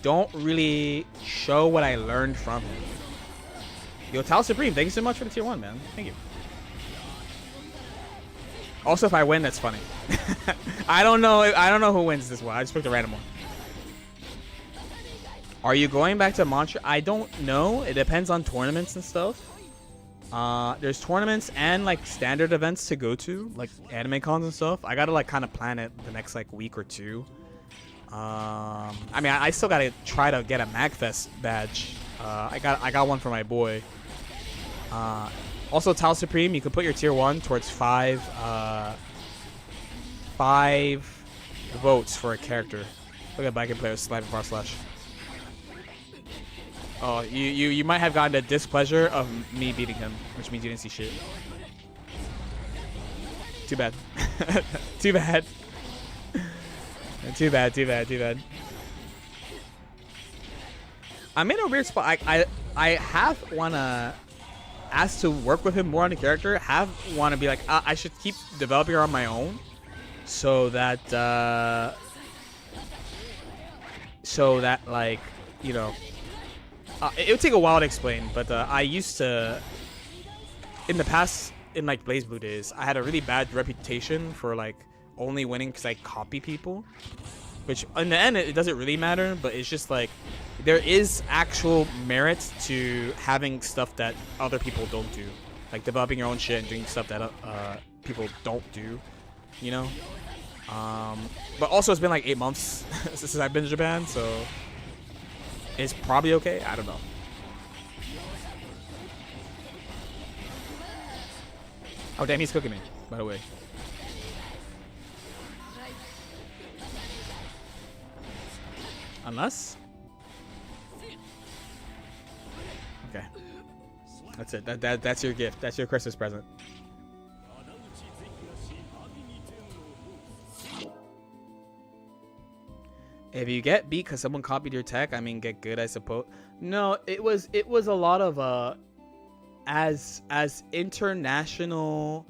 Don't really show what I learned from him. Yo, Tal Supreme, thank you so much for the tier 1, man. Thank you. Also, if I win, that's funny. I don't know who wins this one. I just picked a random one. Are you going back to Montreal? I don't know. It depends on tournaments and stuff. There's tournaments and like standard events to go to, like anime cons and stuff. I gotta like kind of plan it the next like week or two. I mean, I still gotta try to get a MagFest badge. I got one for my boy. Also, Tile Supreme, you can put your tier 1 towards 5 votes for a character. Look at Viking players sliding far slash. Oh, you might have gotten the displeasure of me beating him, which means you didn't see shit. Too bad. Too bad. Too bad. I'm in a weird spot. I have wanna ask to work with him more on the character. Have wanna be like, I should keep developing her on my own, so that like, you know, it would take a while to explain. But I used to, in the past, in like Blaze Blue days, I had a really bad reputation for like only winning because I copy people, which in the end it doesn't really matter, but it's just like there is actual merit to having stuff that other people don't do, like developing your own shit and doing stuff that people don't do, you know. But also it's been like 8 months since I've been to Japan, so it's probably okay. I don't know. Oh damn, he's cooking me, by the way. Unless? Okay. That's it. That's your gift. That's your Christmas present. If you get beat because someone copied your tech, I mean, get good, I suppose. No, it was a lot of as international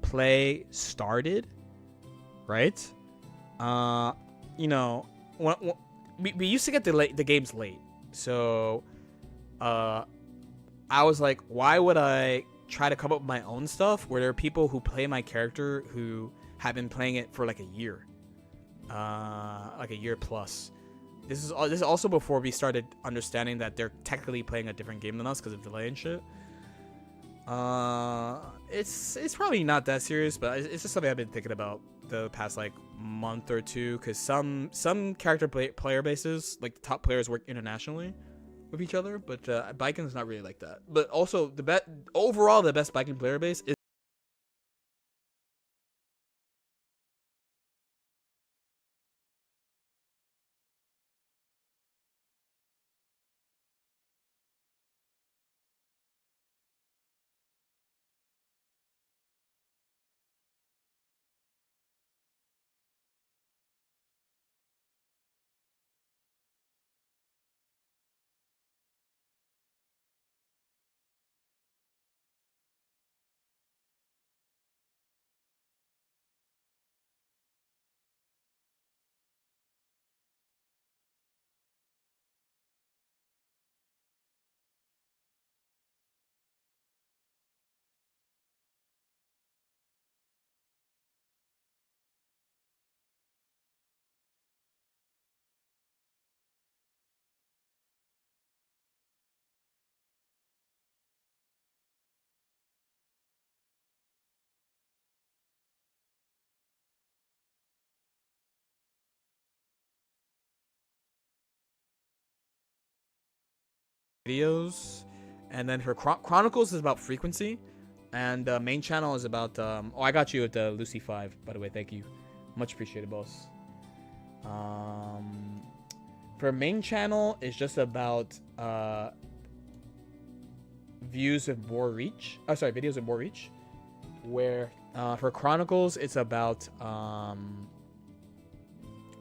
play started, right? You know, we used to get the games late, so I was like, why would I try to come up with my own stuff where there are people who play my character who have been playing it for like a year plus. This is also before we started understanding that they're technically playing a different game than us because of delay and shit. It's probably not that serious, but it's just something I've been thinking about the past like month or two, because some character player bases, like the top players, work internationally with each other, but Baiken's not really like that. But also the best Baiken player base is videos, and then her Chronicles is about frequency, and main channel is about oh, I got you at the Lucy 5, by the way. Thank you, much appreciated, boss. For main channel is just about views with more reach. Oh, sorry, videos with more reach. Where for Chronicles it's about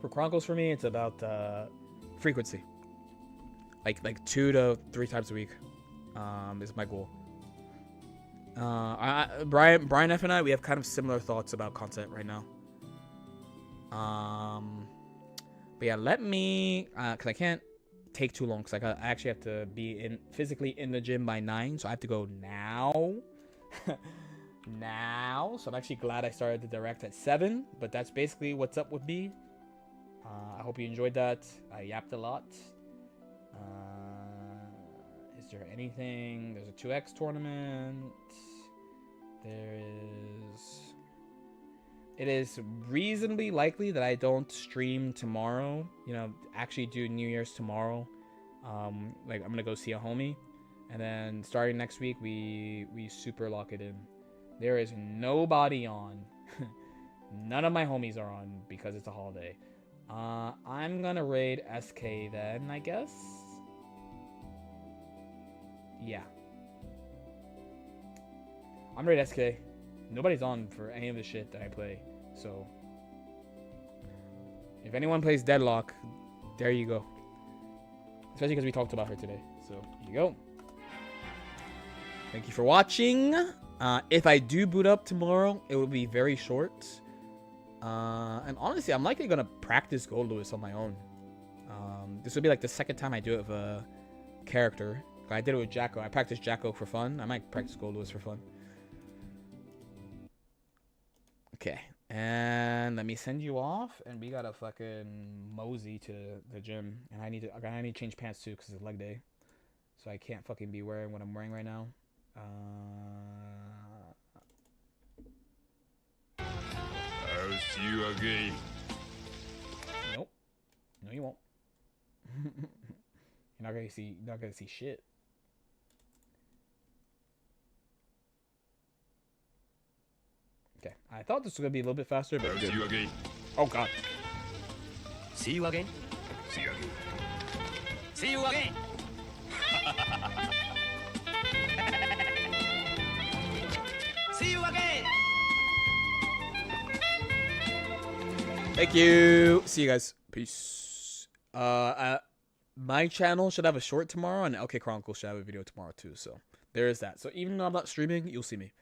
for me it's about frequency. Like 2 to 3 times a week is my goal. Brian F and I, we have kind of similar thoughts about content right now. But yeah, let me because I can't take too long, because I actually have to be physically in the gym by 9, so I have to go now. So I'm actually glad I started the direct at 7, but that's basically what's up with me. I hope you enjoyed that. I yapped a lot. Is there anything? There's a 2x tournament. There is. It is reasonably likely that I don't stream tomorrow. You know, actually do New Year's tomorrow. Like I'm gonna go see a homie, and then starting next week we super lock it in. There is nobody on. None of my homies are on because it's a holiday. I'm gonna raid SK then, I guess. Yeah. I'm raid SK. Nobody's on for any of the shit that I play. So if anyone plays Deadlock, there you go. Especially because we talked about her today. So here you go. Thank you for watching. If I do boot up tomorrow, it will be very short. And honestly, I'm likely going to practice Gold Lewis on my own. This will be like the second time I do it with a character. I did it with Jacko. I practiced Jacko for fun. I might practice Gold Lewis for fun. Okay. And let me send you off. And we got to fucking mosey to the gym. And I need to change pants too because it's leg day. So I can't fucking be wearing what I'm wearing right now. I'll see you again. Nope. No, you won't. You're not gonna see shit. Okay. I thought this was gonna be a little bit faster, but I'll see you again. oh god. See you again. See you again. See you again. See you again. Thank you. See you guys. Peace. My channel should have a short tomorrow, and LK Chronicles should have a video tomorrow too. So there is that. So even though I'm not streaming, you'll see me.